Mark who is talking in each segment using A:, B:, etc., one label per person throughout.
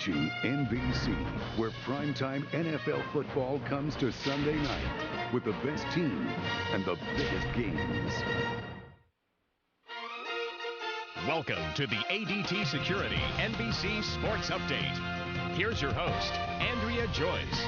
A: NBC, where primetime NFL football comes to Sunday night with the best team and the biggest games.
B: Welcome to the ADT Security NBC Sports Update. Here's your host, Andrea Joyce.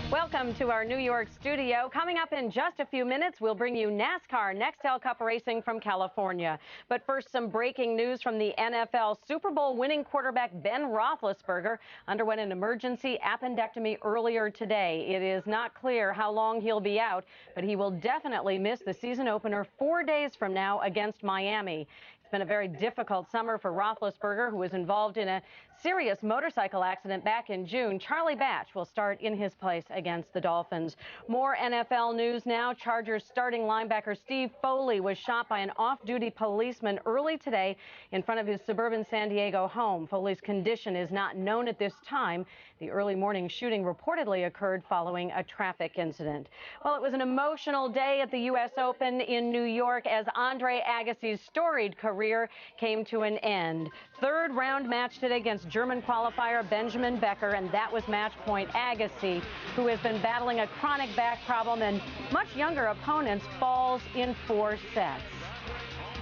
C: Welcome to our New York studio. Coming up in just a few minutes, we'll bring you NASCAR Nextel Cup racing from California. But first, some breaking news from the NFL. Super Bowl winning quarterback Ben Roethlisberger underwent an emergency appendectomy earlier today. It is not clear how long he'll be out, but he will definitely miss the season opener 4 days from now against Miami. It's been a very difficult summer for Roethlisberger, who was involved in a serious motorcycle accident back in June. Charlie Batch will start in his place against the Dolphins. More NFL news now. Chargers starting linebacker Steve Foley was shot by an off-duty policeman early today in front of his suburban San Diego home. Foley's condition is not known at this time. The early morning shooting reportedly occurred following a traffic incident. Well, it was an emotional day at the U.S. Open in New York as Andre Agassi's storied career came to an end. Third round match today against German qualifier Benjamin Becker, and that was match point. Agassi, who has been battling a chronic back problem and much younger opponents, falls in 4 sets.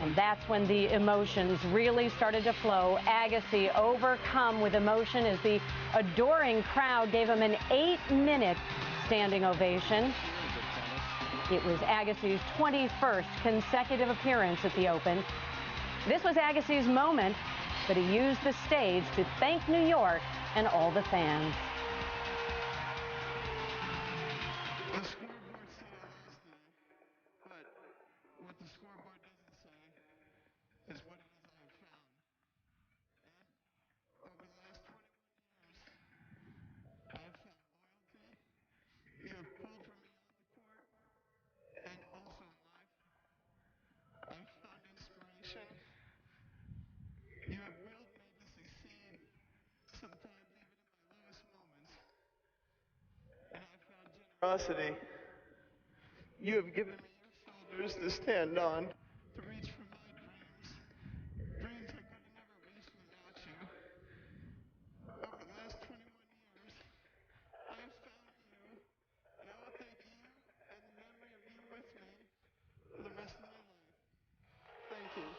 C: And that's when the emotions really started to flow. Agassi overcome with emotion as the adoring crowd gave him an 8-minute standing ovation. It was Agassi's 21st consecutive appearance at the Open. This was Agassi's moment, but he used the stage to thank New York and all the fans.
D: The scoreboard said I lost them, but what the scoreboard doesn't say is what it is I have found. And over the last 21 years, I have found loyalty. You have pulled for me on the court and also in life. I've found inspiration. You have willed me to succeed, sometimes even in my lowest moments. And I've found generosity. You have given me your shoulders to stand on, to reach for my dreams. Dreams I could have never reached without you. Over the last 21 years, I have found you, and I will take you and the memory of you with me for the rest of my life. Thank you.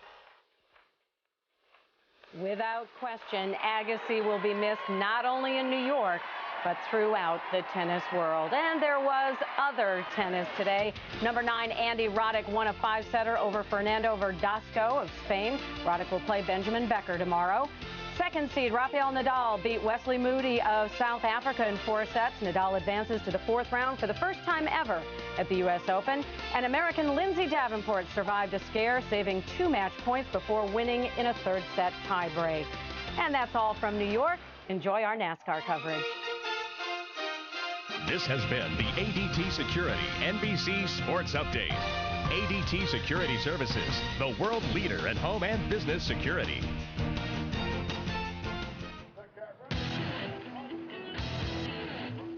C: Without question, Agassi will be missed not only in New York, but throughout the tennis world. And there was other tennis today. Number 9, Andy Roddick won a 5-setter over Fernando Verdasco of Spain. Roddick will play Benjamin Becker tomorrow. Second seed Rafael Nadal beat Wesley Moody of South Africa in 4 sets. Nadal advances to the 4th round for the first time ever at the U.S. Open. And American Lindsay Davenport survived a scare, saving 2 match points before winning in a 3rd set tiebreak. And that's all from New York. Enjoy our NASCAR coverage.
B: This has been the ADT Security NBC Sports Update. ADT Security Services, the world leader in home and business security.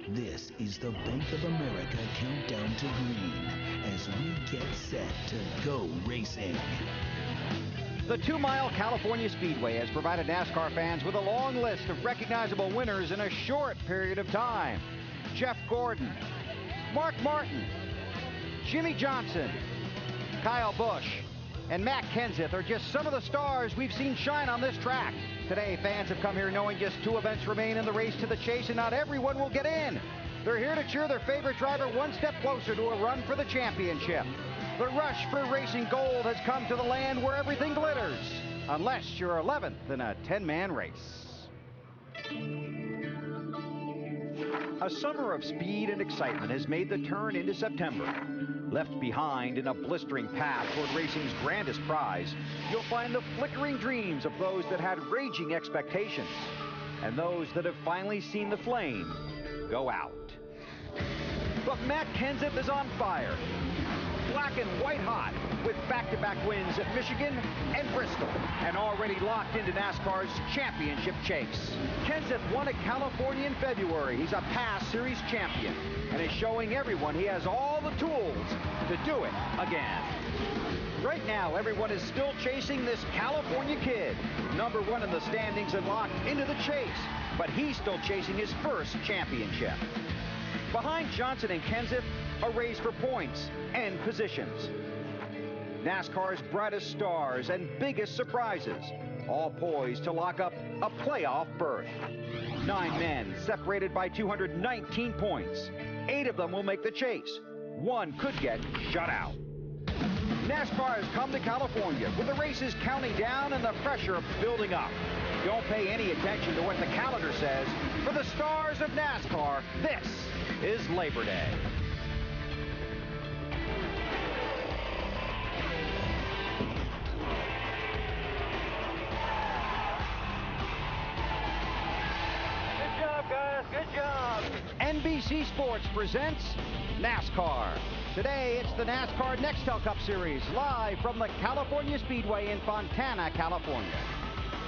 E: This is the Bank of America countdown to green as we get set to go racing.
F: The 2-mile California Speedway has provided NASCAR fans with a long list of recognizable winners in a short period of time. Jeff Gordon, Mark Martin, Jimmy Johnson, Kyle Busch, and Matt Kenseth are just some of the stars we've seen shine on this track. Today, fans have come here knowing just 2 events remain in the race to the chase, and not everyone will get in. They're here to cheer their favorite driver one step closer to a run for the championship. The rush for racing gold has come to the land where everything glitters, unless you're 11th in a 10-man race. A summer of speed and excitement has made the turn into September. Left behind in a blistering path toward racing's grandest prize, you'll find the flickering dreams of those that had raging expectations, and those that have finally seen the flame go out. But Matt Kenseth is on fire, black and white hot, with back-to-back wins at Michigan and Bristol, and already locked into NASCAR's championship chase. Kenseth won at California in February. He's a past series champion and is showing everyone he has all the tools to do it again. Right now, everyone is still chasing this California kid. Number 1 in the standings and locked into the chase. But he's still chasing his first championship. Behind Johnson and Kenseth, a race for points and positions. NASCAR's brightest stars and biggest surprises, all poised to lock up a playoff berth. 9 men separated by 219 points. 8 of them will make the chase. 1 could get shut out. NASCAR has come to California with the races counting down and the pressure building up. Don't pay any attention to what the calendar says. For the stars of NASCAR, this is Labor Day.
G: Good job, guys. Good job.
F: NBC Sports presents NASCAR. Today, it's the NASCAR Nextel Cup Series, live from the California Speedway in Fontana, California.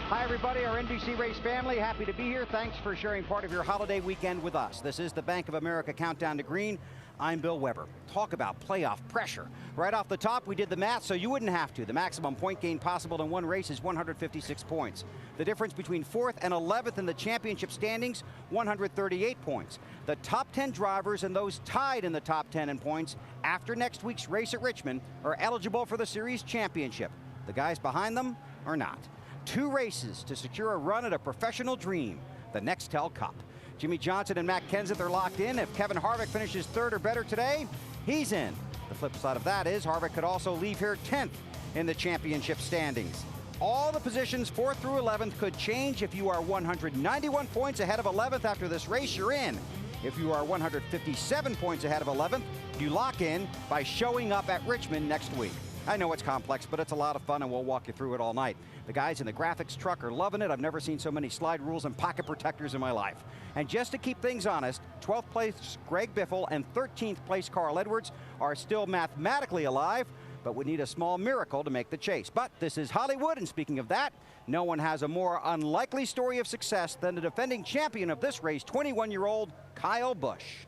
F: Hi, everybody, our NBC Race family. Happy to be here. Thanks for sharing part of your holiday weekend with us. This is the Bank of America Countdown to Green. I'm Bill Weber. Talk about playoff pressure. Right off the top, we did the math so you wouldn't have to. The maximum point gain possible in one race is 156 points. The difference between 4th and 11th in the championship standings, 138 points. The top 10 drivers and those tied in the top 10 in points after next week's race at Richmond are eligible for the series championship. The guys behind them are not. 2 races to secure a run at a professional dream, the Nextel Cup. Jimmy Johnson and Matt Kenseth are locked in. If Kevin Harvick finishes 3rd or better today, he's in. The flip side of that is Harvick could also leave here 10th in the championship standings. All the positions 4th through 11th could change. If you are 191 points ahead of 11th after this race, you're in. If you are 157 points ahead of 11th, you lock in by showing up at Richmond next week. I know it's complex, but it's a lot of fun, and we'll walk you through it all night. The guys in the graphics truck are loving it. I've never seen so many slide rules and pocket protectors in my life. And just to keep things honest, 12th place Greg Biffle and 13th place Carl Edwards are still mathematically alive, but would need a small miracle to make the chase. But this is Hollywood, and speaking of that, no one has a more unlikely story of success than the defending champion of this race, 21-year-old Kyle Busch.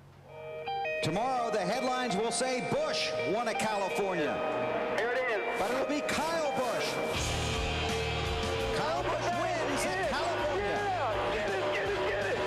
F: Tomorrow, the headlines will say Busch won at California.
G: Here it is.
F: But it'll be Kyle Busch. Kyle Busch wins at California.
G: Yeah, get it, get it, get it.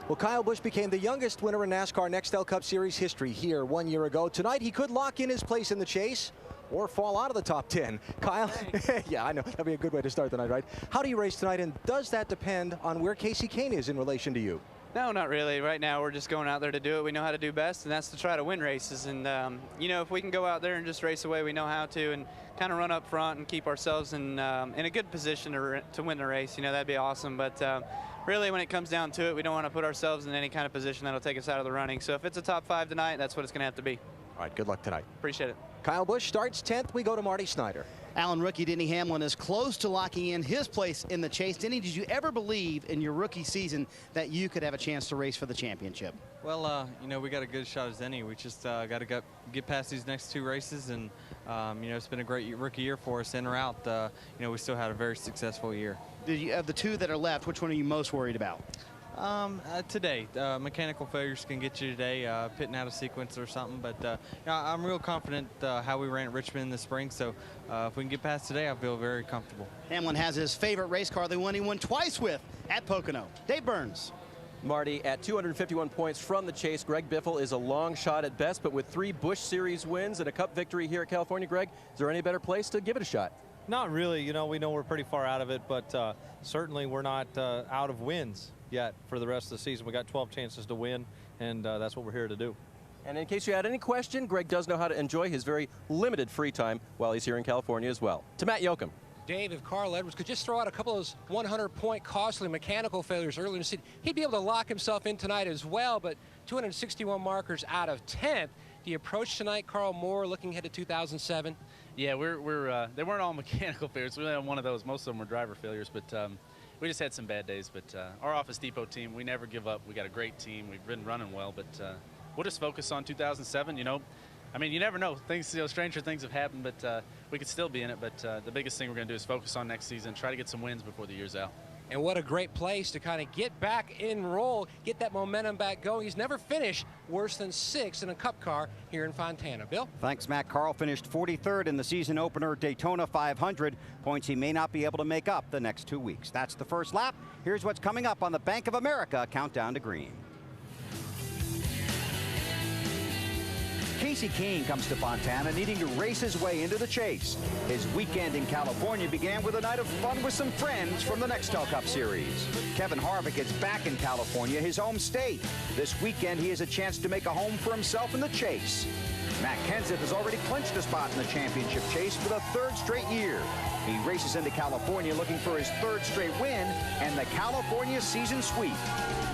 H: Well, Kyle Busch became the youngest winner in NASCAR Nextel Cup Series history here 1 year ago. Tonight, he could lock in his place in the chase or fall out of the top 10. Kyle, yeah, I know. That'd be a good way to start the night, right? How do you race tonight, and does that depend on where Casey Kane is in relation to you?
I: No, not really. Right now, we're just going out there to do what we know how to do best, and that's to try to win races. And, you know, if we can go out there and just race the way we know how to and kind of run up front and keep ourselves in a good position to win the race, you know, that'd be awesome. But really, when it comes down to it, we don't want to put ourselves in any kind of position that'll take us out of the running. So if it's a top 5 tonight, that's what it's going to have to be.
H: All right, good luck tonight.
I: Appreciate it.
H: Kyle Busch starts 10th. We go to Marty Snyder.
J: Alan, rookie Denny Hamlin is close to locking in his place in the chase. Denny, did you ever believe in your rookie season that you could have a chance to race for the championship?
K: Well, you know, we got a good shot as any. We just got to get past these next 2 races, and you know, it's been a great rookie year for us. En route, you know, we still had a very successcul year.
J: Did you, of the 2 that are left, which one are you most worried about?
K: Today, mechanical failures can get you today, pitting out of sequence or something. But you know, I'm real confident how we ran at Richmond in the spring. So if we can get past today, I feel very comfortable.
J: Hamlin has his favorite race car, the one he won twice with at Pocono. Dave Burns.
L: Marty, at 251 points from the chase, Greg Biffle is a long shot at best, but with 3 Busch Series wins and a Cup victory here at California, Greg, is there any better place to give it a shot?
M: Not really. You know, we know we're pretty far out of it, but certainly we're not out of wins yet for the rest of the season. We got 12 chances to win, and that's what we're here to do.
L: And in case you had any question, Greg does know how to enjoy his very limited free time while he's here in California as well. To Matt Yoakum.
N: Dave, if Carl Edwards could just throw out a couple of those 100-point costly mechanical failures earlier in the season, he'd be able to lock himself in tonight as well. But 261 markers out of 10th. Do you approach tonight, Carl Moore, looking ahead to 2007?
O: Yeah, they weren't all mechanical failures. We only had one of those. Most of them were driver failures. But we just had some bad days, but our Office Depot team, we never give up. We got a great team. We've been running well, but we'll just focus on 2007. You know, I mean, you never know. Things, you know, stranger things have happened, but we could still be in it. But the biggest thing we're going to do is focus on next season, try to get some wins before the year's out.
N: And what a great place to kind of get back in roll, get that momentum back going. He's never finished worse than 6th in a Cup car here in Fontana. Bill?
F: Thanks, Matt. Carl finished 43rd in the season opener Daytona 500. Points he may not be able to make up the next 2 weeks. That's the first lap. Here's what's coming up on the Bank of America Countdown to Green. Casey Kane comes to Fontana needing to race his way into the chase. His weekend in California began with a night of fun with some friends from the Nextel Cup Series. Kevin Harvick is back in California, his home state. This weekend he has a chance to make a home for himself in the chase. Matt Kenseth has already clinched a spot in the championship chase for the 3rd straight year. He races into California looking for his 3rd straight win and the California season sweep.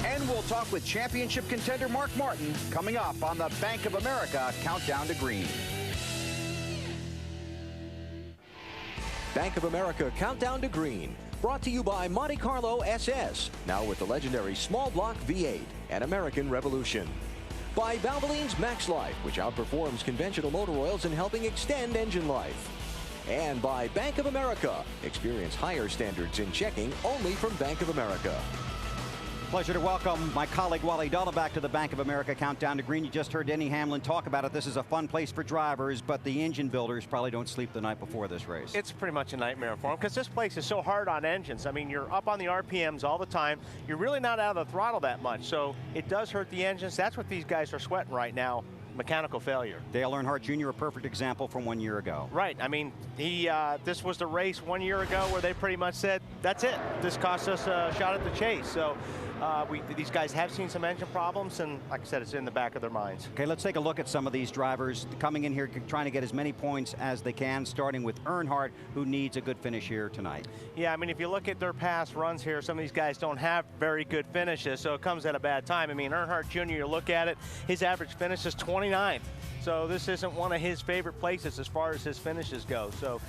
F: And we'll talk with championship contender Mark Martin coming up on the Bank of America Countdown to Green.
H: Bank of America Countdown to Green. Brought to you by Monte Carlo SS. Now with the legendary small block V8 and American Revolution. By Valvoline's Max Life, which outperforms conventional motor oils in helping extend engine life. And by Bank of America. Experience higher standards in checking only from Bank of America.
F: Pleasure to welcome my colleague Wally Dalla back to the Bank of America Countdown to Green. You just heard Denny Hamlin talk about it. This is a fun place for drivers, but the engine builders probably don't sleep the night before this race.
P: It's pretty much a nightmare for them because this place is so hard on engines. I mean, you're up on the RPMs all the time. You're really not out of the throttle that much, so it does hurt the engines. That's what these guys are sweating right now. Mechanical failure.
F: Dale Earnhardt Jr., a perfect example from 1 year ago.
P: Right. I mean, this was the race 1 year ago where they pretty much said, that's it. This cost us a shot at the chase. So these guys have seen some engine problems, and like I said, it's in the back of their minds.
F: Okay, let's take a look at some of these drivers coming in here trying to get as many points as they can, starting with Earnhardt, who needs a good finish here tonight.
P: Yeah, I mean, if you look at their past runs here, some of these guys don't have very good finishes, so it comes at a bad time. I mean, Earnhardt Jr., you look at it, his average finish is 29th. So this isn't one of his favorite places as far as his finishes go. So,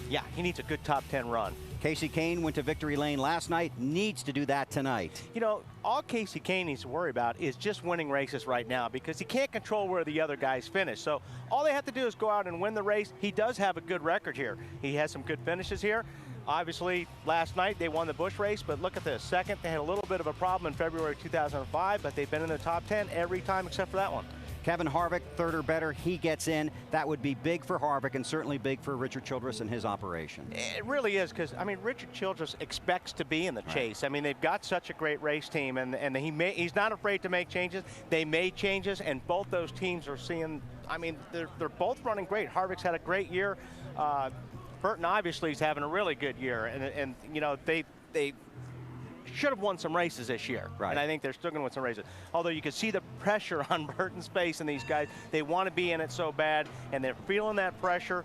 P: yeah, he needs a good top 10 run.
F: Casey Kane went to victory lane last night, needs to do that tonight.
P: You know, all Casey Kane needs to worry about is just winning races right now because he can't control where the other guys finish. So all they have to do is go out and win the race. He does have a good record here. He has some good finishes here. Obviously, last night they won the Busch race, but look at this. Second, they had a little bit of a problem in February 2005, but they've been in the top 10 every time except for that one.
F: Kevin Harvick, 3rd or better, he gets in. That would be big for Harvick and certainly big for Richard Childress and his operation.
P: It really is because, I mean, Richard Childress expects to be in the chase. I mean, they've got such a great race team, and he's not afraid to make changes. They made changes, and both those teams are seeing, I mean, they're both running great. Harvick's had a great year. Burton obviously is having a really good year, and you know, they should have won some races this year.
F: Right.
P: And I think they're still going to win some races. Although you can see the pressure on Burton's face and these guys. They want to be in it so bad, and they're feeling that pressure.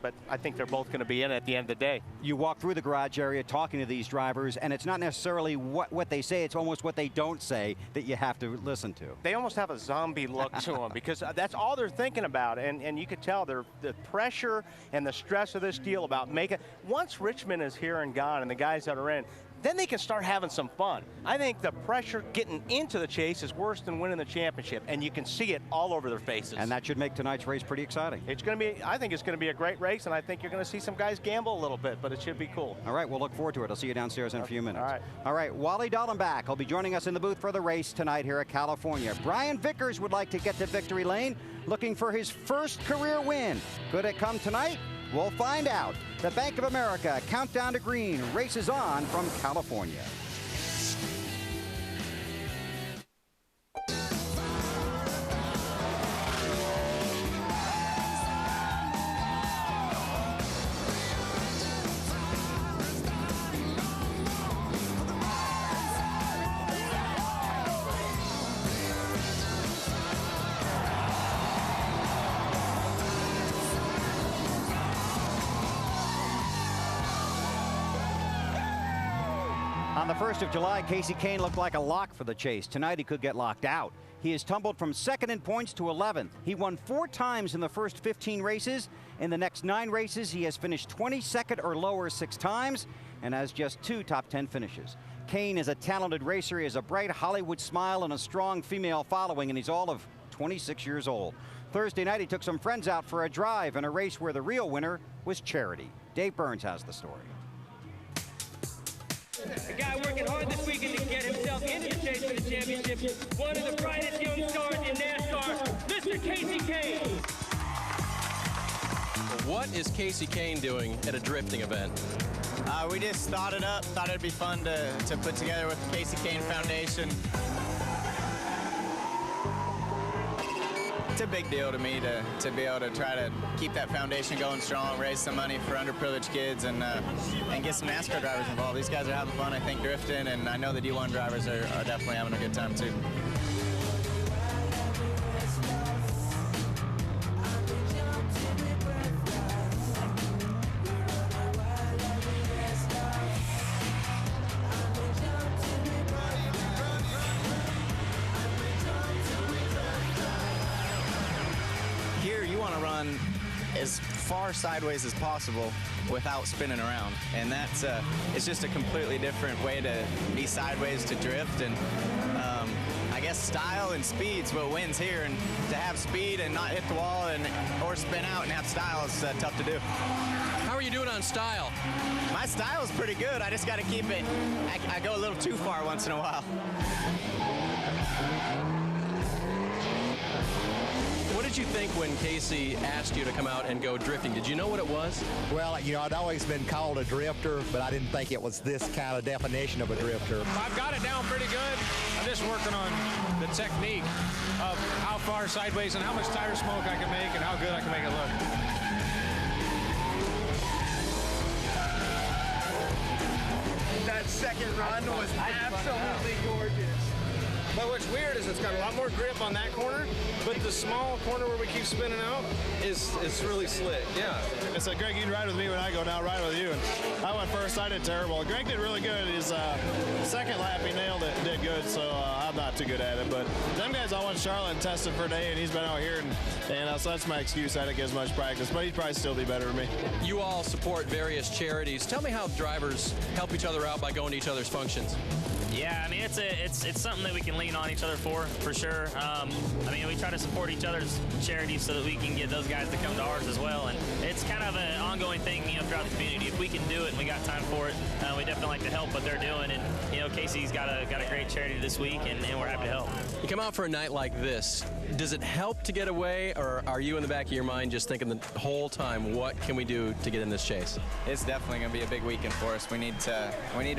P: But I think they're both going to be in it at the end of the day.
F: You walk through the garage area talking to these drivers, and it's not necessarily what they say, it's almost what they don't say that you have to listen to.
P: They almost have a zombie look to them because that's all they're thinking about. And you could tell the pressure and the stress of this deal about making. Once Richmond is here and gone and the guys that are in, then they can start having some fun. I think the pressure getting into the chase is worse than winning the championship, and you can see it all over their faces.
F: And that should make tonight's race pretty exciting.
P: It's going to be, I think it's going to be a great race, and I think you're going to see some guys gamble a little bit, but it should be cool.
F: All right, we'll look forward to it. I'll see you downstairs in a few minutes.
P: All right,
F: Wally Dallenbach will be joining us in the booth for the race tonight here at California. Brian Vickers would like to get to victory lane, looking for his first career win. Could it come tonight? We'll find out. The Bank of America Countdown to Green races on from California. On the 1st of July, Casey Kane looked like a lock for the chase. Tonight, he could get locked out. He has tumbled from 2nd in points to 11th. He won 4 times in the first 15 races. In the next 9 races, he has finished 22nd or lower 6 times and has just 2 top 10 finishes. Kane is a talented racer. He has a bright Hollywood smile and a strong female following, and he's all of 26 years old. Thursday night, he took some friends out for a drive in a race where the real winner was Charity. Dave Burns has the story.
Q: A guy working hard this weekend to get himself into the chase for the championship. One of the brightest young stars in NASCAR, Mr. Casey Kane.
L: What is Casey Kane doing at a drifting event?
R: We just thought it up. Thought it'd be fun to put together with the Casey Kane Foundation. It's a big deal to me to be able to try to keep that foundation going strong, raise some money for underprivileged kids, and get some NASCAR drivers involved. These guys are having fun, I think, drifting, and I know the D1 drivers are definitely having a good time, too. As far sideways as possible without spinning around, and that's it's just a completely different way to be sideways to drift, and I guess style and speed's what wins here, and to have speed and not hit the wall or spin out and have style is tough to do.
L: How are you doing on style?
R: My style's pretty good. I just got to keep it. I go a little too far once in a while.
L: What did you think when Casey asked you to come out and go drifting? Did you know what it was?
S: Well, you know, I'd always been called a drifter, but I didn't think it was this kind of definition of a drifter.
T: I've got it down pretty good. I'm just working on the technique of how far sideways and how much tire smoke I can make and how good I can make it look.
U: That second run was absolutely gorgeous.
T: But what's weird is it's got a lot more grip on that corner, but the small corner where we keep spinning out is really slick. Yeah.
V: It's like, Greg, you can ride with me when I go down, ride with you. And I went first, I did terrible. Greg did really good. His second lap, he nailed it, did good, so I'm not too good at it. But them guys all went to Charlotte and tested for a day, and he's been out here, and so that's my excuse. I didn't get as much practice, but he'd probably still be better than me.
L: You all support various charities. Tell me how drivers help each other out by going to each other's functions.
W: Yeah, I mean, it's something that we can lean on each other for sure. I mean, we try to support each other's charities so that we can get those guys to come to ours as well. And it's kind of an ongoing thing, you know, throughout the community. If we can do it and we got time for it, we definitely like to help what they're doing. And, you know, Casey's got a great charity this week, and we're happy to help.
L: You come out for a night like this. Does it help to get away, or are you in the back of your mind just thinking the whole time, what can we do to get in this chase?
R: It's definitely going to be a big weekend for us. We need to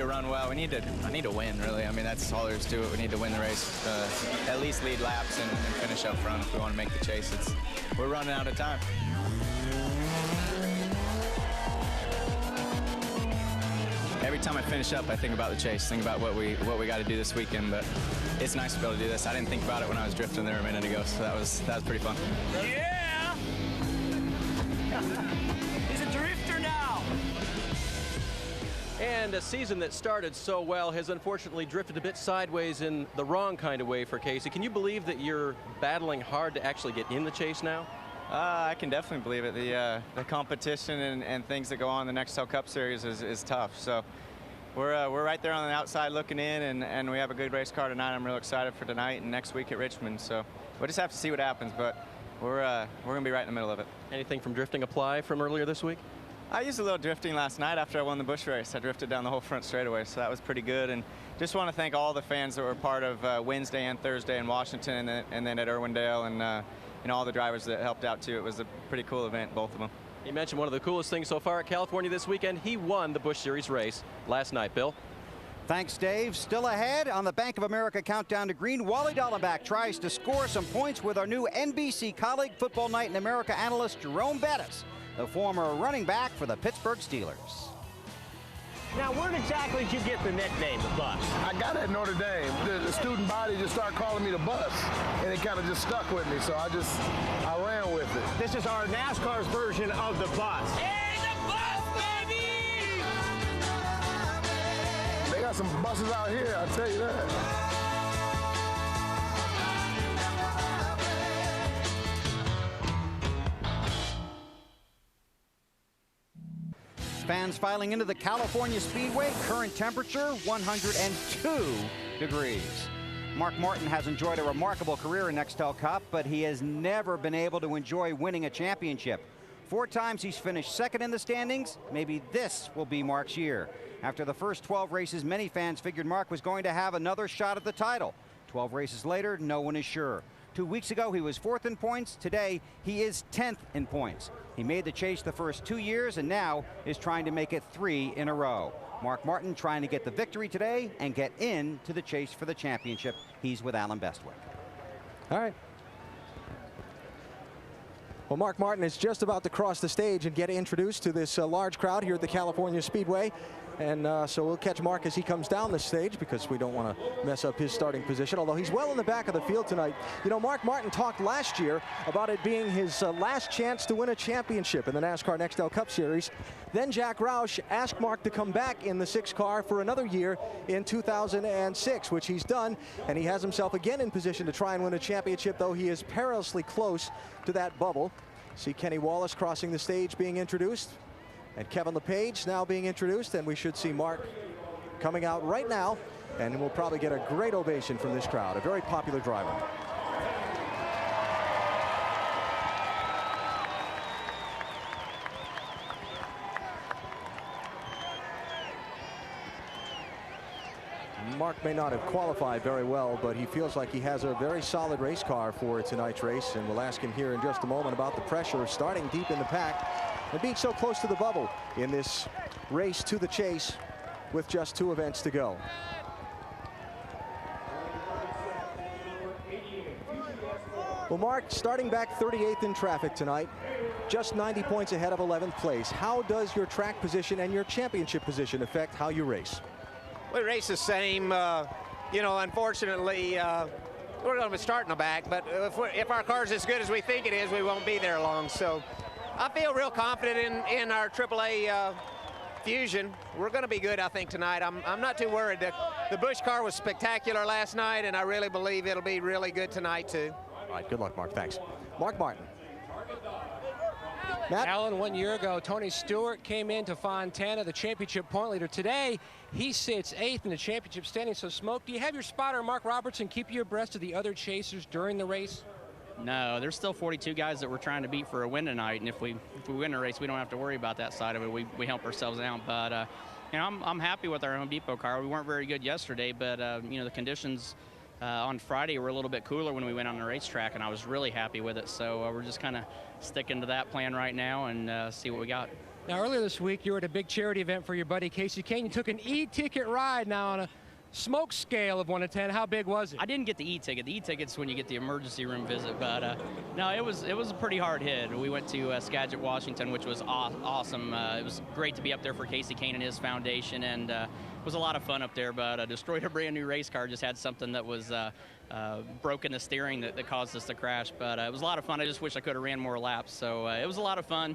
R: run well. I need to win, really. I mean, that's all there is to it. We need to win the race, at least lead laps and finish up front if we want to make the chase. We're running out of time. Every time I finish up, I think about the chase, think about what we got to do this weekend. But it's nice to be able to do this. I didn't think about it when I was drifting there a minute ago, so that was pretty fun.
Q: Yeah! He's a drifter now.
L: And a season that started so well has unfortunately drifted a bit sideways in the wrong kind of way for Casey. Can you believe that you're battling hard to actually get in the chase now?
R: I can definitely believe it. The competition and things that go on in the Nextel Cup Series is tough. So we're right there on the outside looking in, and we have a good race car tonight. I'm real excited for tonight and next week at Richmond. So we'll just have to see what happens, but we're going to be right in the middle of it.
L: Anything from drifting apply from earlier this week?
R: I used a little drifting last night after I won the Busch race. I drifted down the whole front straightaway, so that was pretty good. And just want to thank all the fans that were part of Wednesday and Thursday in Washington and then at Irwindale, and all the drivers that helped out too. It was a pretty cool event, both of them.
L: You mentioned one of the coolest things so far at California this weekend. He won the Busch Series race last night. Bill?
F: Thanks, Dave. Still ahead on the Bank of America Countdown to Green, Wally Dallenbach tries to score some points with our new NBC Colleague Football Night in America analyst Jerome Bettis, the former running back for the Pittsburgh Steelers.
U: Now, where exactly did you get the nickname, the Bus?
X: I got it at Notre Dame. The student body just started calling me the Bus, and it kind of just stuck with me, so I ran with it.
U: This is our NASCAR's version of the Bus.
Q: Hey, the Bus, baby!
X: They got some buses out here, I'll tell you that.
F: fans filing into the California Speedway. Current temperature 102 degrees. Mark Martin has enjoyed a remarkable career in Nextel Cup, but he has never been able to enjoy winning a championship. 4 times he's finished second in the standings. Maybe this will be Mark's year. After the first 12 races, many fans figured Mark was going to have another shot at the title. 12 races later, no one is sure. 2 weeks ago, he was 4th in points. Today, he is 10th in points. He made the chase the first 2 years and now is trying to make it 3 in a row. Mark Martin trying to get the victory today and get into the chase for the championship. He's with Alan Bestwick.
H: All right. Well, Mark Martin is just about to cross the stage and get introduced to this large crowd here at the California Speedway. And so we'll catch Mark as he comes down the stage because we don't want to mess up his starting position, although he's well in the back of the field tonight. You know, Mark Martin talked last year about it being his last chance to win a championship in the NASCAR Nextel Cup Series. Then Jack Roush asked Mark to come back in the 6 car for another year in 2006, which he's done, and he has himself again in position to try and win a championship, though he is perilously close to that bubble. See Kenny Wallace crossing the stage being introduced, and Kevin LePage now being introduced, and we should see Mark coming out right now, and we'll probably get a great ovation from this crowd. A very popular driver. Mark may not have qualified very well, but he feels like he has a very solid race car for tonight's race, and we'll ask him here in just a moment about the pressure of starting deep in the pack and being so close to the bubble in this race to the chase with just 2 events to go. Well, Mark, starting back 38th in traffic tonight, just 90 points ahead of 11th place. How does your track position and your championship position affect how you race?
U: We race the same. You know, unfortunately, we're going to be starting the back, but if our car's as good as we think it is, we won't be there long. So I feel real confident in our AAA Fusion. We're going to be good, I think, tonight. I'm not too worried. The Busch car was spectacular last night, and I really believe it'll be really good tonight, too.
H: All right, good luck, Mark. Thanks. Mark Martin. Matt?
N: Alan, 1 year ago, Tony Stewart came into Fontana, the championship point leader. Today, he sits 8th in the championship standing. So, Smoke, do you have your spotter, Mark Robertson, keep you abreast of the other chasers during the race?
A: No, there's still 42 guys that we're trying to beat for a win tonight, and if we win a race, we don't have to worry about that side of it. We help ourselves out, but you know, I'm happy with our Home Depot car. We weren't very good yesterday, but you know, the conditions on Friday were a little bit cooler when we went on the racetrack, and I was really happy with it. So we're just kind of sticking to that plan right now and see what we got.
N: Now, earlier this week, you were at a big charity event for your buddy Casey Kane. You took an e-ticket ride. Now, on a Smoke scale of 1 to 10, how big was it?
A: I didn't get the e-ticket. The e-ticket's when you get the emergency room visit, but no, it was a pretty hard hit. We went to Skagit, Washington, which was awesome. It was great to be up there for Casey Kane and his foundation, and it was a lot of fun up there, but destroyed a brand new race car. Just had something that was broken the steering that caused us to crash, but it was a lot of fun. I just wish I could have ran more laps. So it was a lot of fun.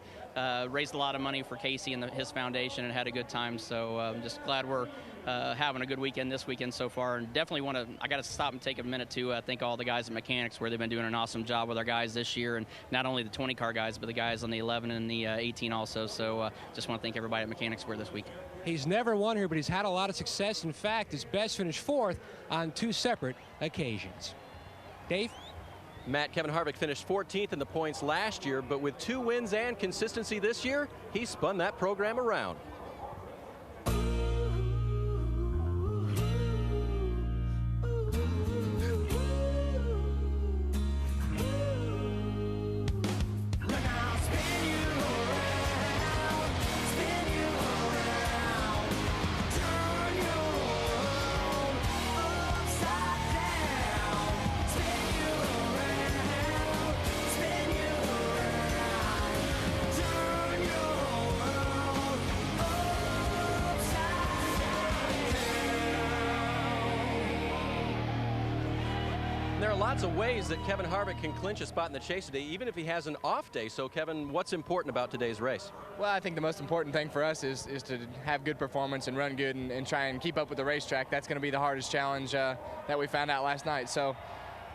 A: Raised a lot of money for Casey and his foundation and had a good time. So I'm just glad we're having a good weekend this weekend so far, and definitely I got to stop and take a minute to thank all the guys at Mechanics, where they've been doing an awesome job with our guys this year, and not only the 20 car guys, but the guys on the 11 and the 18 also. So just want to thank everybody at Mechanics for this week.
N: He's never won here, but he's had a lot of success. In fact, his best finished 4th on 2 separate occasions. Dave?
L: Matt, Kevin Harvick finished 14th in the points last year, but with 2 wins and consistency this year, he spun that program around. There are lots of ways that Kevin Harvick can clinch a spot in the chase today, even if he has an off day. So, Kevin, what's important about today's race?
B: Well, I think the most important thing for us is to have good performance and run good and try and keep up with the racetrack. That's going to be the hardest challenge that we found out last night. So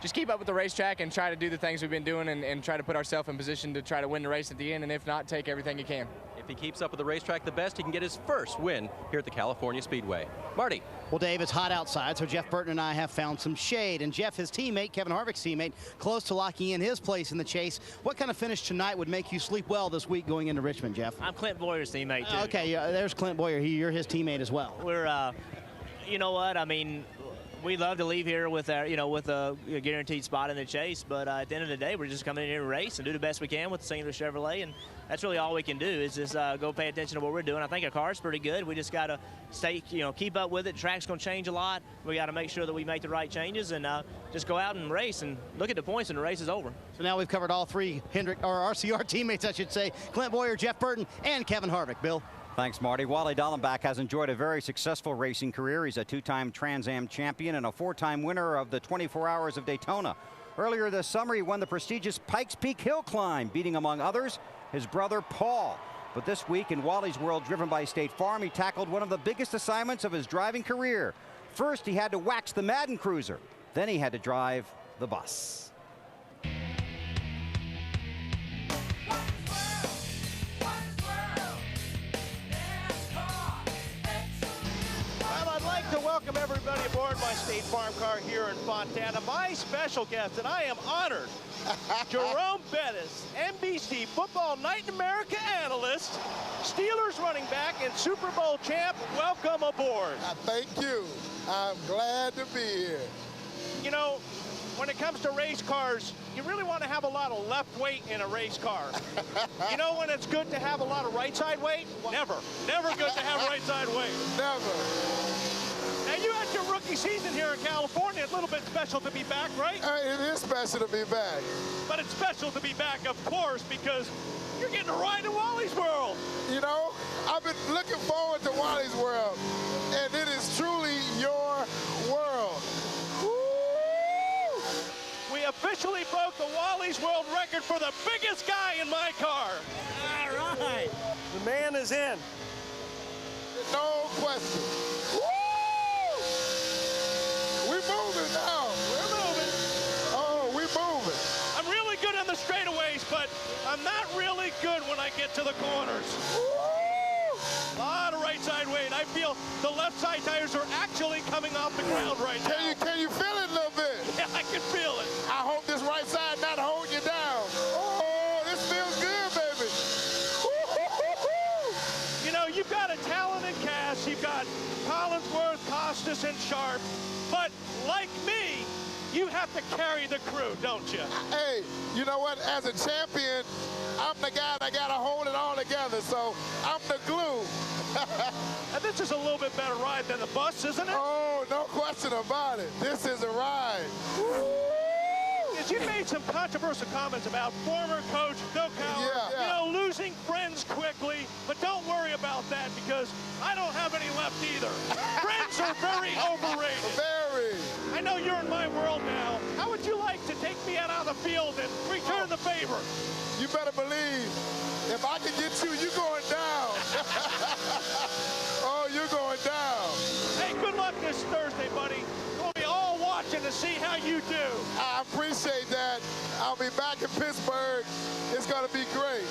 B: just keep up with the racetrack and try to do the things we've been doing and try to put ourselves in position to try to win the race at the end, and if not, take everything you can.
L: If If he keeps up with the racetrack the best, he can get his first win here at the California Speedway. Marty.
J: Well, Dave, it's hot outside, so Jeff Burton and I have found some shade. And Jeff, his teammate, Kevin Harvick's teammate, close to locking in his place in the chase. What kind of finish tonight would make you sleep well this week going into Richmond, Jeff?
C: I'm Clint Boyer's teammate, too.
J: Okay, there's Clint Boyer. You're his teammate as well.
C: We're, you know what, I mean, we love to leave here with our, with a guaranteed spot in the chase, but at the end of the day, we're just coming in here to race and do the best we can with the singular Chevrolet, and that's really all we can do is just go pay attention to what we're doing. I think our car's pretty good. We just got to stay, keep up with it. The track's going to change a lot. We got to make sure that we make the right changes and just go out and race and look at the points and the race is over.
J: So now we've covered all three RCR teammates, I should say. Clint Boyer, Jeff Burton, and Kevin Harvick. Bill.
F: Thanks, Marty. Wally Dallenbach has enjoyed a very successful racing career. He's a two-time Trans Am champion and a four-time winner of the 24 Hours of Daytona. Earlier this summer, he won the prestigious Pikes Peak Hill Climb, beating, among others, his brother Paul. But this week in Wally's world, driven by State Farm, he tackled one of the biggest assignments of his driving career. First, he had to wax the Madden Cruiser. Then he had to drive the bus.
P: To welcome everybody aboard my State Farm car here in Fontana. My special guest, and I am honored, Jerome Bettis, NBC Football Night in America analyst, Steelers running back, and Super Bowl champ. Welcome aboard.
X: Thank you. I'm glad to be here.
P: You know, when it comes to race cars, you really want to have a lot of left weight in a race car. You know when it's good to have a lot of right side weight? Never. Never good to have right side weight.
X: Never.
P: Now, you had your rookie season here in California. A little bit special to be back, right?
X: It is special to be back.
P: But it's special to be back, of course, because you're getting a ride in Wally's World.
X: You know, I've been looking forward to Wally's World, and it is truly your world.
P: Woo! We officially broke the Wally's World record for the biggest guy in my car. All right. The man is in.
X: No question. Moving now.
P: We're moving.
X: Oh, we're moving.
P: I'm really good on the straightaways, but I'm not really good when I get to the corners. Woo! A lot of right side weight. I feel the left side tires are actually coming off the ground right now.
X: Can you feel it a little bit?
P: Yeah, I can feel it.
X: I hope this right side not holding you down. Oh, this feels good, baby.
P: You know, you've got a talented cast. You've got Collinsworth, Costas, and Sharp. But like me, you have to carry the crew, don't you?
X: Hey, you know what? As a champion, I'm the guy that got to hold it all together, so I'm the glue.
P: And this is a little bit better ride than the bus, isn't it?
X: Oh, no question about it. This is a ride.
P: Yes, you made some controversial comments about former coach Bill Cowher, you know, losing friends quickly, but don't worry about that because I don't have any left either. Friends are very overrated.
X: Very.
P: I know you're in my world now. How would you like to take me out on the field and return the favor?
X: You better believe, if I can get you, you're going down. Oh, you're going down.
P: Hey, good luck this Thursday, buddy. We'll be all watching to see how you do.
X: I appreciate that. I'll be back in Pittsburgh. It's going to be great.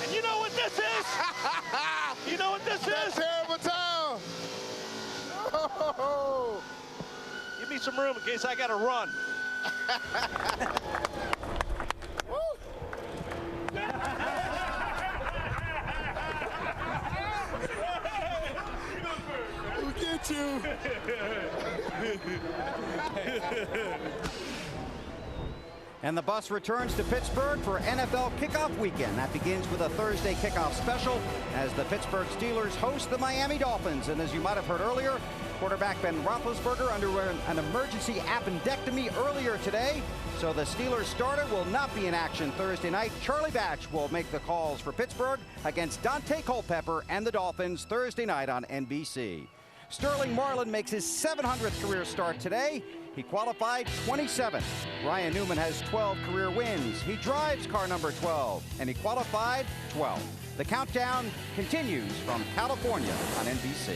P: And you know what this is? You know what this is?
X: That terrible town. Oh.
P: Give me some room in case I got to run.
X: We'll get you.
F: And the bus returns to Pittsburgh for NFL kickoff weekend. That begins with a Thursday kickoff special as the Pittsburgh Steelers host the Miami Dolphins. And as you might have heard earlier, quarterback Ben Roethlisberger underwent an emergency appendectomy earlier today. So the Steelers starter will not be in action Thursday night. Charlie Batch will make the calls for Pittsburgh against Dante Culpepper and the Dolphins Thursday night on NBC. Sterling Marlin makes his 700th career start today. He qualified 27th. Ryan Newman has 12 career wins. He drives car number 12, and he qualified 12th. The countdown continues from California on NBC.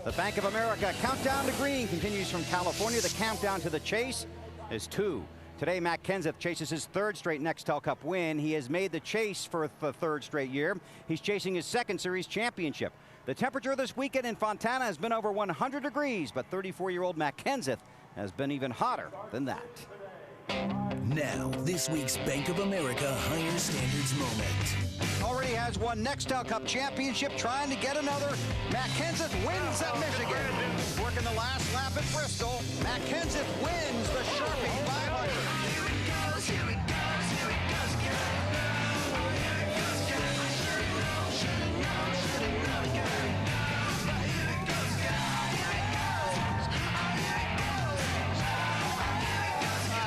F: The Bank of America Countdown to Green continues from California. The countdown to the chase is 2, Today, Matt Kenseth chases his 3rd straight Nextel Cup win. He has made the chase for the 3rd straight year. He's chasing his 2nd series championship. The temperature this weekend in Fontana has been over 100 degrees, but 34-year-old Matt Kenseth has been even hotter than that.
D: Now, this week's Bank of America Higher Standards moment.
F: Already has one Nextel Cup championship, trying to get another. Matt Kenseth wins at Michigan. Working the last lap at Bristol. Matt Kenseth wins the Sharpie 500.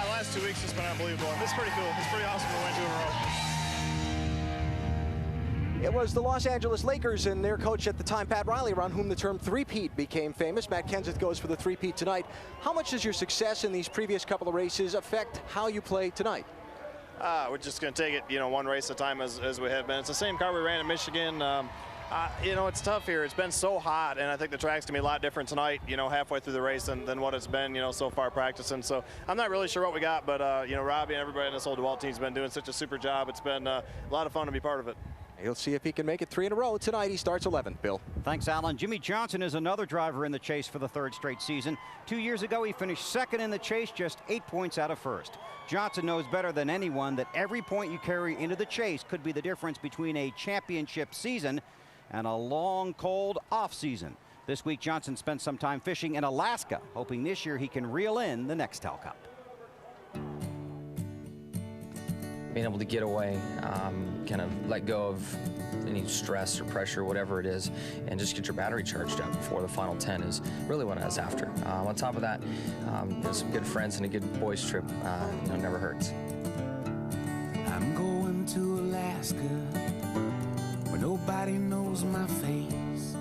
E: Last 2 weeks has been unbelievable. It's pretty cool. It's pretty awesome to win 2 in a row.
H: It was the Los Angeles Lakers and their coach at the time, Pat Riley, around whom the term three-peat became famous. Matt Kenseth goes for the three-peat tonight. How much does your success in these previous couple of races affect how you play tonight?
E: We're just going to take it, one race at a time as we have been. It's the same car we ran in Michigan. It's tough here. It's been so hot, and I think the track's going to be a lot different tonight, halfway through the race than what it's been, so far practicing. So I'm not really sure what we got, but, Robbie and everybody in this whole DeWalt team's been doing such a super job. It's been a lot of fun to be part of it.
H: He'll see if he can make it 3 in a row. Tonight, he starts 11th. Bill.
F: Thanks, Alan. Jimmy Johnson is another driver in the chase for the 3rd straight season. 2 years ago, he finished 2nd in the chase, just 8 points out of 1st. Johnson knows better than anyone that every point you carry into the chase could be the difference between a championship season and a long, cold off season. This week, Johnson spent some time fishing in Alaska, hoping this year he can reel in the Nextel Cup.
G: Being able to get away, kind of let go of any stress or pressure, whatever it is, and just get your battery charged up before the final 10 is really what I was after. On top of that, some good friends and a good boys trip, never hurts.
I: I'm going to Alaska, where nobody knows my face.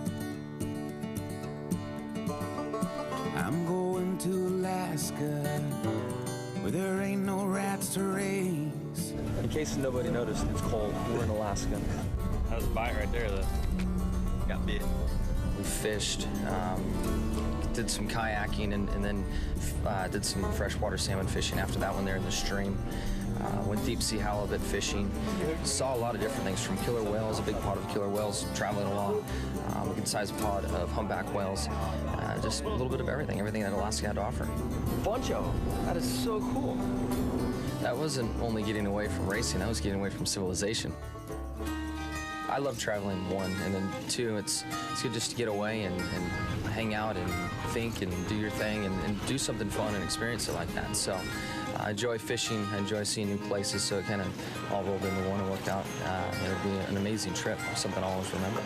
I: I'm going to Alaska, where there ain't no rats to raise.
G: In case nobody noticed, it's cold. We're in Alaska.
Y: That was a bite right there, though. Got bit.
G: We fished, did some kayaking, and then did some freshwater salmon fishing after that one there in the stream. Went deep sea halibut fishing. Saw a lot of different things, from killer whales, a big pod of killer whales traveling along, a good sized pod of humpback whales, just a little bit of everything that Alaska had to offer.
Y: Poncho, that is so cool.
G: That wasn't only getting away from racing, that was getting away from civilization. I love traveling, 1, and then 2, it's good just to get away and hang out and think and do your thing and do something fun and experience it like that. So I enjoy fishing, I enjoy seeing new places, so it kind of all rolled into one and worked out. It'll be an amazing trip, something I'll always remember.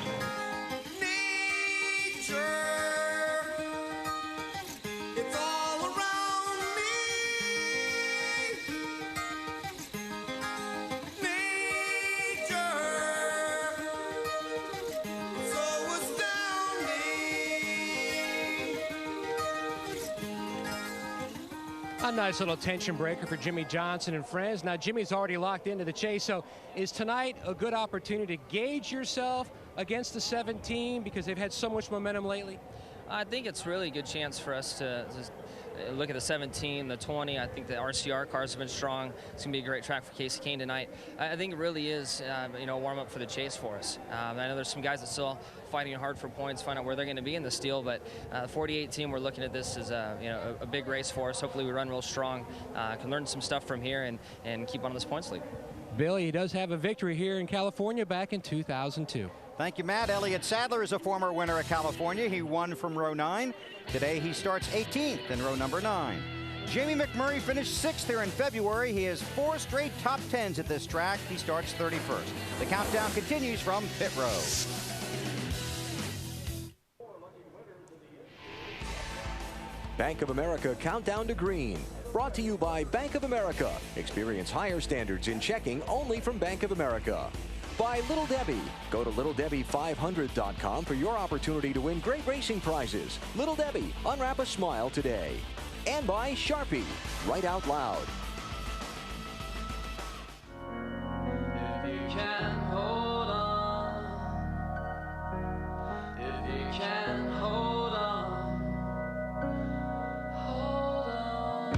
N: A nice little tension breaker for Jimmy Johnson and friends. Now, Jimmy's already locked into the chase, so is tonight a good opportunity to gauge yourself against the 17 because they've had so much momentum lately?
A: I think it's really a good chance for us to look at the 17, the 20. I think the RCR cars have been strong. It's going to be a great track for Casey Kane tonight. I think it really is, a warm-up for the chase for us. I know there's some guys that still fighting hard for points, find out where they're going to be in the steal, but the 48 team, we're looking at this as a big race for us. Hopefully we run real strong, can learn some stuff from here and keep on this points lead.
N: Billy, he does have a victory here in California back in 2002.
F: Thank you, Matt. Elliott Sadler is a former winner at California. He won from row 9. Today he starts 18th in row number 9. Jamie McMurray finished 6th here in February. He has 4 straight top 10s at this track. He starts 31st. The countdown continues from pit row.
H: Bank of America Countdown to Green. Brought to you by Bank of America. Experience higher standards in checking only from Bank of America. By Little Debbie. Go to LittleDebbie500.com for your opportunity to win great racing prizes. Little Debbie, unwrap a smile today. And by Sharpie. Write out loud.
Q: If you can hold on, if you can hold on, hold on.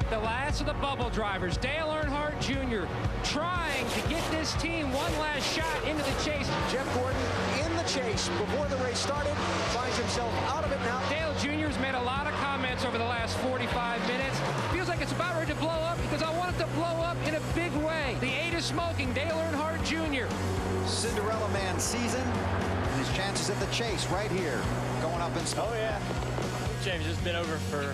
N: The last of the bubble drivers. Dale Earnhardt Jr. trying to get this team one last shot into the chase.
H: Jeff Gordon in the chase before the race started, finds himself out of it now.
N: Dale Jr. has made a lot of comments over the last 45 minutes. Feels like it's about ready to blow up because I want it to blow up in a big way. The 8 is smoking. Dale Earnhardt Jr.
F: Cinderella Man season, and his chances at the chase right here, going up in smoke.
K: Oh yeah, championship's been over for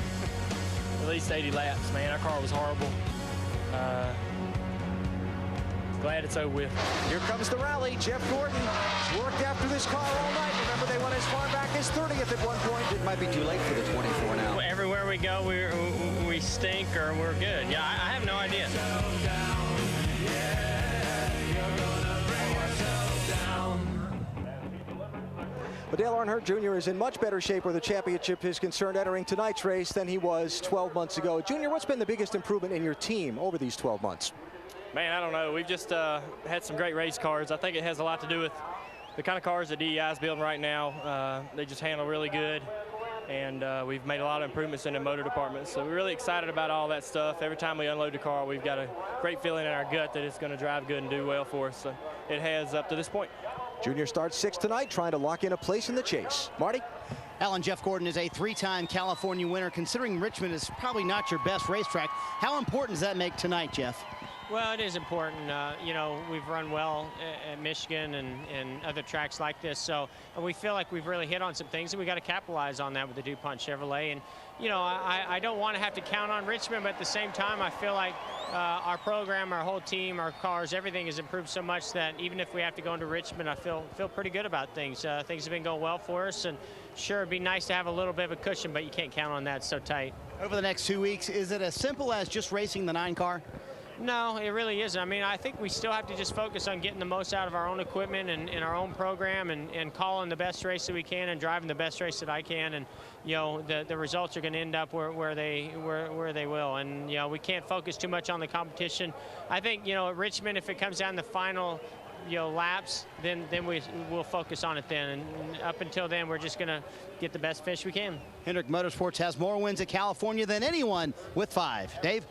K: at least 80 laps, man. Our car was horrible. Glad it's over with.
H: Here comes the rally. Jeff Gordon worked after this car all night. Remember, they went as far back as 30th at one point.
F: It might be too late for the 24 now.
K: Everywhere we go, we stink or we're good. Yeah, I have no idea.
H: But Dale Earnhardt Jr. is in much better shape where the championship is concerned entering tonight's race than he was 12 months ago. Junior, what's been the biggest improvement in your team over these 12 months?
K: Man, I don't know. We've just had some great race cars. I think it has a lot to do with the kind of cars that DEI is building right now. They just handle really good. And we've made a lot of improvements in the motor department. So we're really excited about all that stuff. Every time we unload the car, we've got a great feeling in our gut that it's going to drive good and do well for us. So it has up to this point.
H: Junior starts 6th tonight, trying to lock in a place in the chase. Marty?
J: Alan, Jeff Gordon is a 3-time California winner. Considering Richmond is probably not your best racetrack, how important does that make tonight, Jeff?
M: Well, it is important. You know, we've run well at Michigan and other tracks like this, so we feel like we've really hit on some things, and we got to capitalize on that with the DuPont Chevrolet. And you know, I don't want to have to count on Richmond, but at the same time, I feel like our program, our whole team, our cars, everything has improved so much that even if we have to go into Richmond, I feel pretty good about things. Things have been going well for us, and sure, it'd be nice to have a little bit of a cushion, but you can't count on that. It's so tight.
J: Over the next 2 weeks, is it as simple as just racing the 9 car?
M: No, it really isn't. I mean, I think we still have to just focus on getting the most out of our own equipment and our own program and calling the best race that we can and driving the best race that I can. And, you know, the results are going to end up where they will. And, you know, we can't focus too much on the competition. I think, you know, at Richmond, if it comes down to the final, you know, laps, then we'll focus on it then. And up until then, we're just going to get the best finish we can.
J: Hendrick Motorsports has more wins at California than anyone with 5. Dave?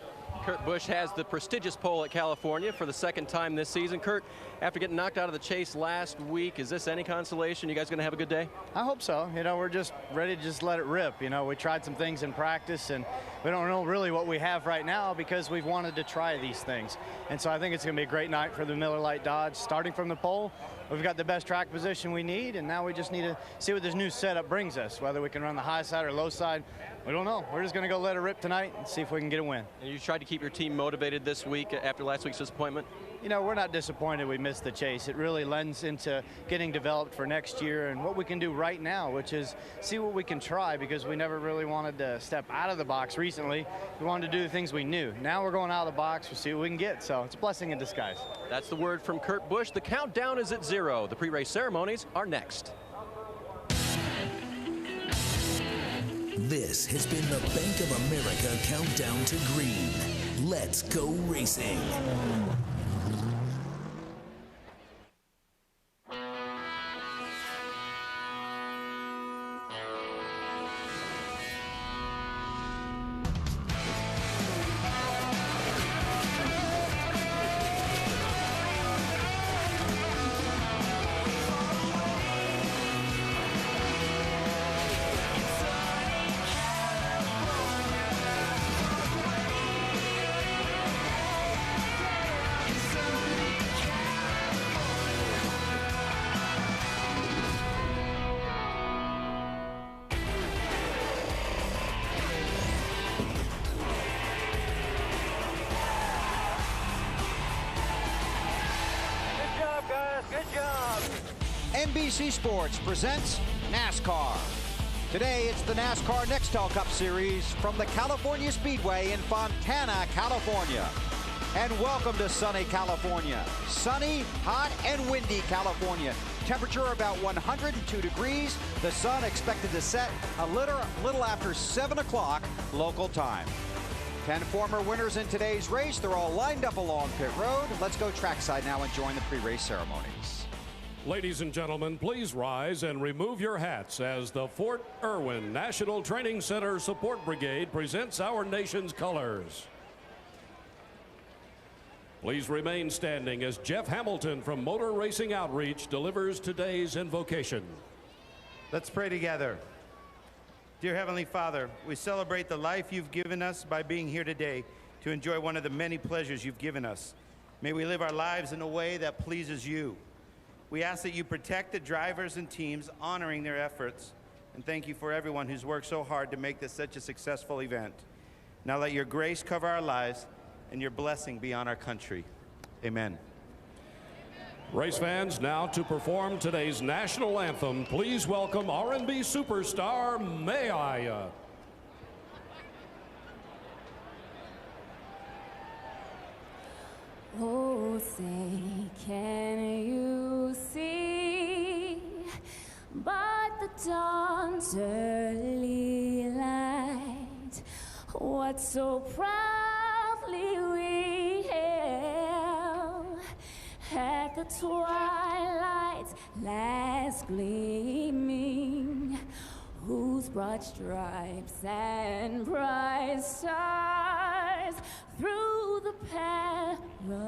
L: Kurt Busch has the prestigious pole at California for the 2nd time this season. Kurt, after getting knocked out of the chase last week, is this any consolation? You guys going to have a good day?
O: I hope so. You know, we're just ready to just let it rip. You know, we tried some things in practice, and we don't know really what we have right now because we've wanted to try these things. And so I think it's going to be a great night for the Miller Lite Dodge. Starting from the pole, we've got the best track position we need, and now we just need to see what this new setup brings us, whether we can run the high side or low side. We don't know. We're just going to go let it rip tonight and see if we can get a win.
L: And you tried to keep your team motivated this week after last week's disappointment?
O: You know, we're not disappointed we missed the chase. It really lends into getting developed for next year and what we can do right now, which is see what we can try, because we never really wanted to step out of the box recently. We wanted to do the things we knew. Now we're going out of the box. We'll see what we can get. So it's a blessing in disguise.
L: That's the word from Kurt Busch. The countdown is at 0. The pre-race ceremonies are next.
D: This has been the Bank of America Countdown to Green. Let's go racing.
F: NBC Sports presents NASCAR. Today, it's the NASCAR Nextel Cup Series from the California Speedway in Fontana, California. And welcome to sunny California. Sunny, hot, and windy California. Temperature about 102 degrees. The sun expected to set a little after 7 o'clock local time. 10 former winners in today's race. They're all lined up along pit road. Let's go trackside now and join the pre-race ceremonies.
S: Ladies and gentlemen, please rise and remove your hats as the Fort Irwin National Training Center Support Brigade presents our nation's colors. Please remain standing as Jeff Hamilton from Motor Racing Outreach delivers today's invocation.
R: Let's pray together. Dear Heavenly Father, we celebrate the life you've given us by being here today to enjoy one of the many pleasures you've given us. May we live our lives in a way that pleases you. We ask that you protect the drivers and teams, honoring their efforts, and thank you for everyone who's worked so hard to make this such a successful event. Now let your grace cover our lives and your blessing be on our country. Amen.
S: Race fans, now to perform today's national anthem, please welcome R&B superstar May I.
T: Oh, say, can you see but the dawn's early light, what so proudly we hail at the twilight's last gleaming, whose broad stripes and bright stars through the perilous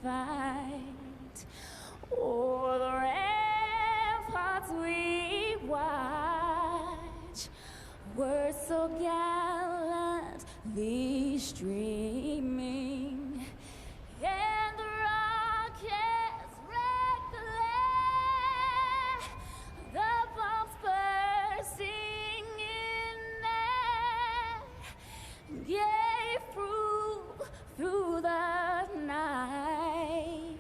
T: fight o'er the ramparts we watch were so gallantly streaming, and the rockets red glare, the bombs bursting in air, gave proof through the night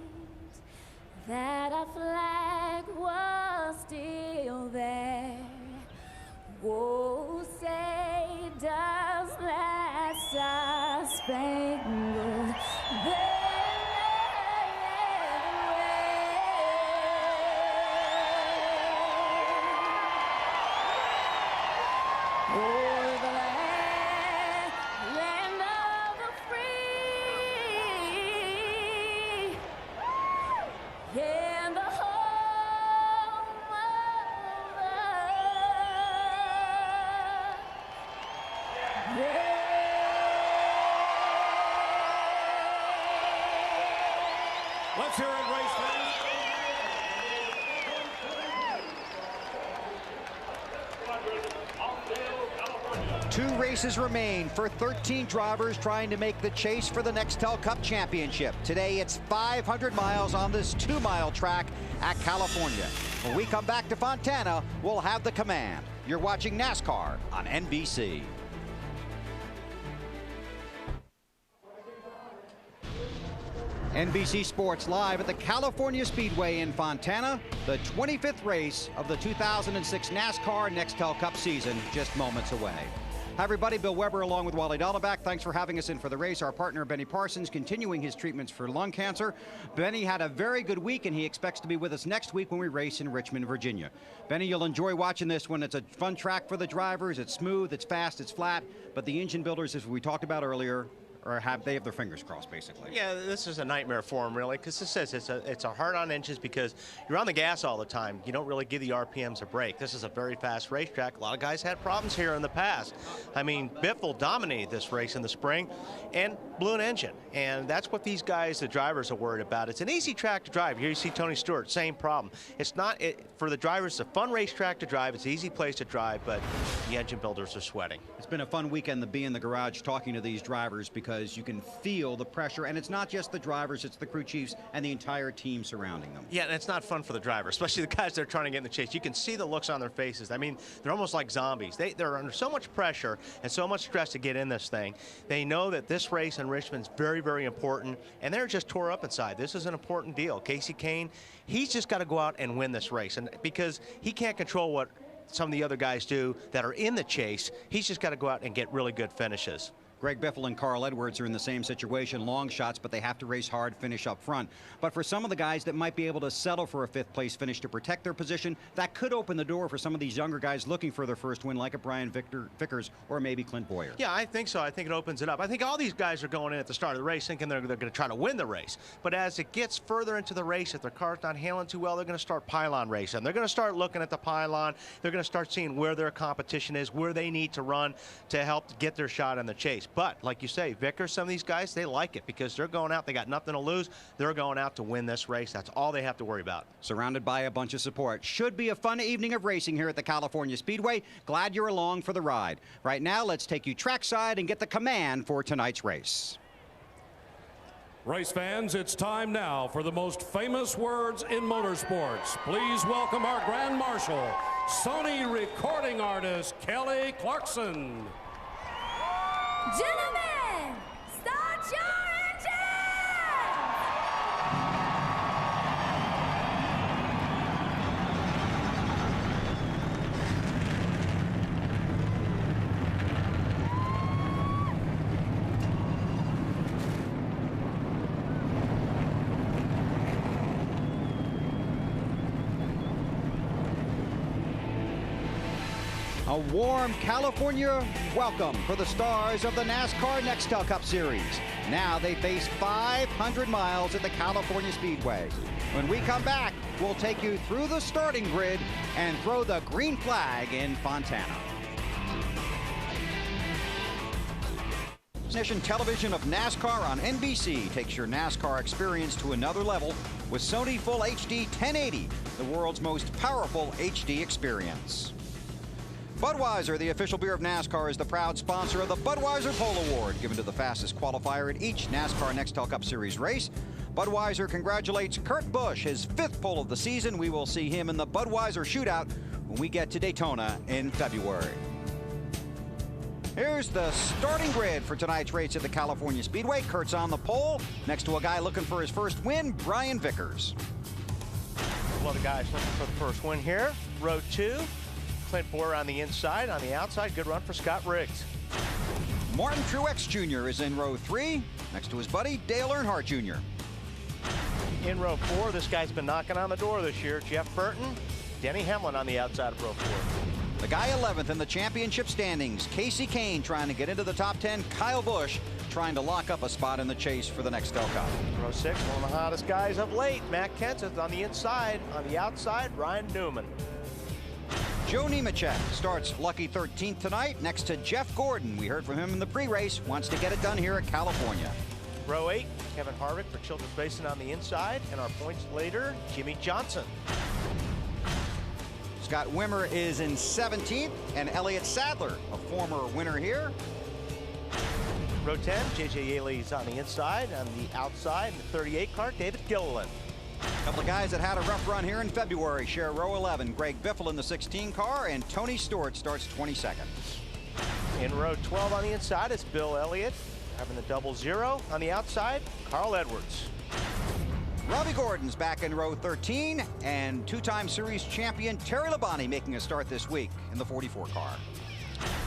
T: that our flag was still there. Oh, say, does that star-spangled banner yet wave o'er the land of the free and the home of the brave?
S: Let's hear it, race fans.
F: Two races remain for 13 drivers trying to make the chase for the Nextel Cup Championship. Today it's 500 miles on this 2-mile track at California. When we come back to Fontana, we'll have the command. You're watching NASCAR on NBC. NBC Sports live at the California Speedway in Fontana, the 25th race of the 2006 NASCAR Nextel Cup season, just moments away. Hi everybody, Bill Weber along with Wally Dahlback. Thanks for having us in for the race. Our partner Benny Parsons continuing his treatments for lung cancer. Benny had a very good week and he expects to be with us next week when we race in Richmond, Virginia. Benny, you'll enjoy watching this one. It's a fun track for the drivers. It's smooth, it's fast, it's flat, but the engine builders, as we talked about earlier, they have their fingers crossed, basically.
P: Yeah, this is a nightmare for them, really, because it's a hard on inches because you're on the gas all the time. You don't really give the RPMs a break. This is a very fast racetrack. A lot of guys had problems here in the past. I mean, Biffle dominated this race in the spring and blew an engine, and that's what these guys, the drivers, are worried about. It's an easy track to drive. Here you see Tony Stewart, same problem. It's not, for the drivers, it's a fun racetrack to drive. It's an easy place to drive, but the engine builders are sweating.
F: It's been a fun weekend to be in the garage talking to these drivers because you can feel the pressure, and it's not just the drivers, it's the crew chiefs and the entire team surrounding them.
P: Yeah, and it's not fun for the drivers, especially the guys that are trying to get in the chase. You can see the looks on their faces. I mean, they're almost like zombies. They're under so much pressure and so much stress to get in this thing. They know that this race in Richmond's very, very important, and they're just tore up inside. This is an important deal. Casey Kane, he's just got to go out and win this race, and because he can't control what some of the other guys do that are in the chase, he's just got to go out and get really good finishes.
F: Greg Biffle and Carl Edwards are in the same situation, long shots, but they have to race hard, finish up front. But for some of the guys that might be able to settle for a fifth-place finish to protect their position, that could open the door for some of these younger guys looking for their first win, like a Brian Vickers or maybe Clint Boyer.
P: Yeah, I think so. I think it opens it up. I think all these guys are going in at the start of the race thinking they're going to try to win the race. But as it gets further into the race, if their car's not handling too well, they're going to start pylon racing. They're going to start looking at the pylon. They're going to start seeing where their competition is, where they need to run to help get their shot in the chase. race. But like you say, Vickers, some of these guys, they like it because they're going out. They got nothing to lose. They're going out to win this race. That's all they have to worry about.
F: Surrounded by a bunch of support. Should be a fun evening of racing here at the California Speedway. Glad you're along for the ride. Right now, let's take you trackside and get the command for tonight's race.
S: Race fans, it's time now for the most famous words in motorsports. Please welcome our Grand Marshal, Sony recording artist, Kelly Clarkson.
T: Gentlemen, start your engines!
F: A warm California welcome for the stars of the NASCAR Nextel Cup Series. Now they face 500 miles at the California Speedway. When we come back, we'll take you through the starting grid and throw the green flag in Fontana. Ignition television of NASCAR on NBC takes your NASCAR experience to another level with Sony Full HD 1080, the world's most powerful HD experience. Budweiser, the official beer of NASCAR, is the proud sponsor of the Budweiser Pole Award, given to the fastest qualifier at each NASCAR Nextel Cup Series race. Budweiser congratulates Kurt Busch, his 5th pole of the season. We will see him in the Budweiser shootout when we get to Daytona in February. Here's the starting grid for tonight's race at the California Speedway. Kurt's on the pole, next to a guy looking for his first win, Brian Vickers.
P: A lot of guys looking for the first win here. Row 2. Clint Boyer on the inside. On the outside, good run for Scott Riggs.
F: Martin Truex Jr. is in row 3, next to his buddy Dale Earnhardt Jr.
P: In row 4, this guy's been knocking on the door this year. Jeff Burton, Denny Hamlin on the outside of row 4.
F: The guy 11th in the championship standings, Casey Kane trying to get into the top 10. Kyle Busch trying to lock up a spot in the chase for the Nextel Cup.
P: Row 6, one of the hottest guys of late. Matt Kenseth on the inside. On the outside, Ryan Newman.
F: Joe Nemechek starts lucky 13th tonight next to Jeff Gordon. We heard from him in the pre-race. Wants to get it done here at California.
P: Row 8, Kevin Harvick for Childress Racing on the inside. And our points later, Jimmy Johnson.
F: Scott Wimmer is in 17th, and Elliott Sadler, a former winner here.
P: Row 10, J.J. Yaley's on the inside. On the outside, in the 38 car, David Gilliland.
F: A couple of guys that had a rough run here in February share row 11. Greg Biffle in the 16 car, and Tony Stewart starts 22nd.
P: In row 12 on the inside, it's Bill Elliott having the 00. On the outside, Carl Edwards.
F: Robbie Gordon's back in row 13, and two-time series champion Terry Labonte making a start this week in the 44 car.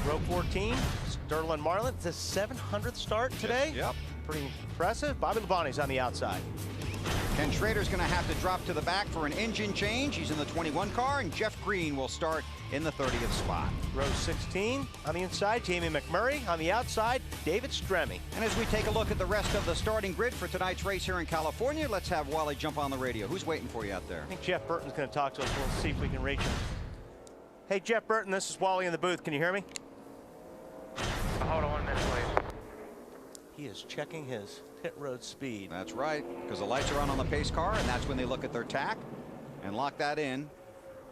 P: Row 14, Sterling Marlin. It's his 700th start today.
F: Yep.
P: Pretty impressive. Bobby Labonte's on the outside.
F: Ken Schrader's going to have to drop to the back for an engine change. He's in the 21 car, and Jeff Green will start in the 30th spot.
P: Row 16 on the inside, Jamie McMurray. On the outside, David Stremme.
F: And as we take a look at the rest of the starting grid for tonight's race here in California, let's have Wally jump on the radio. Who's waiting for you out there?
P: I think Jeff Burton's going to talk to us. We'll see if we can reach him. Hey, Jeff Burton, this is Wally in the booth. Can you hear me?
B: Hold on 1 minute, please.
P: He is checking his pit road speed.
F: That's right, because the lights are on the pace car, and that's when they look at their tack and lock that in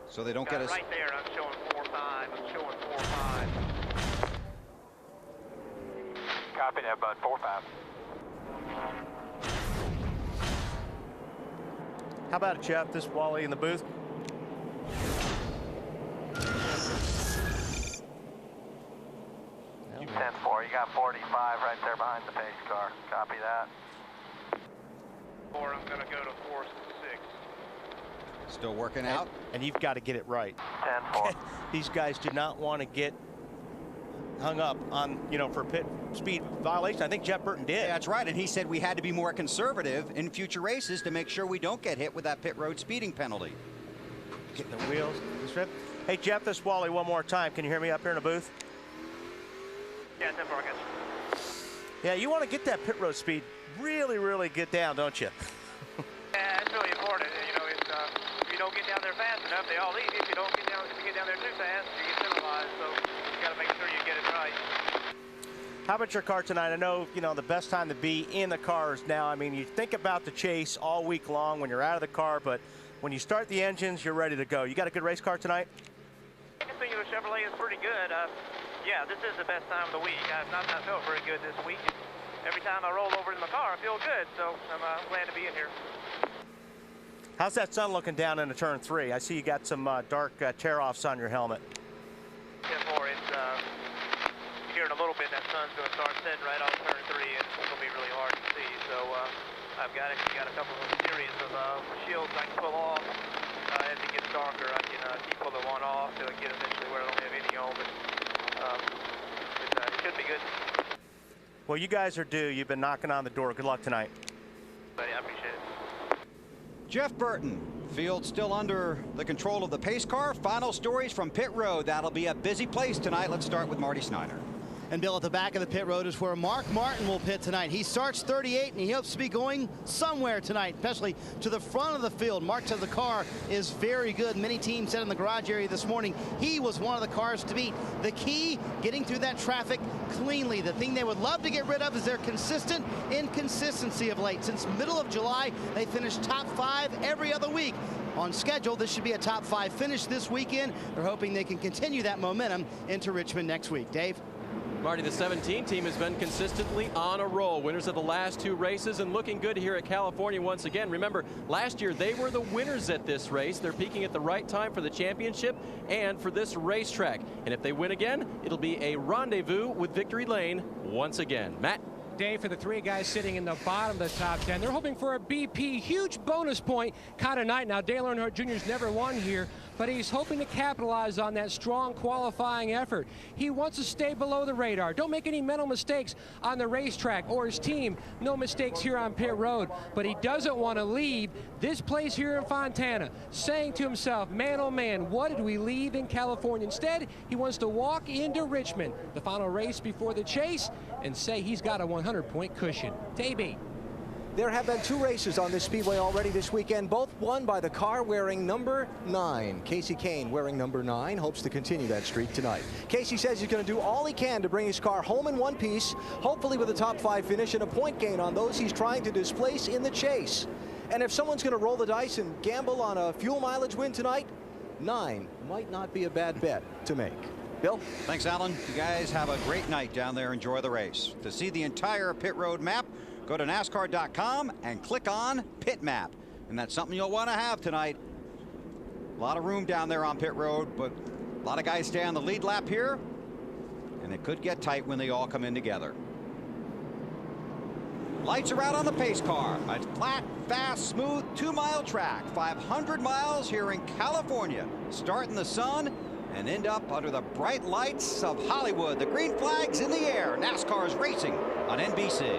F: so they don't get us.
B: Right there, I'm showing 4.5. I'm showing 4.5. Copy that, bud. 4.5.
P: How about it, Jeff? This is Wally in the booth.
B: You 10-4. You got 45 right there behind the pace car. Copy that. 4. I'm going to go to 4.6.
F: Still working out.
P: And you've got to get it right.
B: 10-4.
P: These guys do not want to get hung up on, for pit speed violation. I think Jeff Burton did.
F: Yeah, that's right, and he said we had to be more conservative in future races to make sure we don't get hit with that pit road speeding penalty.
P: Getting the wheels. Hey, Jeff, this is Wally one more time. Can you hear me up here in the booth?
B: Yeah, 10-4, I got you.
P: Yeah, you want to get that pit road speed really, really get down, don't you?
B: Yeah, it's really important. If you don't get down there fast enough, they all leave you. If you don't get down there too fast, you get penalized. So you got to make sure you get it right.
P: How about your car tonight? I know, you know, the best time to be in the car is now. I mean, you think about the chase all week long when you're out of the car, but when you start the engines, you're ready to go. You got a good race car tonight?
B: Singular Chevrolet is pretty good. Yeah, this is the best time of the week. I've not felt very good this week. Every time I roll over in my car, I feel good, so I'm glad to be in here.
P: How's that sun looking down into turn 3? I see you got some dark tear-offs on your helmet.
B: Yeah, it's here in a little bit. That sun's going to start setting right off turn 3, and it's going to be really hard to see. So I've got a couple of series of shields I can pull off. As it gets darker, I can keep pulling one off till I get eventually where I don't have any on. But it should be good.
P: Well, you guys are due. You've been knocking on the door. Good luck tonight.
B: Buddy, I appreciate it.
F: Jeff Burton, field still under the control of the pace car. Final stories from pit road. That'll be a busy place tonight. Let's start with Marty Snyder.
J: And Bill, at the back of the pit road is where Mark Martin will pit tonight. He starts 38 and he hopes to be going somewhere tonight, especially to the front of the field. Mark says the car is very good. Many teams said in the garage area this morning he was one of the cars to beat. The key, getting through that traffic cleanly. The thing they would love to get rid of is their consistent inconsistency of late. Since middle of July, they finished top 5 every other week. On schedule, this should be a top 5 finish this weekend. They're hoping they can continue that momentum into Richmond next week. Dave?
L: Marty, the 17 team has been consistently on a roll. Winners of the last 2 races and looking good here at California once again. Remember, last year they were the winners at this race. They're peaking at the right time for the championship and for this racetrack. And if they win again, it'll be a rendezvous with Victory Lane once again. Matt?
N: Day for the 3 guys sitting in the bottom of the top 10. They're hoping for a BP, huge bonus point kind of night. Now, Dale Earnhardt Jr.'s never won here, but he's hoping to capitalize on that strong qualifying effort. He wants to stay below the radar. Don't make any mental mistakes on the racetrack or his team. No mistakes here on pit road, but he doesn't want to leave this place here in Fontana, saying to himself, man, oh man, what did we leave in California? Instead, he wants to walk into Richmond, the final race before the chase, and say he's got a 100-point cushion. Davey.
H: There have been 2 races on this speedway already this weekend, both won by the car wearing number 9. Casey Kane wearing number 9 hopes to continue that streak tonight. Casey says he's going to do all he can to bring his car home in one piece, hopefully with a top 5 finish and a point gain on those he's trying to displace in the chase. And if someone's going to roll the dice and gamble on a fuel mileage win tonight, 9 might not be a bad bet to make. Bill?
F: Thanks, Alan. You guys have a great night down there. Enjoy the race. To see the entire pit road map, go to NASCAR.com and click on Pit Map. And that's something you'll want to have tonight. A lot of room down there on pit road, but a lot of guys stay on the lead lap here. And it could get tight when they all come in together. Lights are out on the pace car. A flat, fast, smooth 2-mile track. 500 miles here in California. Start in the sun and end up under the bright lights of Hollywood. The green flag's in the air. NASCAR is racing on NBC.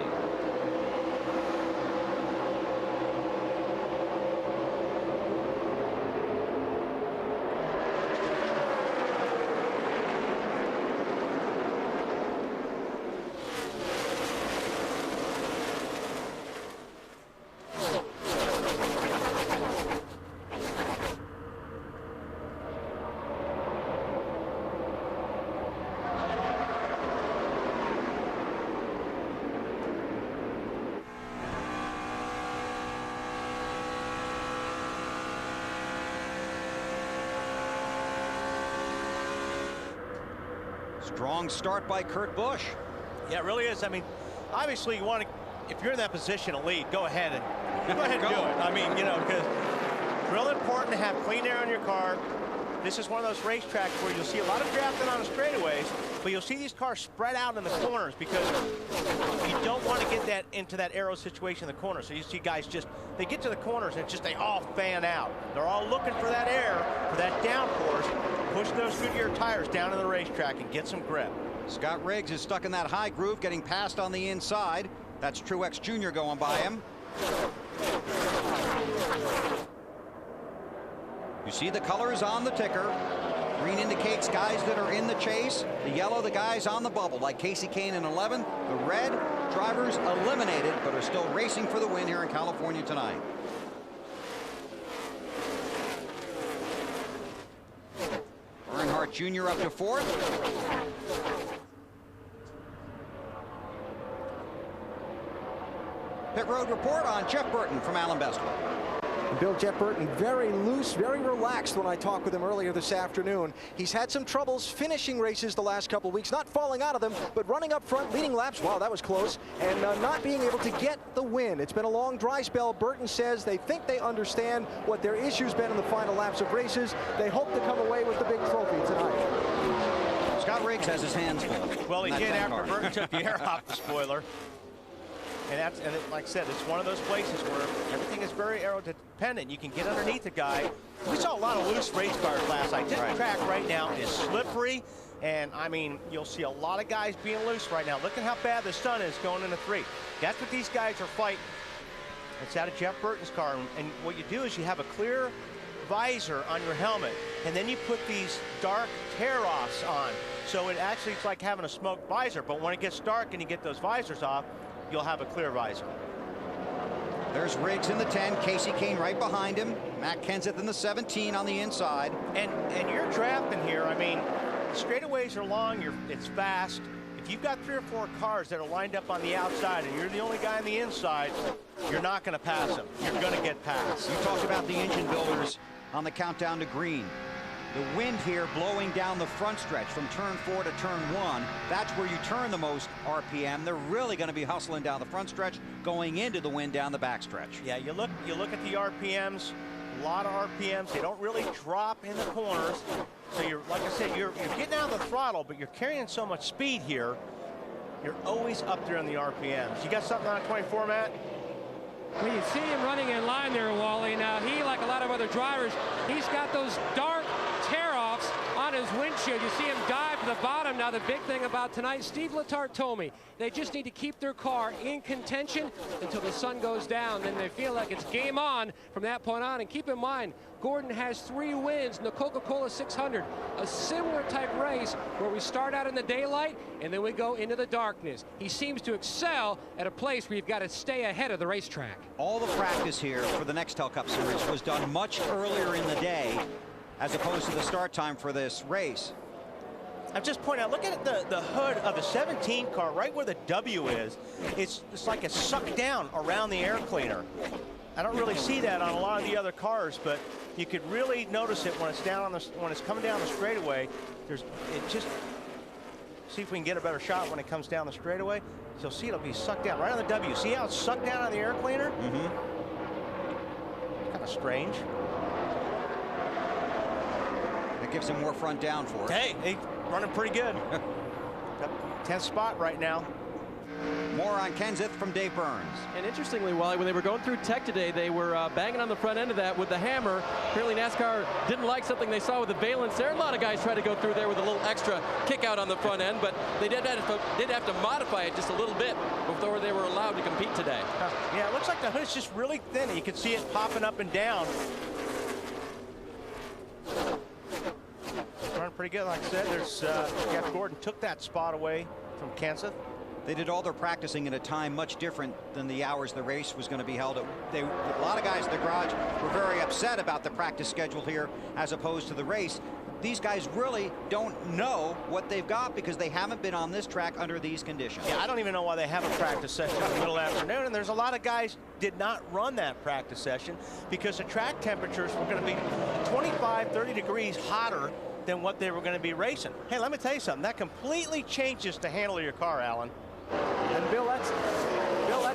F: Strong start by Kurt Busch.
P: Yeah, it really is. I mean, obviously you want to, if you're in that position to lead, go ahead and do it. I mean, you know, because it's real important to have clean air on your car. This is one of those racetracks where you'll see a lot of drafting on the straightaways, but you'll see these cars spread out in the corners because you don't want to get that into that aero situation in the corner. So you see guys just, they get to the corners and just they all fan out. They're all looking for that air, for that downforce. Push those Goodyear tires down to the racetrack and get some grip.
F: Scott Riggs is stuck in that high groove, getting passed on the inside. That's Truex Jr. going by him. You see the colors on the ticker. Green indicates guys that are in the chase. The yellow, the guys on the bubble, like Casey Kane in 11. The red, drivers eliminated, but are still racing for the win here in California tonight. Earnhardt Jr. up to 4th. Pit Road Report on Jeff Burton from Allen Bestwood.
H: Bill Jeff Burton, very loose, very relaxed when I talked with him earlier this afternoon. He's had some troubles finishing races the last couple weeks, not falling out of them, but running up front, leading laps. Wow, that was close. And not being able to get the win. It's been a long dry spell. Burton says they think they understand what their issue's been in the final laps of races. They hope to come away with the big trophy tonight.
F: Scott Riggs has his hands full.
P: Well, he did after Burton took the air off the spoiler. And like I said, it's one of those places where everything is very aero dependent. You can get underneath the guy. We saw a lot of loose race cars last night. This track right now is slippery, and I mean, you'll see a lot of guys being loose right now. Look at how bad the sun is going into 3. That's what these guys are fighting. It's out of Jeff Burton's car, and what you do is you have a clear visor on your helmet, and then you put these dark tear-offs on. So it's like having a smoked visor, but when it gets dark and you get those visors off, you'll have a clear visor.
F: There's Riggs in the 10, Casey Kane right behind him, Matt Kenseth in the 17 on the inside.
P: And you're drafting here. I mean, straightaways are long, it's fast. If you've got 3 or 4 cars that are lined up on the outside and you're the only guy on the inside, you're not going to pass them. You're going to get past.
F: You talked about the engine builders on the countdown to green. The wind here blowing down the front stretch from turn 4 to turn 1. That's where you turn the most RPM. They're really going to be hustling down the front stretch, going into the wind down the back stretch.
P: Yeah, you look at the RPMs, a lot of RPMs. They don't really drop in the corners. So you're, like I said, you're getting out of the throttle, but you're carrying so much speed here. You're always up there on the RPMs. You got something on 24, Matt?
M: Well, you see him running in line there, Wally. Now, he, like a lot of other drivers, he's got those dark tear-offs on his windshield. You see him dive to the bottom. Now, the big thing about tonight, Steve Letarte told me, they just need to keep their car in contention until the sun goes down. Then they feel like it's game on from that point on. And keep in mind, Gordon has 3 wins in the Coca-Cola 600, a similar type race where we start out in the daylight and then we go into the darkness. He seems to excel at a place where you've got to stay ahead of the racetrack.
F: All the practice here for the Nextel Cup Series was done much earlier in the day as opposed to the start time for this race.
P: I'm just pointing out, look at the hood of the 17 car, right where the W is. It's like it's sucked down around the air cleaner. I don't really see that on a lot of the other cars, but you could really notice it when it's down on when it's coming down the straightaway. See if we can get a better shot when it comes down the straightaway. So you'll see it'll be sucked down right on the W. See how it's sucked down on the air cleaner?
F: Mm-hmm.
P: Kind of strange.
F: That gives him more front down force.
P: Hey, he's running pretty good. 10th spot right now.
F: More on Kenseth from Dave Burns.
L: And interestingly, Wally, when they were going through tech today, they were banging on the front end of that with the hammer. Apparently NASCAR didn't like something they saw with the valence there. A lot of guys tried to go through there with a little extra kick out on the front end, but they did have to modify it just a little bit before they were allowed to compete today.
P: Yeah, it looks like the hood's just really thin. You can see it popping up and down. Running pretty good, like I said. There's Jeff Gordon took that spot away from Kenseth.
F: They did all their practicing at a time much different than the hours the race was going to be held at. A lot of guys in the garage were very upset about the practice schedule here as opposed to the race. These guys really don't know what they've got because they haven't been on this track under these conditions.
P: Yeah, I don't even know why they have a practice session in the middle of the afternoon, and there's a lot of guys did not run that practice session because the track temperatures were going to be 25, 30 degrees hotter than what they were going to be racing. Hey, let me tell you something. That completely changes the handle of your car, Alan.
H: And Bill, that's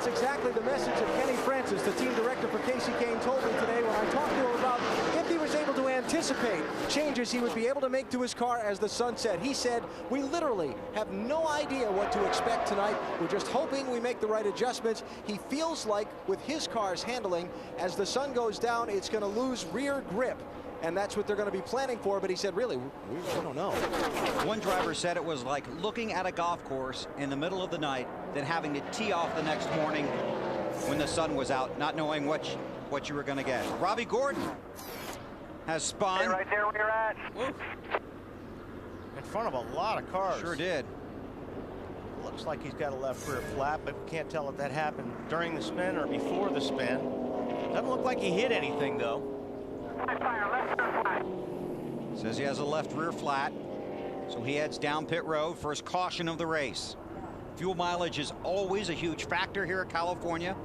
H: exactly the message that Kenny Francis, the team director for Casey Kane, told me today when I talked to him about if he was able to anticipate changes he would be able to make to his car as the sun set. He said, we literally have no idea what to expect tonight. We're just hoping we make the right adjustments. He feels like with his car's handling, as the sun goes down, it's going to lose rear grip. And that's what they're going to be planning for, but he said, really, we don't know.
F: One driver said it was like looking at a golf course in the middle of the night, then having to tee off the next morning when the sun was out, not knowing what you were going to get. Robbie Gordon has spun.
B: Hey, right there where you're at.
P: In front of a lot of cars.
F: Sure did.
P: Looks like he's got a left rear flat, but we can't tell if that happened during the spin or before the spin. Doesn't look like he hit anything, though.
F: Says he has a left rear flat, so he heads down pit road. First caution of the race. Fuel mileage is always a huge factor here at California.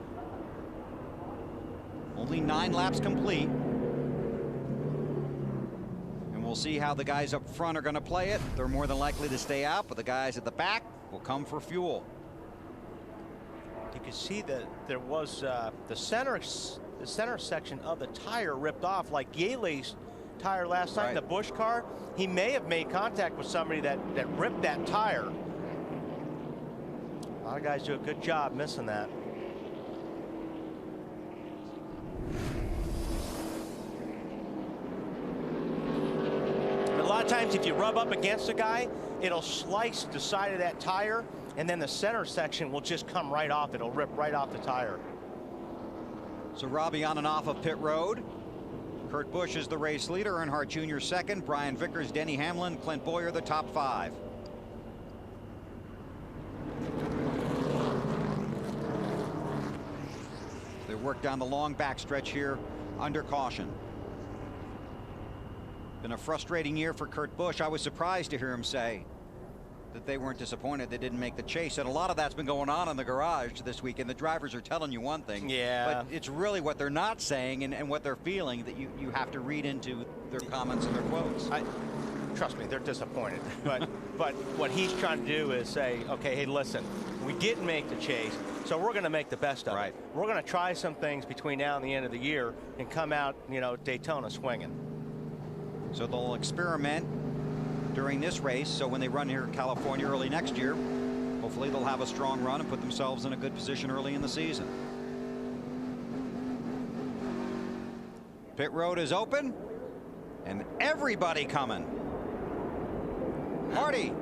F: Only 9 laps complete. And we'll see how the guys up front are going to play it. They're more than likely to stay out, but the guys at the back will come for fuel.
P: You can see that there was the center section of the tire ripped off, like Yaley's tire last time, the Busch car. He may have made contact with somebody that ripped that tire. A lot of guys do a good job missing that. A lot of times if you rub up against a guy, it'll slice the side of that tire, and then the center section will just come right off. It'll rip right off the tire.
F: So Robbie on and off of pit road. Kurt Busch is the race leader, Earnhardt Jr. second, Brian Vickers, Denny Hamlin, Clint Bowyer the top 5. They work down the long backstretch here under caution. Been a frustrating year for Kurt Busch. I was surprised to hear him say that they weren't disappointed they didn't make the chase, and a lot of that's been going on in the garage this week, and the drivers are telling you one thing, but it's really what they're not saying and what they're feeling that you have to read into their comments and their quotes.
P: Trust me, they're disappointed, but what he's trying to do is say, okay, hey, listen, we didn't make the chase, so we're going to make the best of it. We're going to try some things between now and the end of the year and come out, you know, Daytona swinging.
F: So they'll experiment during this race, so when they run here in California early next year, hopefully they'll have a strong run and put themselves in a good position early in the season. Pit road is open and everybody coming. Marty.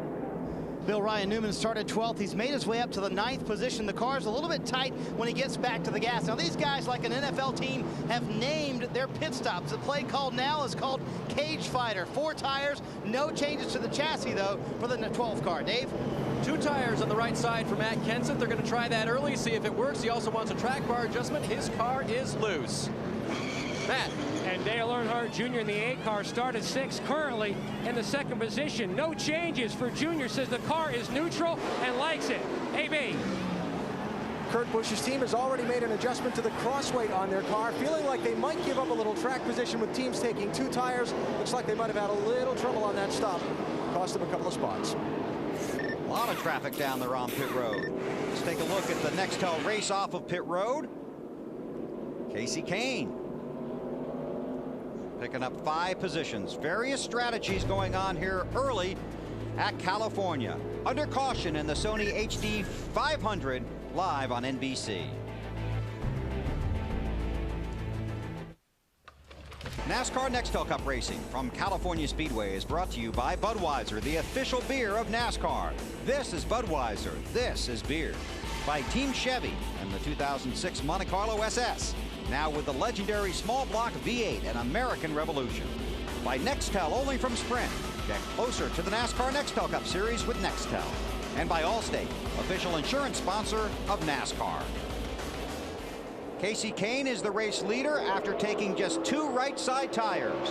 J: Bill Ryan Newman started 12th. He's made his way up to the 9th position. The car's a little bit tight when he gets back to the gas. Now these guys, like an NFL team, have named their pit stops. The play called now is called Cage Fighter. 4 tires, no changes to the chassis though for the 12 car. Dave?
L: 2 tires on the right side for Matt Kenseth. They're going to try that early, see if it works. He also wants a track bar adjustment. His car is loose. Matt.
M: And Dale Earnhardt Jr. in the 8 car started 6th, currently in the 2nd position. No changes for Jr. Says the car is neutral and likes it. AB.
H: Kurt Busch's team has already made an adjustment to the crossweight on their car, feeling like they might give up a little track position with teams taking 2 tires. Looks like they might have had a little trouble on that stop. Cost them a couple of spots.
F: A lot of traffic down there on pit road. Let's take a look at the Nextel race off of pit road. Casey Kane picking up 5 positions. Various strategies going on here early at California. Under caution in the Sony HD 500 live on NBC. NASCAR Nextel Cup Racing from California Speedway is brought to you by Budweiser, the official beer of NASCAR. This is Budweiser. This is beer. By Team Chevy and the 2006 Monte Carlo SS. Now with the legendary small block V8 and American Revolution. By Nextel, only from Sprint. Get closer to the NASCAR Nextel Cup Series with Nextel. And by Allstate, official insurance sponsor of NASCAR. Casey Kane is the race leader after taking just 2 right side tires.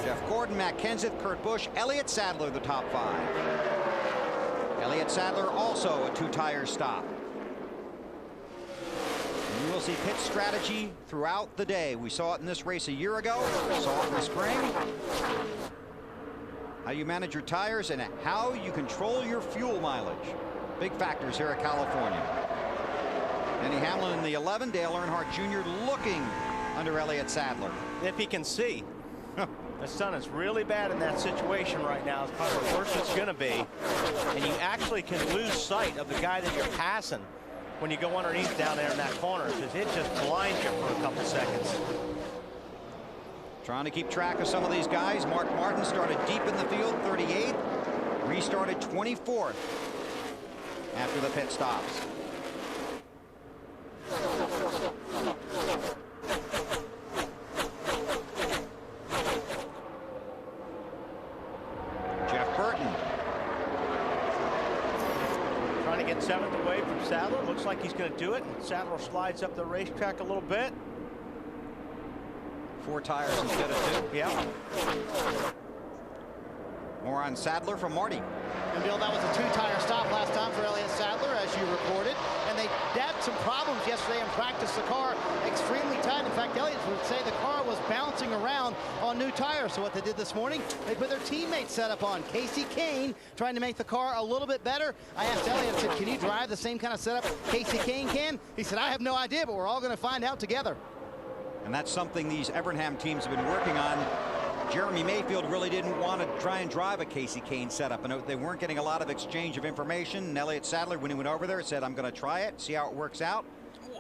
F: Jeff Gordon, Matt Kenseth, Kurt Busch, Elliott Sadler the top 5. Elliott Sadler also a 2 tire stop. And you will see pit strategy throughout the day. We saw it in this race a year ago. We saw it in the spring. How you manage your tires and how you control your fuel mileage. Big factors here at California. Denny Hamlin in the 11, Dale Earnhardt Jr. looking under Elliott Sadler.
P: If he can see. The sun is really bad in that situation right now. It's probably the worst it's going to be. And you actually can lose sight of the guy that you're passing when you go underneath down there in that corner, because it just blinds you for a couple seconds.
F: Trying to keep track of some of these guys. Mark Martin started deep in the field, 38th. Restarted 24th after the pit stops. Jeff Burton.
P: Trying to get 7th away from Sadler. Looks like he's going to do it. And Sadler slides up the racetrack a little bit.
F: 4 tires instead of 2.
P: Yeah.
F: More on Sadler from Marty.
J: And Bill, that was a 2 tire stop last time for Elliott Sadler, as you reported. And they had some problems yesterday yesterday and practiced the car extremely tight. In fact, Elliott would say the car was bouncing around on new tires. So what they did this morning, they put their teammate setup on. Casey Kane trying to make the car a little bit better. I asked Elliott, I said, can you drive the same kind of setup Casey Kane can? He said, I have no idea, but we're all going to find out together.
F: And that's something these Evernham teams have been working on. Jeremy Mayfield really didn't want to try and drive a Casey Kane setup, and they weren't getting a lot of exchange of information. And Elliott Sadler, when he went over there, said, I'm going to try it, see how it works out.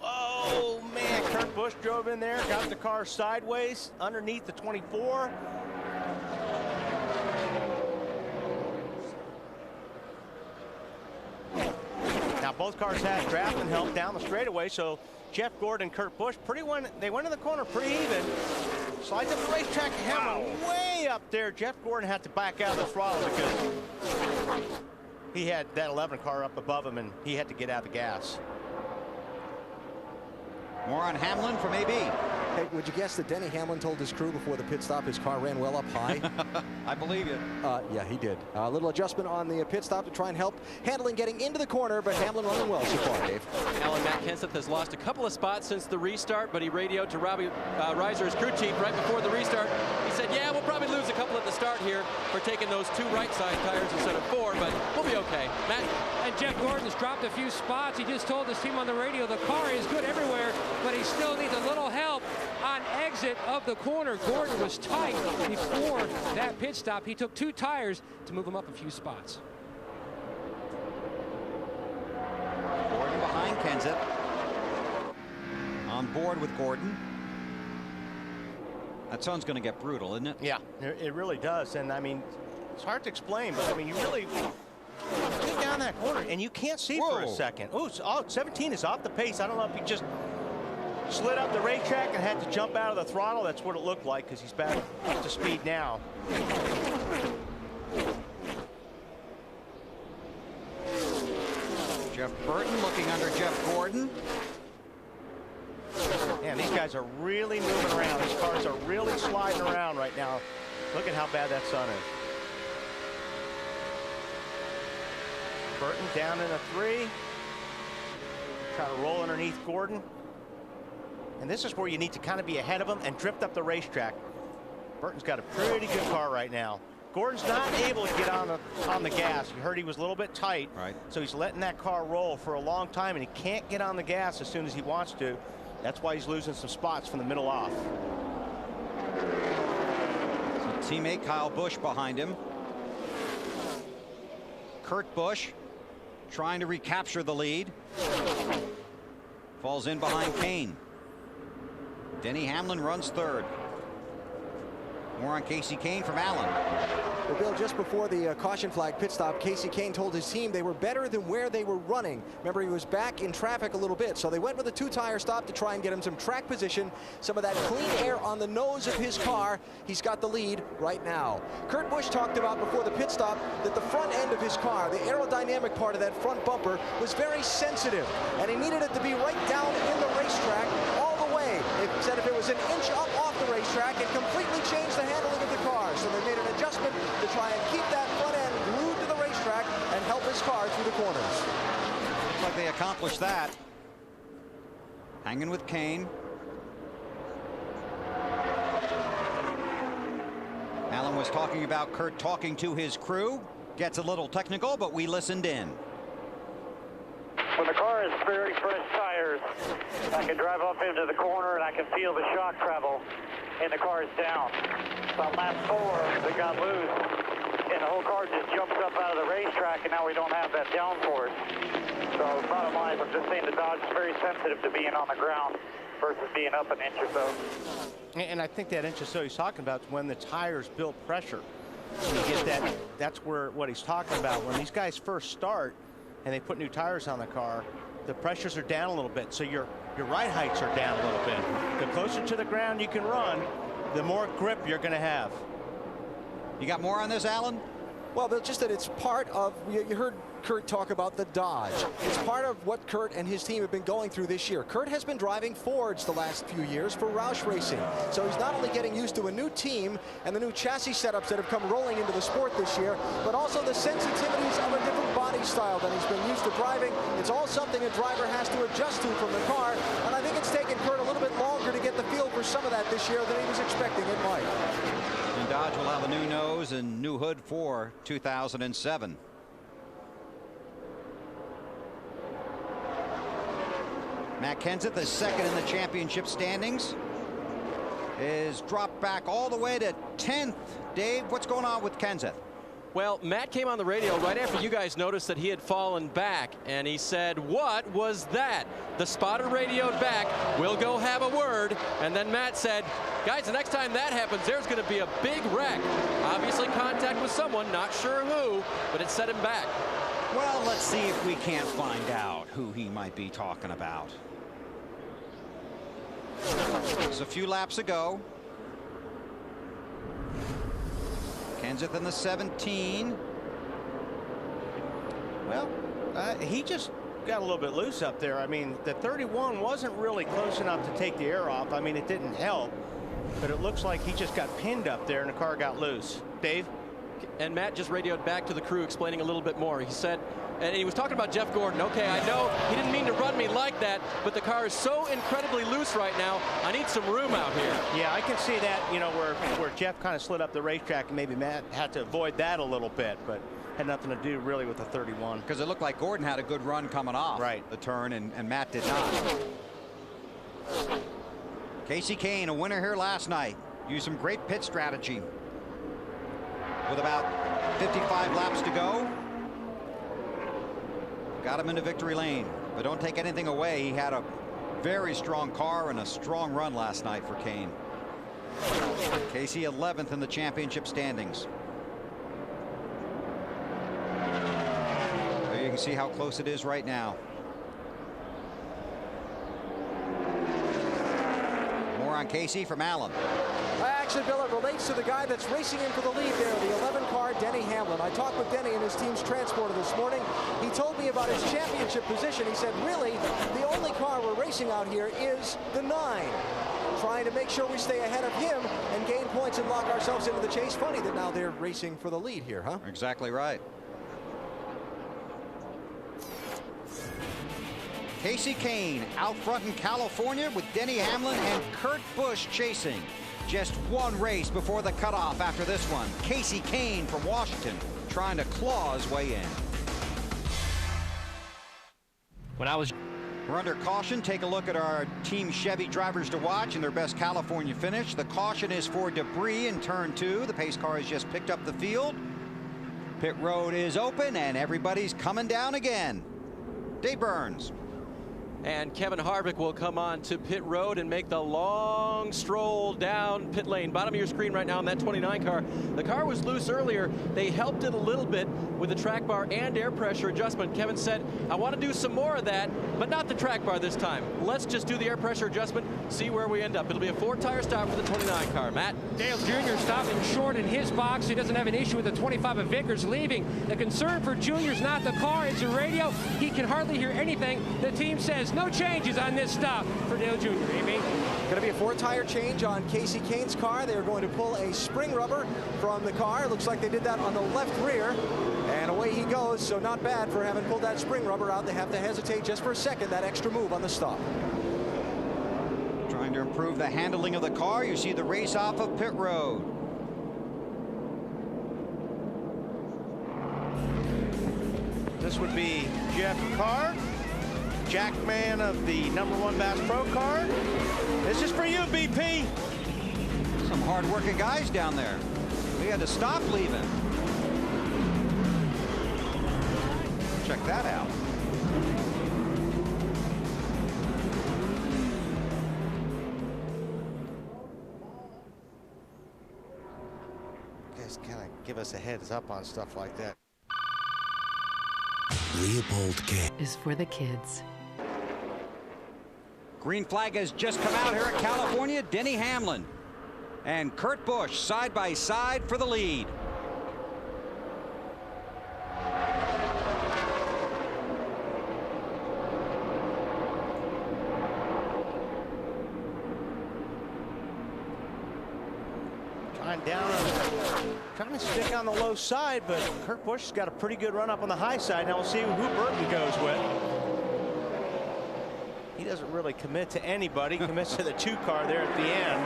P: Whoa, man, Kurt Busch drove in there, got the car sideways underneath the 24. Now both cars had drafting help down the straightaway, so Jeff Gordon and Kurt Busch they went in the corner pretty even. Slides up the racetrack, Hamlin way up there. Jeff Gordon had to back out of the throttle because he had that 11 car up above him and he had to get out of the gas.
F: More on Hamlin from AB.
H: Hey, would you guess that Denny Hamlin told his crew before the pit stop his car ran well up high?
F: I believe you.
H: Yeah, he did. A little adjustment on the pit stop to try and help handling getting into the corner, but Hamlin running well so far, Dave.
L: Alan Matt Kenseth has lost a couple of spots since the restart, but he radioed to Robbie Reiser, his crew chief, right before the restart. He said, yeah, we'll probably lose a couple at the start here for taking those 2 right side tires instead of 4, but we'll be okay. Matt?
N: And Jeff Gordon's dropped a few spots. He just told his team on the radio the car is good everywhere, but he still needs a little help on exit of the corner. Gordon was tight before that pit stop. He took 2 tires to move him up a few spots.
F: Gordon behind Kenseth. On board with Gordon. That sun's going to get brutal, isn't it?
P: Yeah, it really does. And I mean, it's hard to explain, but I mean, you really get down that corner and you can't see for a second. Oh, 17 is off the pace. I don't know if he just slid up the racetrack and had to jump out of the throttle. That's what it looked like because he's back up to speed now.
F: Jeff Burton looking under Jeff Gordon.
P: Man, these guys are really moving around. These cars are really sliding around right now. Look at how bad that sun is. Burton down in a 3. Try to roll underneath Gordon. And this is where you need to kind of be ahead of him and drift up the racetrack. Burton's got a pretty good car right now. Gordon's not able to get on the gas. You heard he was a little bit tight.
F: Right.
P: So he's letting that car roll for a long time, and he can't get on the gas as soon as he wants to. That's why he's losing some spots from the middle off.
F: So teammate Kyle Busch behind him. Kurt Busch trying to recapture the lead. Falls in behind Kane. Denny Hamlin runs 3rd. More on Casey Kane from Allen.
H: Well, Bill, just before the caution flag pit stop, Casey Kane told his team they were better than where they were running. Remember, he was back in traffic a little bit, so they went with a 2-tire stop to try and get him some track position, some of that clean air on the nose of his car. He's got the lead right now. Kurt Busch talked about before the pit stop that the front end of his car, the aerodynamic part of that front bumper, was very sensitive, and he needed it to be right down in the racetrack all the way. They said if it was an inch up off the racetrack, it completely changed the handling of the car. So they made an adjustment to try and keep that front end glued to the racetrack and help his car through the corners.
F: Looks like they accomplished that. Hanging with Kane. Allen was talking about Kurt talking to his crew. Gets a little technical, but we listened in.
C: When the car has very fresh tires, I can drive up into the corner and I can feel the shock travel, and the car is down. So on lap 4, they got loose, and the whole car just jumps up out of the racetrack, and now we don't have that downforce. So bottom line, I'm just saying the Dodge is very sensitive to being on the ground versus being up an inch or so.
P: And I think that inch or so he's talking about is when the tires build pressure. And you get that, that's where what he's talking about. When these guys first start and they put new tires on the car, the pressures are down a little bit. So your ride heights are down a little bit. The closer to the ground you can run, the more grip you're going to have.
F: You got more on this, Alan?
H: Well, just that it's part of, you heard Kurt talk about the Dodge. It's part of what Kurt and his team have been going through this year. Kurt has been driving Fords the last few years for Roush Racing. So he's not only getting used to a new team and the new chassis setups that have come rolling into the sport this year, but also the sensitivities of a different body style than he's been used to driving. It's all something a driver has to adjust to from the car, some of that this year than he was expecting it might.
F: And Dodge will have a new nose and new hood for 2007. Matt Kenseth is second in the championship standings. Is dropped back all the way to 10th. Dave, what's going on with Kenseth?
L: Well, Matt came on the radio right after you guys noticed that he had fallen back, and he said, "What was that?" The spotter radioed back, "We'll go have a word." And then Matt said, "Guys, the next time that happens, there's going to be a big wreck." Obviously contact with someone, not sure who, but it set him back.
F: Well, let's see if we can't find out who he might be talking about. It's a few laps ago. Kenseth in the 17.
P: Well, he just got a little bit loose up there. I mean, the 31 wasn't really close enough to take the air off. I mean, it didn't help, but it looks like he just got pinned up there and the car got loose. Dave?
L: And Matt just radioed back to the crew explaining a little bit more. He said, and he was talking about Jeff Gordon. Okay, I know he didn't mean to run me like that, but the car is so incredibly loose right now. I need some room out here.
P: Yeah, I can see that, you know, where Jeff kind of slid up the racetrack, and maybe Matt had to avoid that a little bit, but had nothing to do really with the 31.
F: Because it looked like Gordon had a good run coming off the turn, and Matt did not. Casey Kane, a winner here last night, used some great pit strategy. With about 55 laps to go, got him into victory lane. But don't take anything away. He had a very strong car and a strong run last night for Kane. Casey 11th in the championship standings. There you can see how close it is right now. More on Casey from Allen.
H: Actually, Bill, it relates to the guy that's racing in for the lead there, the 11 car, Denny Hamlin. I talked with Denny and his team's transporter this morning. He told me about his championship position. He said, really, the only car we're racing out here is the 9. Trying to make sure we stay ahead of him and gain points and lock ourselves into the chase. Funny that now they're racing for the lead here, huh?
F: Exactly right. Casey Kane out front in California with Denny Hamlin and Kurt Busch chasing. Just one race before the cutoff after this one. Casey Kane from Washington trying to claw his way in. We're under caution. Take a look at our Team Chevy drivers to watch in their best California finish. The caution is for debris in turn 2. The pace car has just picked up the field. Pit road is open and everybody's coming down again. Dave Burns.
L: And Kevin Harvick will come on to pit road and make the long stroll down pit lane. Bottom of your screen right now on that 29 car. The car was loose earlier. They helped it a little bit with the track bar and air pressure adjustment. Kevin said, I want to do some more of that, but not the track bar this time. Let's just do the air pressure adjustment, see where we end up. It'll be a 4-tire stop for the 29 car. Matt?
N: Dale Jr. stopping short in his box. He doesn't have an issue with the 25 of Vickers leaving. The concern for Jr. is not the car, it's the radio. He can hardly hear anything. The team says no changes on this stop for Dale Jr. Amy?
H: Going to be a 4-tire change on Casey Kane's car. They're going to pull a spring rubber from the car. Looks like they did that on the left rear. And away he goes, so not bad for having pulled that spring rubber out. They have to hesitate just for a second, that extra move on the stop.
F: Trying to improve the handling of the car. You see the race off of pit road.
P: This would be Jeff Carr, Jackman of the #1 Bass Pro car. This is for you, BP.
F: Some hard-working guys down there. We had to stop leaving. Check that out.
P: Guys kind of give us a heads up on stuff like that.
D: Leopold K
E: is for the kids.
F: Green flag has just come out here at California. Denny Hamlin and Kurt Busch side by side for the lead.
P: Trying to stick on the low side, but Kurt Busch has got a pretty good run up on the high side. Now we'll see who Burton goes with. He doesn't really commit to anybody. Commits to the 2 car there at the end.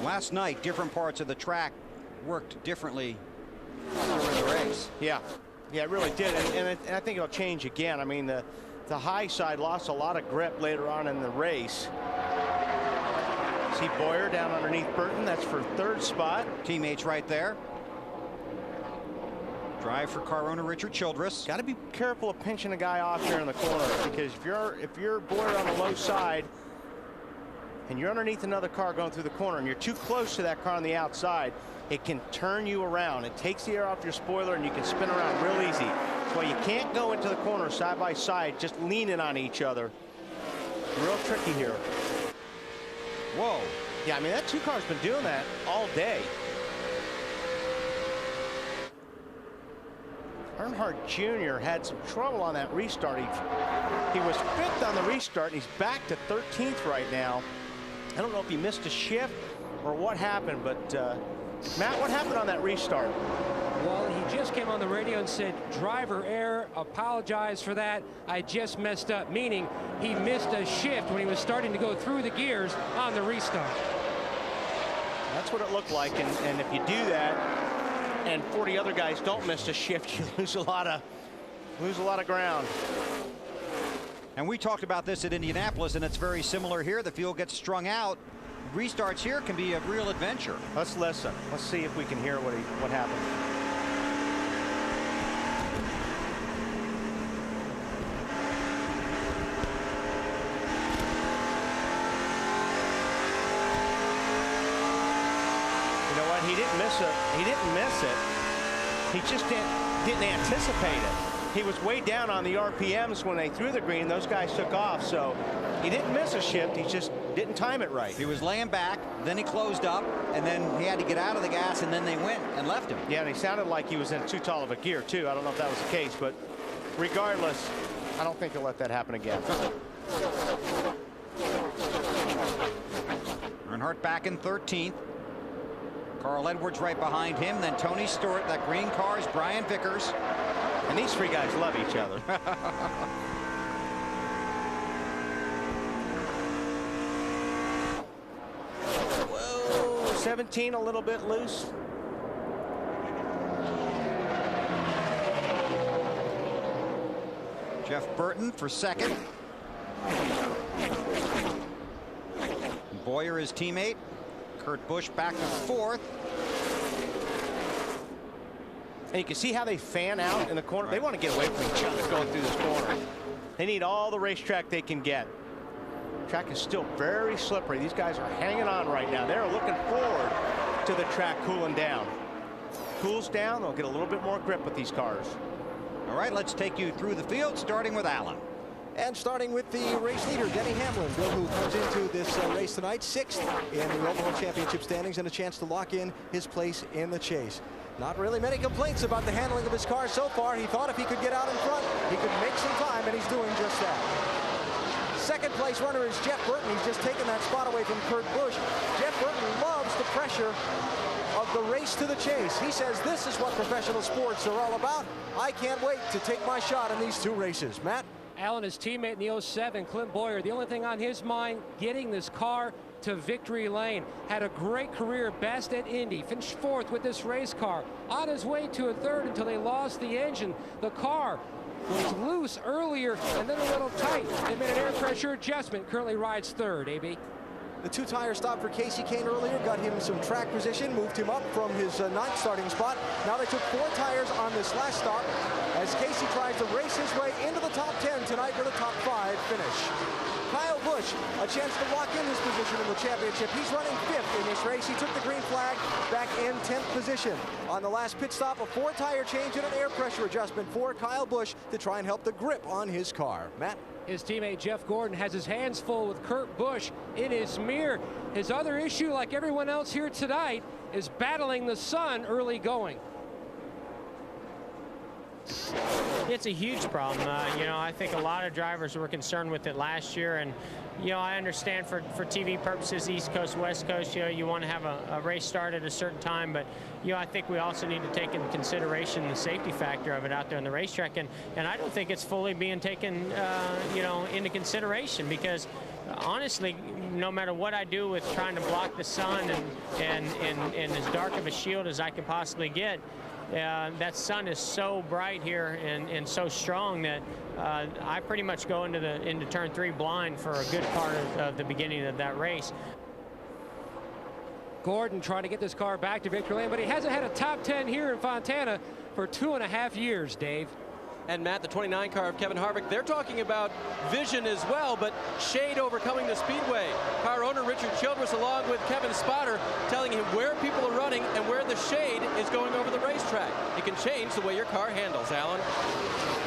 F: Last night, different parts of the track worked differently during the race.
P: Yeah, it really did, and I think it'll change again. I mean, the high side lost a lot of grip later on in the race. See Boyer down underneath Burton. That's for 3rd spot.
F: Teammates right there. Drive for car owner Richard Childress.
P: Got to be careful of pinching a guy off here in the corner, because if you're Boyer on the low side and you're underneath another car going through the corner and you're too close to that car on the outside, it can turn you around. It takes the air off your spoiler and you can spin around real easy. That's why you can't go into the corner side by side just leaning on each other. Real tricky here.
F: Whoa.
P: Yeah, I mean, that 2 car's been doing that all day. Earnhardt Jr. had some trouble on that restart. He was 5th on the restart, and he's back to 13th right now. I don't know if he missed a shift or what happened, but Matt, what happened on that restart?
N: Well, he just came on the radio and said, driver error, apologize for that. I just messed up, meaning he missed a shift when he was starting to go through the gears on the restart.
P: That's what it looked like, and if you do that, and 40 other guys don't miss a shift, you lose a lot of ground.
F: And we talked about this at Indianapolis, and it's very similar here. The field gets strung out. Restarts here can be a real adventure.
P: Let's listen. Let's see if we can hear what happened. You know what? He didn't miss it. He just didn't anticipate it. He was way down on the RPMs when they threw the green. Those guys took off, so he didn't miss a shift. He just didn't time it right.
F: He was laying back, then he closed up, and then he had to get out of the gas, and then they went and left him.
P: Yeah, and he sounded like he was in too tall of a gear, too. I don't know if that was the case, but regardless, I don't think he'll let that happen again.
F: Earnhardt back in 13th. Carl Edwards right behind him, then Tony Stewart. That green car is Brian Vickers.
P: And these 3 guys love each other. Whoa, 17 a little bit loose.
F: Jeff Burton for 2nd. Boyer, his teammate. Kurt Busch back to 4th.
P: And you can see how they fan out in the corner. They want to get away from each other going through this corner. They need all the racetrack they can get. Track is still very slippery. These guys are hanging on right now. They're looking forward to the track cooling down. Cools down, they'll get a little bit more grip with these cars.
F: All right, let's take you through the field, starting with Allen.
H: And starting with the race leader, Denny Hamlin, Bill, who comes into this race tonight, 6th in the overall championship standings, and a chance to lock in his place in the chase. Not really many complaints about the handling of his car so far. He thought if he could get out in front, he could make some time, and he's doing just that. 2nd place runner is Jeff Burton. He's just taken that spot away from Kurt Busch. Jeff Burton loves the pressure of the race to the chase. He says this is what professional sports are all about. I can't wait to take my shot in these 2 races. Matt?
N: Allen, his teammate in the 07, Clint Boyer, the only thing on his mind, getting this car to victory lane. Had a great career, best at Indy, finished 4th with this race car. On his way to a 3rd until they lost the engine. The car was loose earlier and then a little tight. They made an air pressure adjustment. Currently rides 3rd, AB.
H: The 2-tire stop for Casey Kane earlier got him some track position, moved him up from his 9th starting spot. Now they took 4 tires on this last stop as Casey tries to race his way into the top 10 tonight with a top 5 finish. Kyle Busch, a chance to lock in his position in the championship. He's running 5th in this race. He took the green flag back in 10th position. On the last pit stop, a 4-tire change and an air pressure adjustment for Kyle Busch to try and help the grip on his car. Matt?
N: His teammate Jeff Gordon has his hands full with Kurt Busch in his mirror. His other issue, like everyone else here tonight, is battling the sun early going.
M: It's a huge problem. You know, I think a lot of drivers were concerned with it last year, and you know, I understand for TV purposes, East Coast, West Coast, you know, you want to have a race start at a certain time, but you know, I think we also need to take into consideration the safety factor of it out there on the racetrack, and I don't think it's fully being taken, you know, into consideration, because honestly, no matter what I do with trying to block the sun and as dark of a shield as I can possibly get, that sun is so bright here and so strong that I pretty much go into turn 3 blind for a good part of the beginning of that race.
N: Gordon trying to get this car back to victory lane, but he hasn't had a top 10 here in Fontana for 2.5 years, Dave.
L: And Matt, the 29 car of Kevin Harvick, they're talking about vision as well, but shade overcoming the speedway. Car owner Richard Childress, along with Kevin Spotter, telling him where people are running and where the shade is going over the racetrack. It can change the way your car handles, Alan.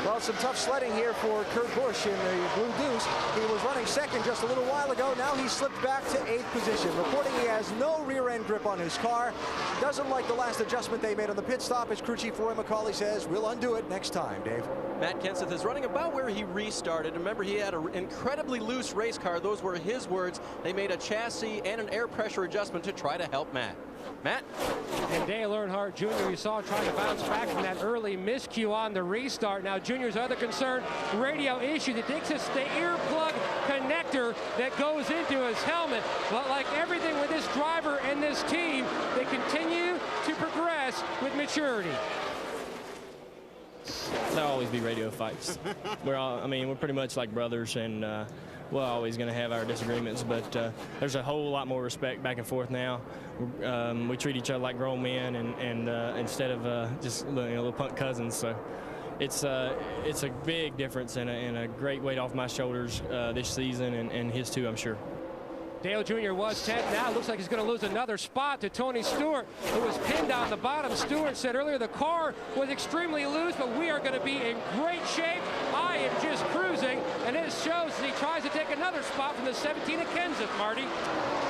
H: Well, some tough sledding here for Kurt Busch in the Blue Deuce. He was running second just a little while ago. Now he slipped back to 8th position. Reporting he has no rear-end grip on his car. Doesn't like the last adjustment they made on the pit stop. As crew chief Roy McCauley says, we'll undo it next time, Dave.
L: Matt Kenseth is running about where he restarted. Remember, he had an incredibly loose race car. Those were his words. They made a chassis and an air pressure adjustment to try to help Matt. Matt?
N: And Dale Earnhardt Jr. you saw trying to bounce back from that early miscue on the restart. Now Junior's other concern, radio issue. That takes us the earplug connector that goes into his helmet. But like everything with this driver and this team, they continue to progress with maturity.
K: There'll always be radio fights. We're pretty much like brothers, and we're always going to have our disagreements, but there's a whole lot more respect back and forth now. We treat each other like grown men, and instead of just little punk cousins. So it's a big difference and a great weight off my shoulders this season, and his too, I'm sure.
N: Dale Jr. was 10th. Now looks like he's going to lose another spot to Tony Stewart, who was pinned on the bottom. Stewart said earlier the car was extremely loose, but we are going to be in great shape. I am just cruising, and it shows as he tries to take another spot from the 17 of Kenseth, Marty.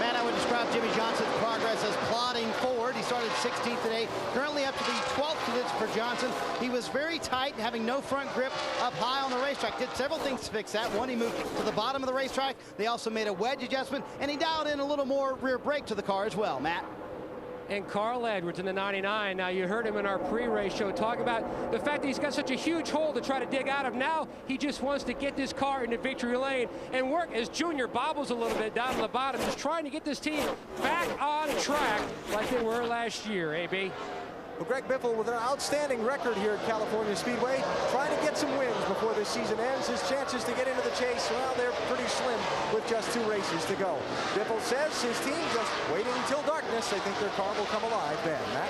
J: Man, I would describe Jimmy Johnson's progress as plodding forward. He started 16th today, currently up to the 12th position for Johnson. He was very tight, having no front grip up high on the racetrack. Did several things to fix that. One, he moved to the bottom of the racetrack. They also made a wedge adjustment, and he dialed in a little more rear brake to the car as well. Matt?
N: And Carl Edwards in the 99. Now you heard him in our pre-race show talk about the fact that he's got such a huge hole to try to dig out of. Now he just wants to get this car into victory lane and work as Junior bobbles a little bit down on the bottom, just trying to get this team back on track like they were last year, AB.
H: Well, Greg Biffle with an outstanding record here at California Speedway, trying to get some wins before this season ends. His chances to get into the chase, well, they're pretty slim with just 2 races to go. Biffle says his team just waiting until darkness. They think their car will come alive then. Matt?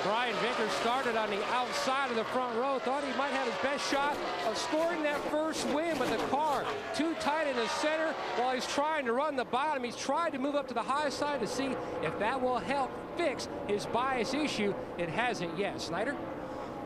N: Brian Vickers started on the outside of the front row, thought he might have his best shot of scoring that first win, but the car too tight in the center while he's trying to run the bottom. He's tried to move up to the high side to see if that will help fix his bias issue. It hasn't yet. Snyder?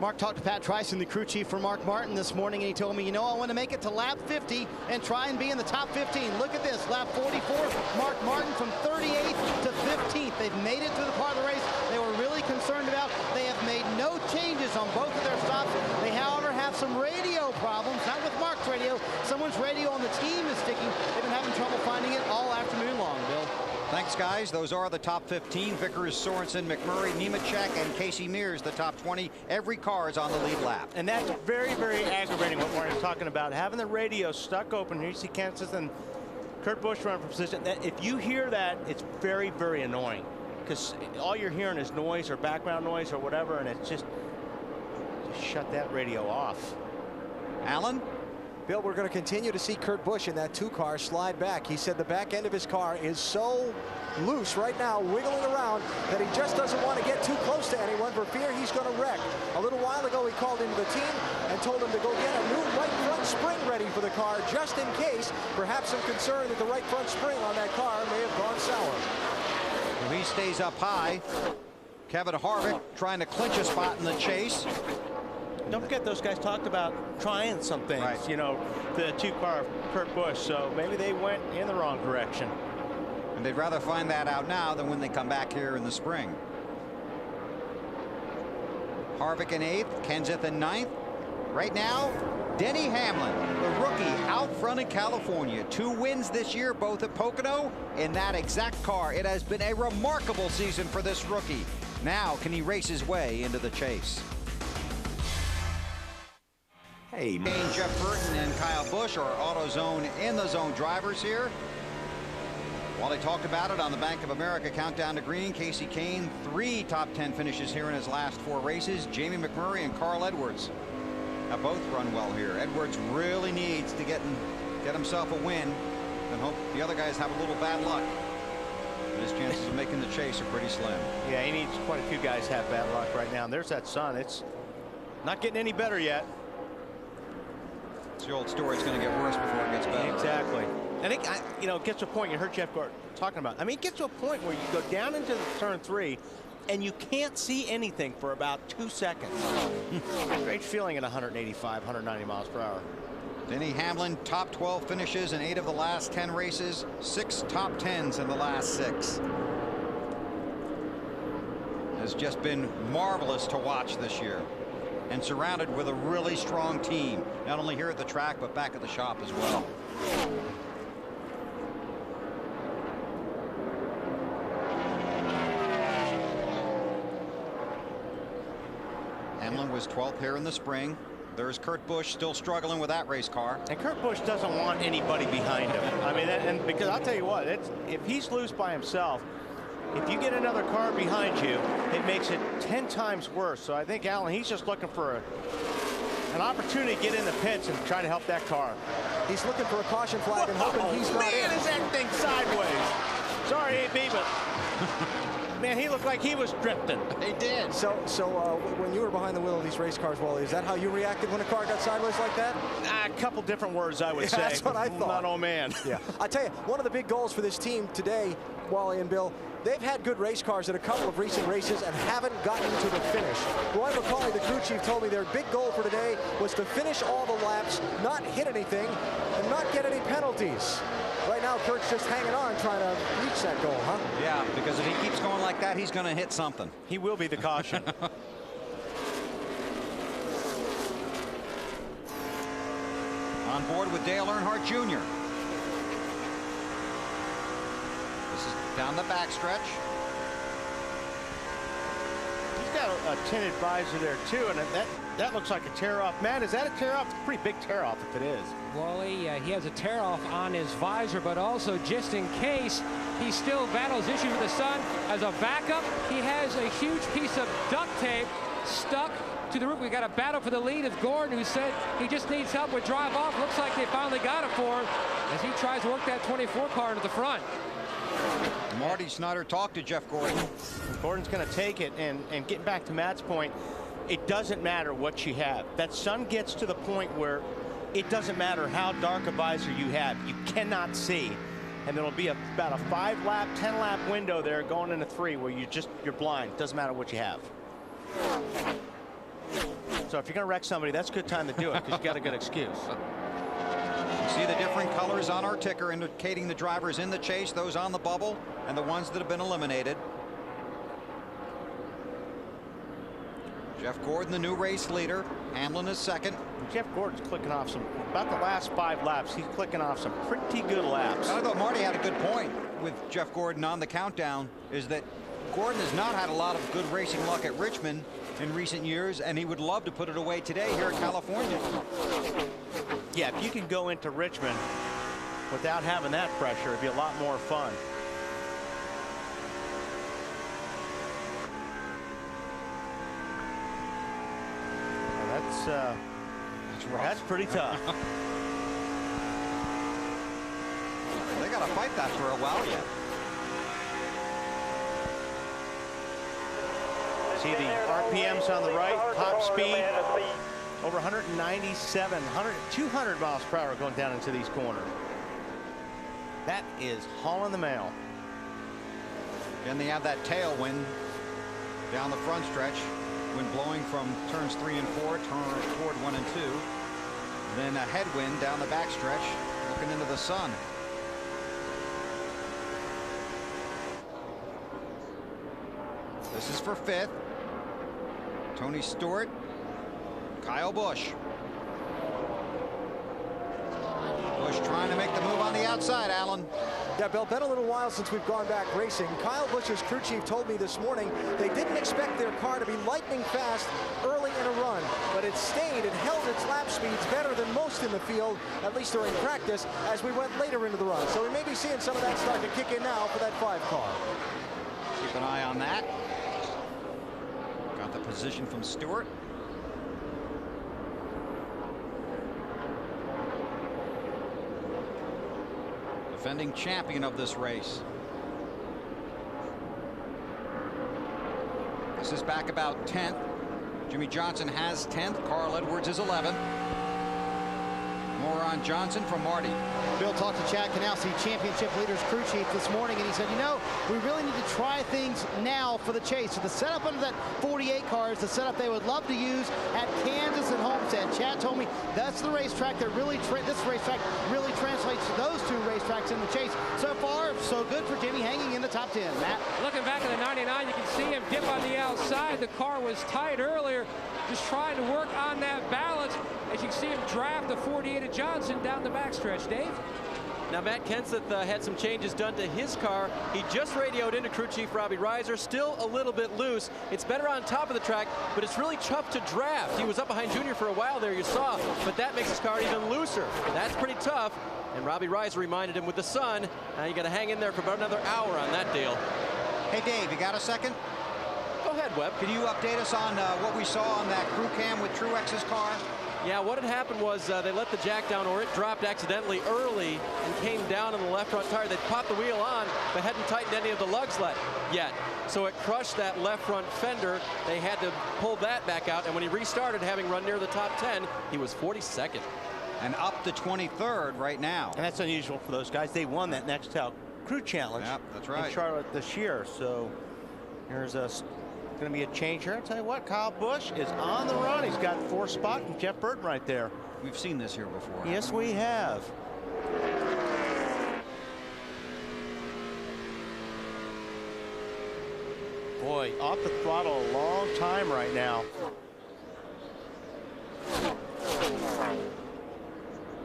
J: Mark talked to Pat Tryson, the crew chief for Mark Martin this morning, and he told me, you know, I want to make it to lap 50 and try and be in the top 15. Look at this, lap 44, Mark Martin from 38th to 15th. They've made it through the part of the race they were really concerned about. They have made no changes on both of their stops. They, however, have some radio problems, not with Mark's radio. Someone's radio on the team is sticking. They've been having trouble finding it all afternoon long, Bill.
F: Thanks, guys. Those are the top 15. Vickers, Sorensen, McMurray, Nemechek, and Casey Mears, the top 20. Every car is on the lead lap.
P: And that's very, very aggravating what Martin's talking about. Having the radio stuck open. Here you see Kenseth and Kurt Busch running for position. If you hear that, it's very, very annoying. Because all you're hearing is noise or background noise or whatever, and it's just shut that radio off.
H: Alan? Bill, we're going to continue to see Kurt Busch in that 2-car slide back. He said the back end of his car is so loose right now, wiggling around, that he just doesn't want to get too close to anyone for fear he's going to wreck. A little while ago, he called into the team and told him to go get a new right front spring ready for the car, just in case. Perhaps some concern that the right front spring on that car may have gone sour.
F: Well, he stays up high. Kevin Harvick trying to clinch a spot in the chase.
P: Don't forget, those guys talked about trying some things, right. You know, the 2-car of Kurt Busch, so maybe they went in the wrong direction.
F: And they'd rather find that out now than when they come back here in the spring. Harvick in 8th, Kenseth in 9th, Right now, Denny Hamlin, the rookie out front in California. 2 wins this year, both at Pocono, in that exact car. It has been a remarkable season for this rookie. Now, can he race his way into the chase? Hey, Jeff Burton and Kyle Busch are AutoZone in the zone drivers here. While they talked about it on the Bank of America Countdown to Green, Casey Kane, 3 top 10 finishes here in his last 4 races. Jamie McMurray and Carl Edwards have both run well here. Edwards really needs to get himself a win and hope the other guys have a little bad luck. But his chances of making the chase are pretty slim.
P: Yeah, he needs quite a few guys have bad luck right now. And there's that sun. It's not getting any better yet.
F: It's the old story. It's going to get worse before it gets better.
P: Exactly. I think, you know, it gets to a point, you heard Jeff Gordon talking about, I mean, it gets to a point where you go down into the turn 3 and you can't see anything for about 2 seconds. Great feeling at 185, 190 miles per hour.
F: Denny Hamlin, top 12 finishes in 8 of the last 10 races, 6 top 10s in the last 6. Has just been marvelous to watch this year, and surrounded with a really strong team, not only here at the track but back at the shop as well. Hamlin was 12th here in the spring. There's Kurt Busch still struggling with that race car.
P: And Kurt Busch doesn't want anybody behind him. I mean, and because I'll tell you what, if he's loose by himself, if you get another car behind you, it makes it 10 times worse. So I think Alan, he's just looking for an opportunity to get in the pits and try to help that car.
H: He's looking for a caution flag and hoping he's not in.
P: Man, is that thing sideways. Sorry, AB, but man, he looked like he was drifting.
F: He did.
H: So when you were behind the wheel of these race cars, Wally, is that how you reacted when a car got sideways like that?
P: A couple different words, I would say.
H: That's what I thought.
P: Not oh man.
H: Yeah. I tell you, one of the big goals for this team today, Wally and Bill, they've had good race cars at a couple of recent races and haven't gotten to the finish. Roy McCauley, the crew chief, told me their big goal for today was to finish all the laps, not hit anything, and not get any penalties. Right now, Kurt's just hanging on, trying to reach that goal, huh?
F: Yeah, because if he keeps going like that, he's going to hit something.
P: He will be the caution.
F: On board with Dale Earnhardt Jr. This is down the backstretch.
P: He's got a tinted visor there too, and that looks like a tear off. Matt, is that a tear off? It's a pretty big tear off if it is.
M: Wally, he has a tear off on his visor, but also just in case he still battles issues with the sun. As a backup, he has a huge piece of duct tape stuck to the roof. We got a battle for the lead of Gordon, who said he just needs help with drive off. Looks like they finally got it for him as he tries to work that 24 car into the front.
F: Marty Snyder talked to Jeff Gordon.
P: Gordon's going to take it, and getting back to Matt's point, it doesn't matter what you have. That sun gets to the point where it doesn't matter how dark a visor you have. You cannot see. And there'll be about a 5-lap, 10-lap window there going into 3 where you're blind. Doesn't matter what you have. So if you're going to wreck somebody, that's a good time to do it because you got a good excuse.
F: You see the different colors on our ticker indicating the drivers in the chase, those on the bubble, and the ones that have been eliminated. Jeff Gordon, the new race leader. Hamlin is second.
P: Jeff Gordon's clicking off about the last 5 laps, he's clicking off some pretty good laps.
F: I thought Marty had a good point with Jeff Gordon on the countdown, is that Gordon has not had a lot of good racing luck at Richmond in recent years, and he would love to put it away today here in California.
P: Yeah, if you can go into Richmond without having that pressure, it'd be a lot more fun. That's pretty tough.
F: They got to fight that for a while yet.
P: See the RPMs on the right, top speed over 197, 200 miles per hour going down into these corners. That is hauling the mail.
F: And they have that tailwind down the front stretch. Wind blowing from turns 3 and 4 toward 1 and 2. Then a headwind down the backstretch, looking into the sun. This is for 5th. Tony Stewart, Kyle Busch. to make the move on the outside, Alan.
H: Yeah, Bill, been a little while since we've gone back racing. Kyle Busch's crew chief told me this morning they didn't expect their car to be lightning fast early in a run, but it stayed and held its lap speeds better than most in the field, at least during practice, as we went later into the run. So we may be seeing some of that start to kick in now for that 5 car.
F: Keep an eye on that. Got the position from Stewart. Defending champion of this race. This is back about 10th. Jimmy Johnson has 10th. Carl Edwards is 11th. More on Johnson from Marty.
J: Bill talked to Chad Canalsi, championship leaders crew chief, this morning, and he said, you know, we really need to try things now for the chase. So the setup under that 48 car is the setup they would love to use at Kansas and Homestead. Chad told me that's the racetrack that really, this racetrack really translates to those 2 racetracks in the chase. So far, so good for Jimmy, hanging in the top 10. Matt?
N: Looking back at the 99, you can see him dip on the outside. The car was tight earlier, just trying to work on that balance. As you can see him draft the 48 of Johnson down the backstretch. Dave?
L: Now, Matt Kenseth had some changes done to his car. He just radioed into crew chief Robbie Reiser, still a little bit loose. It's better on top of the track, but it's really tough to draft. He was up behind Junior for a while there, you saw, but that makes his car even looser. That's pretty tough. And Robbie Reiser reminded him with the sun, now you got to hang in there for about another hour on that deal.
F: Hey, Dave, you got a second?
L: Go ahead, Webb.
F: Can you update us on what we saw on that crew cam with Truex's car?
L: Yeah, what had happened was they let the jack down, or it dropped accidentally early and came down on the left front tire. They popped the wheel on, but hadn't tightened any of the lugs yet. So it crushed that left front fender. They had to pull that back out, and when he restarted, having run near the top 10, he was 42nd.
F: And up to 23rd right now.
P: And that's unusual for those guys. They won that Nextel Crew Challenge.
F: Yep, that's right.
P: In Charlotte this year. So here's going to be a change here. I'll tell you what, Kyle Busch is on the run. He's got 4th spot and Jeff Burton right there.
F: We've seen this here before.
P: Yes, we have. Boy, off the throttle a long time right now.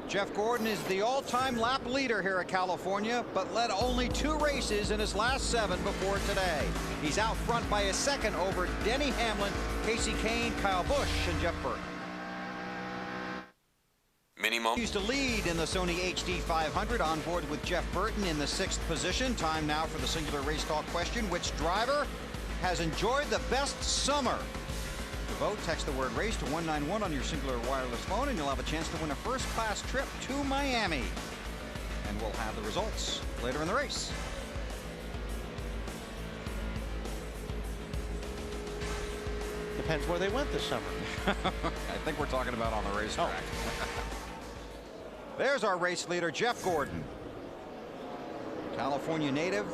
F: Jeff Gordon is the all-time lap leader here at California, but led only 2 races in his last 7 before today. He's out front by a second over Denny Hamlin, Casey Kane, Kyle Busch, and Jeff Burton. Used to lead in the Sony HD 500, on board with Jeff Burton in the 6th position. Time now for the singular race talk question. Which driver has enjoyed the best summer? To vote, text the word race to 191 on your singular wireless phone, and you'll have a chance to win a first-class trip to Miami. And we'll have the results later in the race.
P: Depends where they went this summer.
F: I think we're talking about on the racetrack. Oh. There's our race leader, Jeff Gordon. California native.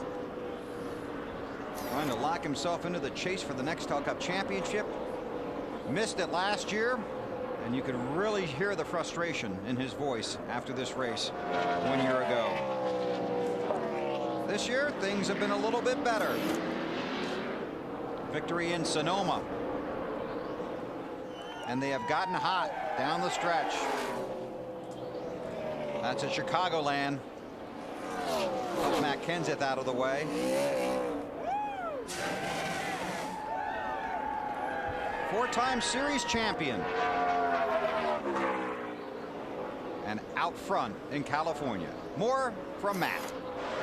F: Trying to lock himself into the chase for the Nextel Cup Championship. Missed it last year, and you could really hear the frustration in his voice after this race 1 year ago. This year, things have been a little bit better. Victory in Sonoma. And they have gotten hot down the stretch. That's at Chicagoland. Help Matt Kenseth out of the way. Four-time series champion. And out front in California. More from Matt.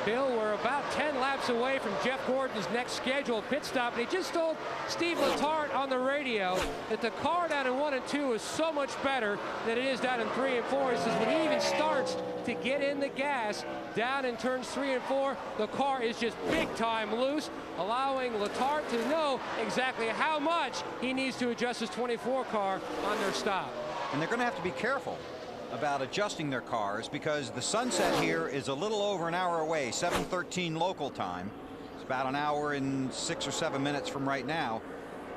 N: Bill, we're about 10 laps away from Jeff Gordon's next scheduled pit stop, and he just told Steve Letarte on the radio that the car down in 1 and 2 is so much better than it is down in 3 and 4. He says when he even starts to get in the gas down in turns 3 and 4, the car is just big time loose, allowing Letarte to know exactly how much he needs to adjust his 24 car on their stop.
F: And they're going to have to be careful about adjusting their cars, because the sunset here is a little over an hour away, 7:13 local time. It's about an hour and 6 or 7 minutes from right now,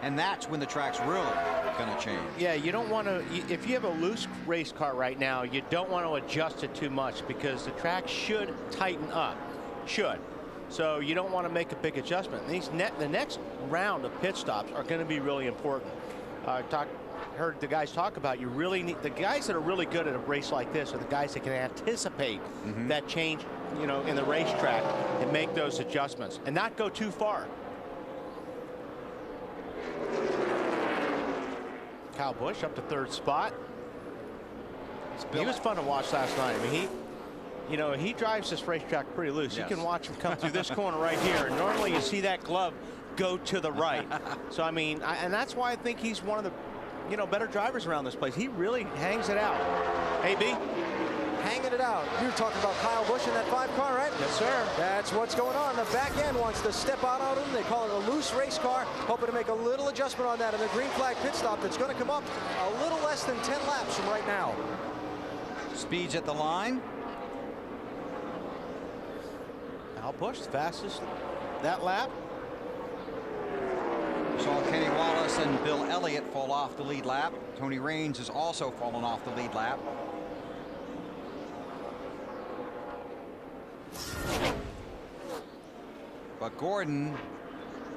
F: and that's when the track's really going to change.
P: Yeah, you don't want to, if you have a loose race car right now, you don't want to adjust it too much, because the track should tighten up. Should. So you don't want to make a big adjustment. The next round of pit stops are going to be really important. heard the guys talk about, you really need the guys that are really good at a race like this are the guys that can anticipate that change, you know, in the racetrack and make those adjustments and not go too far. Kyle Busch up to 3rd spot. He was fun to watch last night. I mean, he drives this racetrack pretty loose.
F: Yes.
P: You can watch him come through this corner right here. And normally you see that glove go to the right. So, I mean, and that's why I think he's one of the, you know, better drivers around this place. He really hangs it out. Hey, B.
H: Hanging it out. You're talking about Kyle Busch in that 5 car, right?
P: Yes, sir.
H: That's what's going on. The back end wants to step out on him. They call it a loose race car, hoping to make a little adjustment on that in the green flag pit stop that's going to come up a little less than 10 laps from right now.
F: Speeds at the line.
P: Kyle Busch, fastest that lap.
F: Saw Kenny Wallace and Bill Elliott fall off the lead lap. Tony Raines has also fallen off the lead lap. But Gordon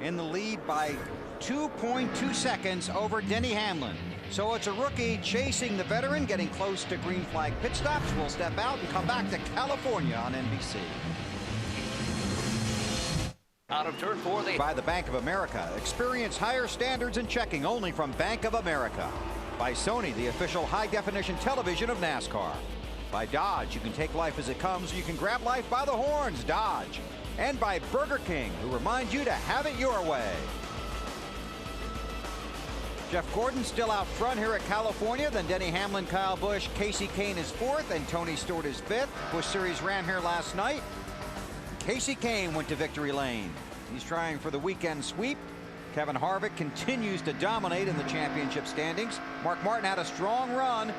F: in the lead by 2.2 seconds over Denny Hamlin. So it's a rookie chasing the veteran, getting close to green flag pit stops. We'll step out and come back to California on NBC.
D: Out of turn 4,
F: By the Bank of America. Experience higher standards in checking only from Bank of America. By Sony, the official high-definition television of NASCAR. By Dodge, you can take life as it comes, or you can grab life by the horns, Dodge. And by Burger King, who reminds you to have it your way. Jeff Gordon still out front here at California. Then Denny Hamlin, Kyle Busch, Casey Kane is 4th, and Tony Stewart is 5th. Busch Series ran here last night. Casey Kane went to victory lane. He's trying for the weekend sweep. Kevin Harvick continues to dominate in the championship standings. Mark Martin had a strong run,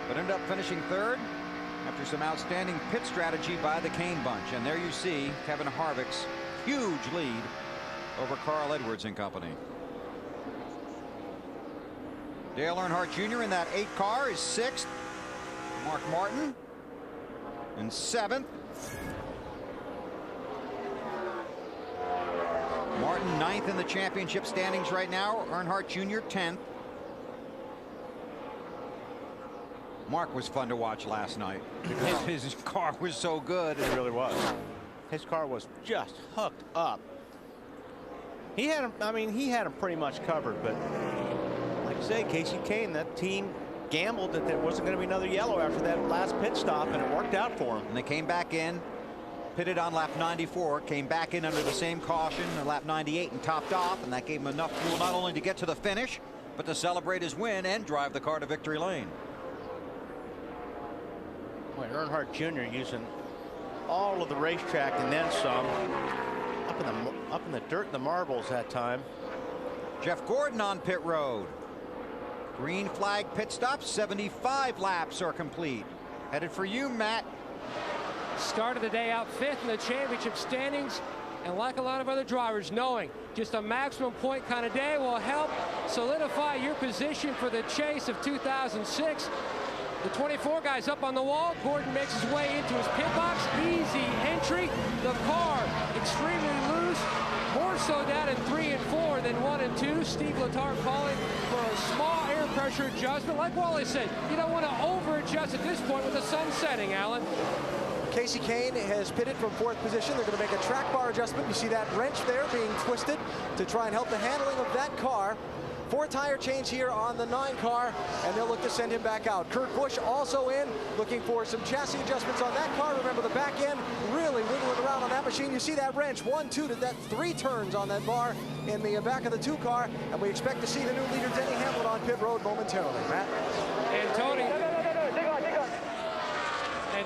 F: but ended up finishing 3rd after some outstanding pit strategy by the Kane bunch. And there you see Kevin Harvick's huge lead over Carl Edwards and company. Dale Earnhardt Jr. in that 8 car is 6th. Mark Martin in 7th. Martin 9th in the championship standings right now. Earnhardt Jr. 10th. Mark was fun to watch last night. His car was so good.
P: It really was. His car was just hooked up. He had him, I mean, he had him pretty much covered, but like I say, Casey Kane, that team gambled that there wasn't going to be another yellow after that last pit stop, and it worked out for him.
F: And they came back in, pitted on lap 94, came back in under the same caution on lap 98 and topped off, and that gave him enough fuel not only to get to the finish, but to celebrate his win and drive the car to victory lane.
P: Boy, Earnhardt Jr. using all of the racetrack and then some. Up in the dirt and the marbles that time.
F: Jeff Gordon on pit road. Green flag pit stop. 75 laps are complete. Headed for you, Matt.
N: Started the day out 5th in the championship standings, and like a lot of other drivers, knowing just a maximum point kind of day will help solidify your position for the chase of 2006. The 24 guys up on the wall. Gordon makes his way into his pit box. Easy entry. The car extremely loose. More so down in 3 and 4 than 1 and 2. Steve Letarte calling for a small air pressure adjustment. Like Wally said, you don't want to over-adjust at this point with the sun setting, Alan.
H: Casey Kane has pitted from 4th position. They're going to make a track bar adjustment. You see that wrench there being twisted to try and help the handling of that car. 4 tire change here on the 9 car, and they'll look to send him back out. Kurt Busch also in, looking for some chassis adjustments on that car. Remember, the back end really wiggling around on that machine. You see that wrench, 1, 2, to that 3 turns on that bar in the back of the 2 car, and we expect to see the new leader, Denny Hamlin, on pit road momentarily. Matt?
N: And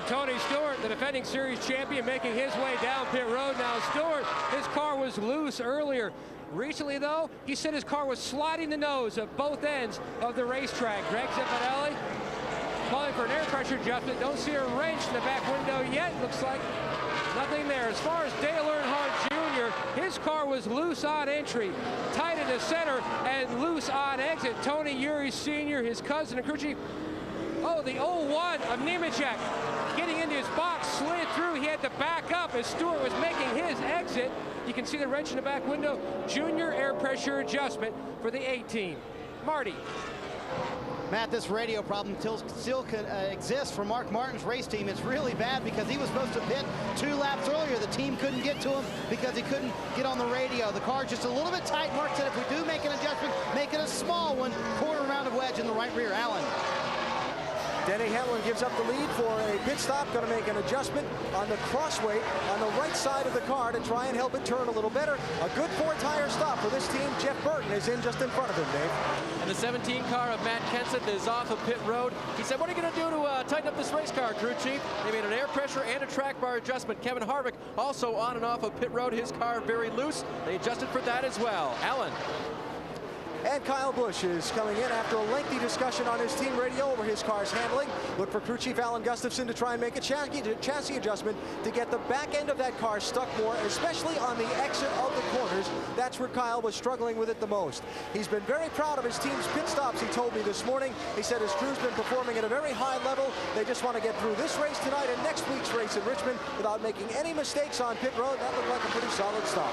N: Tony Stewart, the defending series champion, making his way down pit road. Now Stewart, his car was loose earlier. Recently, though, he said his car was sliding the nose at both ends of the racetrack. Greg Zepparelli calling for an air pressure adjustment. Don't see a wrench in the back window yet. Looks like nothing there. As far as Dale Earnhardt Jr., his car was loose on entry, tight in the center, and loose on exit. Tony Eury Sr., his cousin and crew chief. Oh, the 0-1 of Nemechek getting into his box, slid through. He had to back up as Stewart was making his exit. You can see the wrench in the back window. Junior air pressure adjustment for the 18. Marty.
J: Matt, this radio problem still exists for Mark Martin's race team. It's really bad because he was supposed to pit 2 laps earlier. The team couldn't get to him because he couldn't get on the radio. The car's just a little bit tight. Mark said if we do make an adjustment, make it a small one. Quarter round of wedge in the right rear. Allen.
H: Denny Hamlin gives up the lead for a pit stop. Going to make an adjustment on the crossweight on the right side of the car to try and help it turn a little better. A good 4-tire stop for this team. Jeff Burton is in just in front of him, Dave.
L: And the 17 car of Matt Kenseth is off of pit road. He said, what are you going to do to tighten up this race car, crew chief? They made an air pressure and a track bar adjustment. Kevin Harvick also on and off of pit road. His car very loose. They adjusted for that as well. Allen.
H: And Kyle Busch is coming in after a lengthy discussion on his team radio over his car's handling. Look for crew chief Alan Gustafson to try and make a chassis adjustment to get the back end of that car stuck more, especially on the exit of the corners. That's where Kyle was struggling with it the most. He's been very proud of his team's pit stops, he told me this morning. He said his crew's been performing at a very high level. They just want to get through this race tonight and next week's race in Richmond without making any mistakes on pit road. That looked like a pretty solid stop.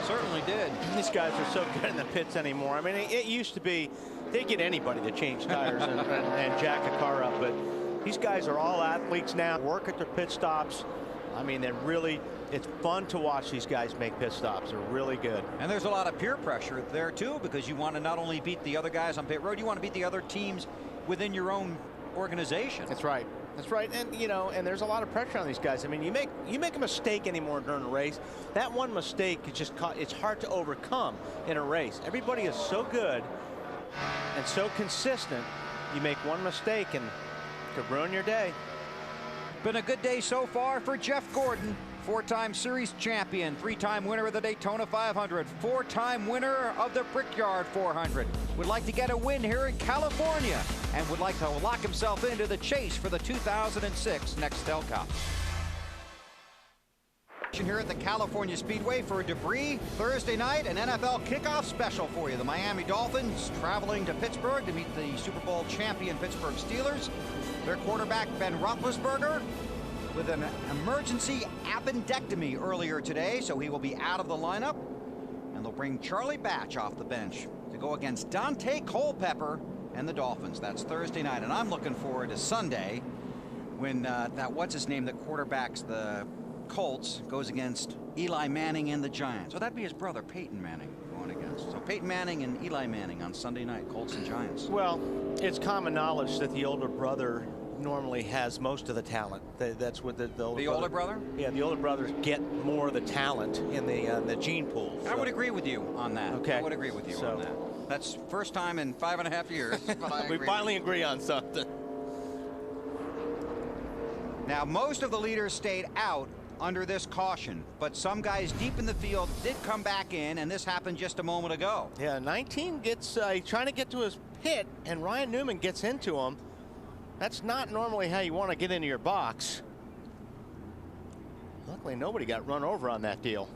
P: Certainly did. These guys are so good in the pits anymore. I mean, it used to be they get anybody to change tires and jack a car up, but these guys are all athletes now, work at their pit stops. I mean, it's fun to watch these guys make pit stops. They're really good.
F: And there's a lot of peer pressure there too, because you want to not only beat the other guys on pit road, you want to beat the other teams within your own organization.
P: That's right. That's right. And you know, and there's a lot of pressure on these guys. I mean, you make a mistake anymore during a race. That one mistake is just it's hard to overcome in a race. Everybody is so good and so consistent. You make one mistake and it could ruin your day.
F: Been a good day so far for Jeff Gordon. 4-time series champion, 3-time winner of the Daytona 500, 4-time winner of the Brickyard 400. Would like to get a win here in California and would like to lock himself into the chase for the 2006 Nextel Cup. Here at the California Speedway for a Debris Thursday night, an NFL kickoff special for you. The Miami Dolphins traveling to Pittsburgh to meet the Super Bowl champion Pittsburgh Steelers. Their quarterback Ben Roethlisberger with an emergency appendectomy earlier today, so he will be out of the lineup. And they'll bring Charlie Batch off the bench to go against Dante Culpepper and the Dolphins. That's Thursday night, and I'm looking forward to Sunday when that what's-his-name that quarterbacks the Colts goes against Eli Manning and the Giants. So that'd be his brother, Peyton Manning, going against. So Peyton Manning and Eli Manning on Sunday night, Colts and Giants.
P: Well, it's common knowledge that the older brother normally has most of the talent. That's what the older brother? Yeah, the older brothers get more of the talent in the gene pool. So.
F: I would agree with you on that.
P: Okay.
F: I would agree with you on that. That's first time in 5.5 years. But
P: we finally agree on something.
F: Now, most of the leaders stayed out under this caution, but some guys deep in the field did come back in, and this happened just a moment ago.
P: Yeah, 19 gets trying to get to his pit, and Ryan Newman gets into him. That's not normally how you want to get into your box. Luckily, nobody got run over on that deal.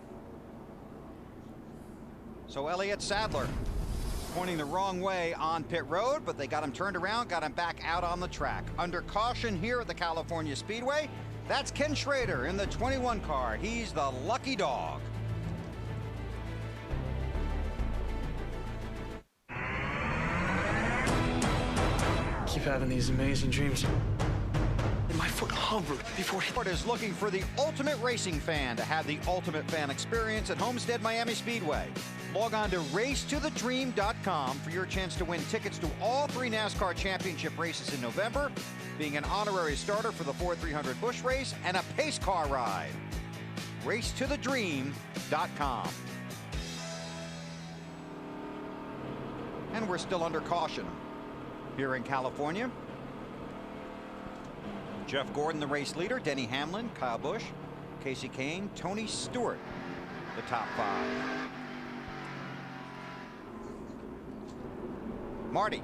F: So Elliott Sadler pointing the wrong way on pit road, but they got him turned around, got him back out on the track. Under caution here at the California Speedway, that's Ken Schrader in the 21 car. He's the lucky dog.
E: Keep having these amazing dreams. And my foot hovered before he...
F: Ford is looking for the ultimate racing fan to have the ultimate fan experience at Homestead Miami Speedway. Log on to racetothedream.com for your chance to win tickets to all 3 NASCAR championship races in November, being an honorary starter for the Ford 300 Busch race, and a pace car ride. Racetothedream.com. And we're still under caution here in California. Jeff Gordon, the race leader, Denny Hamlin, Kyle Busch, Casey Kane, Tony Stewart, the top 5. Marty.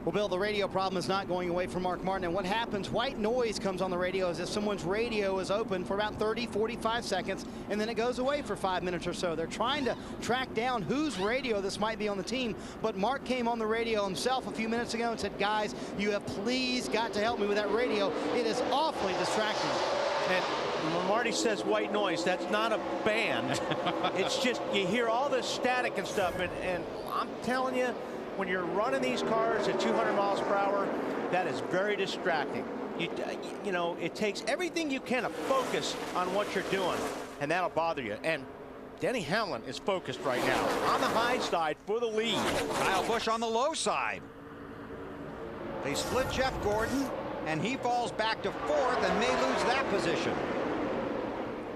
J: Well, Bill, the radio problem is not going away from Mark Martin. And what happens, white noise comes on the radio as if someone's radio is open for about 30, 45 seconds, and then it goes away for 5 minutes or so. They're trying to track down whose radio this might be on the team. But Mark came on the radio himself a few minutes ago and said, guys, you have please got to help me with that radio. It is awfully distracting.
P: And when Marty says white noise, that's not a band. It's just you hear all this static and stuff. And I'm telling you, when you're running these cars at 200 miles per hour, that is very distracting. You know, it takes everything you can to focus on what you're doing, and that'll bother you. And Denny Hamlin is focused right now on the high side for the lead.
F: Kyle Busch on the low side. They split Jeff Gordon, and he falls back to 4th and may lose that position.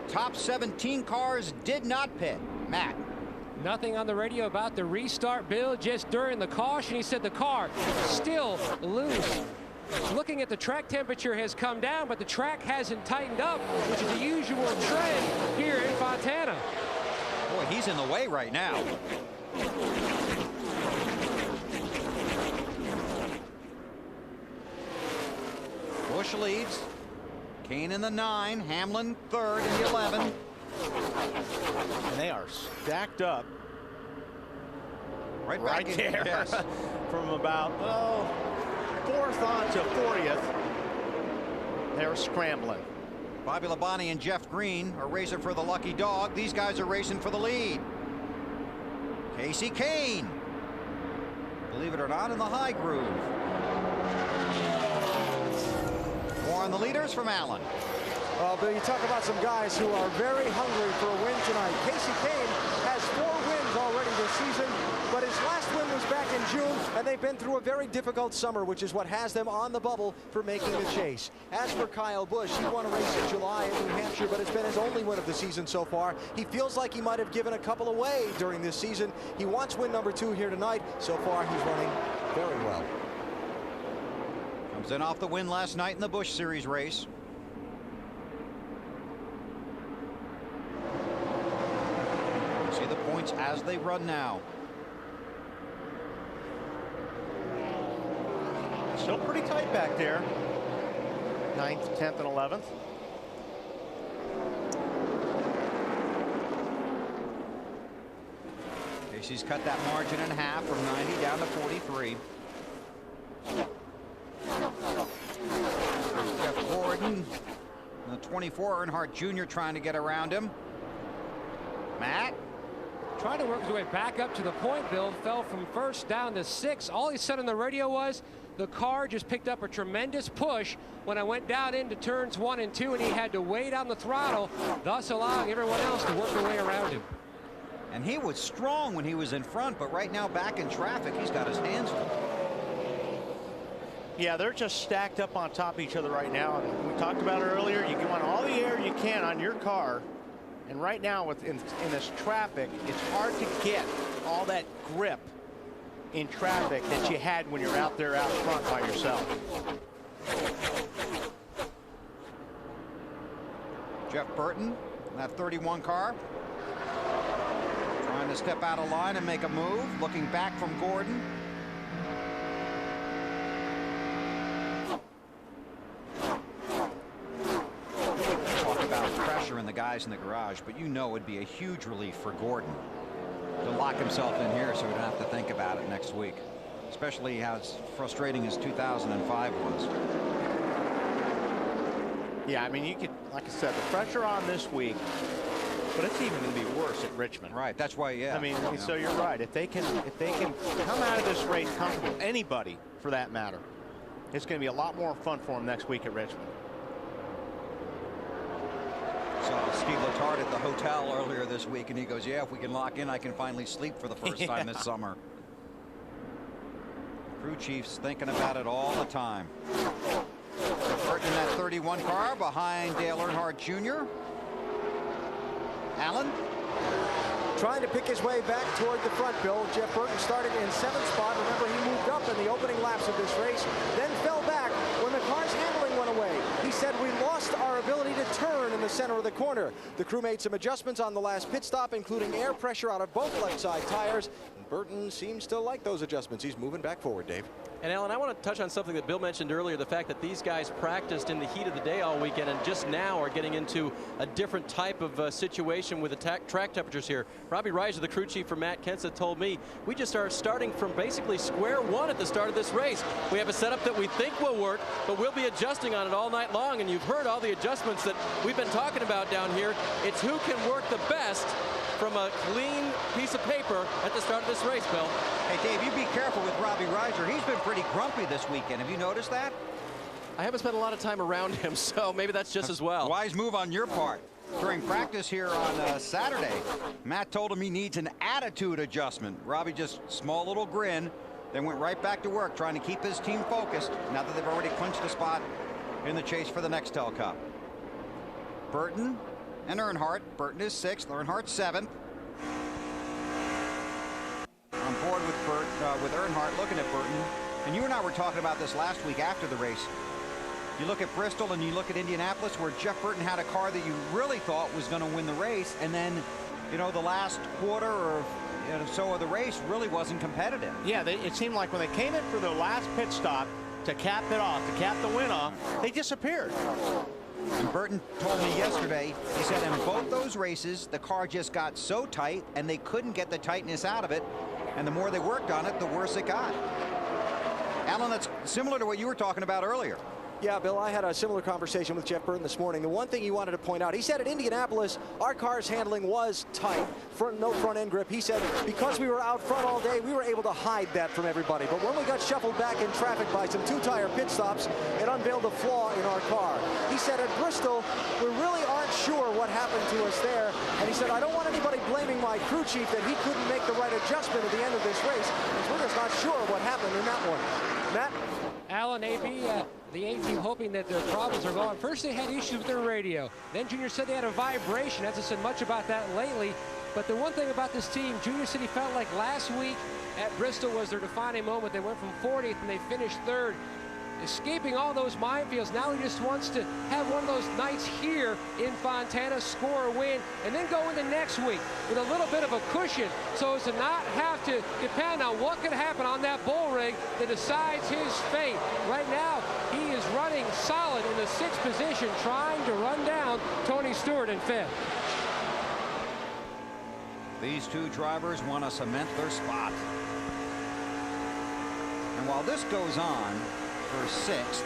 F: Top 17 cars did not pit. Matt.
N: Nothing on the radio about the restart, Bill. Just during the caution, he said the car still loose. Looking at the track temperature has come down, but the track hasn't tightened up, which is the usual trend here in Fontana.
F: Boy, he's in the way right now. Busch leads. Kane in the 9, Hamlin 3rd in the 11.
P: And they are stacked up.
F: Right
P: there.
F: Yes.
P: From about 4th on to 40th. They're scrambling.
F: Bobby Labonte and Jeff Green are racing for the lucky dog. These guys are racing for the lead. Casey Kane, believe it or not, in the high groove. More on the leaders from Allen.
H: Well, Bill, you talk about some guys who are very hungry for a win tonight. Casey Kane has 4 wins already this season, but his last win was back in June, and they've been through a very difficult summer, which is what has them on the bubble for making the chase. As for Kyle Busch, he won a race in July in New Hampshire, but it's been his only win of the season so far. He feels like he might have given a couple away during this season. He wants win number 2 here tonight. So far, he's running very well.
F: Comes in off the win last night in the Busch Series race. See the points as they run now.
P: Still pretty tight back there. 9th, 10th, and 11th.
F: Casey's cut that margin in half from 90 down to 43. Jeff Gordon, the 24, Earnhardt Jr. trying to get around him. Matt.
N: Trying to work his way back up to the point, Bill. Fell from 1st down to 6th. All he said on the radio was, the car just picked up a tremendous push when I went down into turns 1 and 2, and he had to wait on the throttle, thus allowing everyone else to work their way around him.
F: And he was strong when he was in front, but right now back in traffic, he's got his hands full.
P: Yeah, they're just stacked up on top of each other right now. And we talked about it earlier. You want all the air you can on your car. And right now, in this traffic, it's hard to get all that grip in traffic that you had when you're out there out front by yourself.
F: Jeff Burton, that 31 car, trying to step out of line and make a move, looking back from Gordon. And the guys in the garage, but you know it'd be a huge relief for Gordon to lock himself in here so he don't have to think about it next week, especially how frustrating his 2005 was.
P: Yeah, I mean, you could, like I said, the pressure on this week, but it's even going to be worse at Richmond.
F: Right, that's why, yeah.
P: I mean, so you're right. If they can come out of this race comfortable, anybody for that matter, it's going to be a lot more fun for them next week at Richmond.
F: Saw Steve Letarte at the hotel earlier this week, and he goes, yeah, if we can lock in, I can finally sleep for the first time this summer. Crew chiefs thinking about it all the time. Burton in that 31 car behind Dale Earnhardt Jr. Allen.
H: Trying to pick his way back toward the front, Bill. Jeff Burton started in 7th spot. Remember, he moved up in the opening laps of this race, then fell back when the car's handling went away. He said, we lost our ability to turn in the center of the corner. The crew made some adjustments on the last pit stop, including air pressure out of both left side tires. And Burton seems to like those adjustments. He's moving back forward, Dave.
L: And Alan, I want to touch on something that Bill mentioned earlier, the fact that these guys practiced in the heat of the day all weekend and just now are getting into a different type of situation with the track temperatures here. Robbie Reiser, the crew chief for Matt Kenseth, told me we just are starting from basically square one at the start of this race. We have a setup that we think will work, but we'll be adjusting on it all night long, and you've heard all the adjustments that we've been talking about down here. It's who can work the best from a clean piece of paper at the start of this race, Bill.
F: Hey, Dave, you be careful with Robbie Reiser. He's been pretty grumpy this weekend. Have you noticed that?
L: I haven't spent a lot of time around him, so maybe that's just as well.
F: Wise move on your part. During practice here on Saturday, Matt told him he needs an attitude adjustment. Robbie just small little grin, then went right back to work trying to keep his team focused now that they've already clinched a spot in the chase for the Nextel Cup. Burton and Earnhardt. Burton is 6th, Earnhardt 7th. On board with Earnhardt, looking at Burton. And you and I were talking about this last week after the race. You look at Bristol and you look at Indianapolis, where Jeff Burton had a car that you really thought was going to win the race, and then, you know, the last quarter or so of the race really wasn't competitive.
P: Yeah, it seemed like when they came in for the last pit stop to cap it off, to cap the win off, they disappeared.
F: And Burton told me yesterday, he said in both those races, the car just got so tight and they couldn't get the tightness out of it. And the more they worked on it, the worse it got. Alan, that's similar to what you were talking about earlier.
H: Yeah, Bill, I had a similar conversation with Jeff Burton this morning. The one thing he wanted to point out, he said at Indianapolis, our car's handling was tight, no front end grip. He said because we were out front all day, we were able to hide that from everybody. But when we got shuffled back in traffic by some 2-tire pit stops, it unveiled a flaw in our car. He said at Bristol, we really aren't sure what happened to us there. And he said, I don't want anybody blaming my crew chief that he couldn't make the right adjustment at the end of this race, because we're just not sure what happened in that one. Matt?
N: Alan, AB, the A team hoping that their problems are gone. First they had issues with their radio. Then Junior said they had a vibration. Hasn't said much about that lately. But the one thing about this team, Junior said he felt like last week at Bristol was their defining moment. They went from 40th and they finished 3rd. Escaping all those minefields. Now he just wants to have one of those nights here in Fontana, score a win, and then go into next week with a little bit of a cushion so as to not have to depend on what could happen on that bull rig that decides his fate. Right now, he is running solid in the 6th position, trying to run down Tony Stewart in 5th.
F: These two drivers want to cement their spot. And while this goes on, for 6th,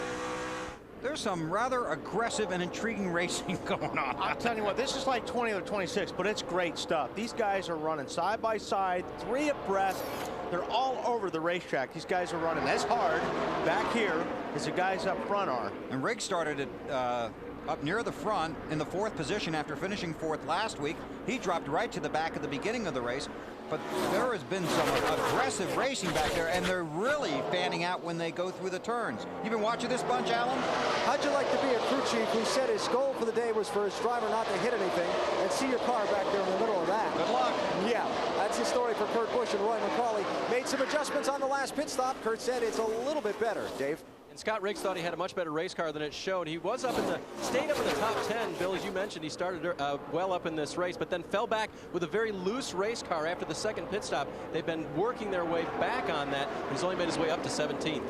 F: there's some rather aggressive and intriguing racing going on.
P: I'm telling you what, this is like 20 or 26, but it's great stuff. These guys are running side by side, 3 abreast. They're all over the racetrack. These guys are running as hard back here as the guys up front are.
F: And Riggs started it up near the front in the 4th position after finishing 4th last week. He dropped right to the back at the beginning of the race. But there has been some aggressive racing back there, and they're really fanning out when they go through the turns. You've been watching this bunch, Alan?
H: How'd you like to be a crew chief who said his goal for the day was for his driver not to hit anything and see your car back there in the middle of that?
F: Good luck.
H: Yeah, that's the story for Kurt Busch and Roy McCauley. Made some adjustments on the last pit stop. Kurt said it's a little bit better. Dave?
L: And Scott Riggs thought he had a much better race car than it showed. He was stayed up in the top 10. Bill, as you mentioned, he started well up in this race, but then fell back with a very loose race car after the 2nd pit stop. They've been working their way back on that. He's only made his way up to 17th.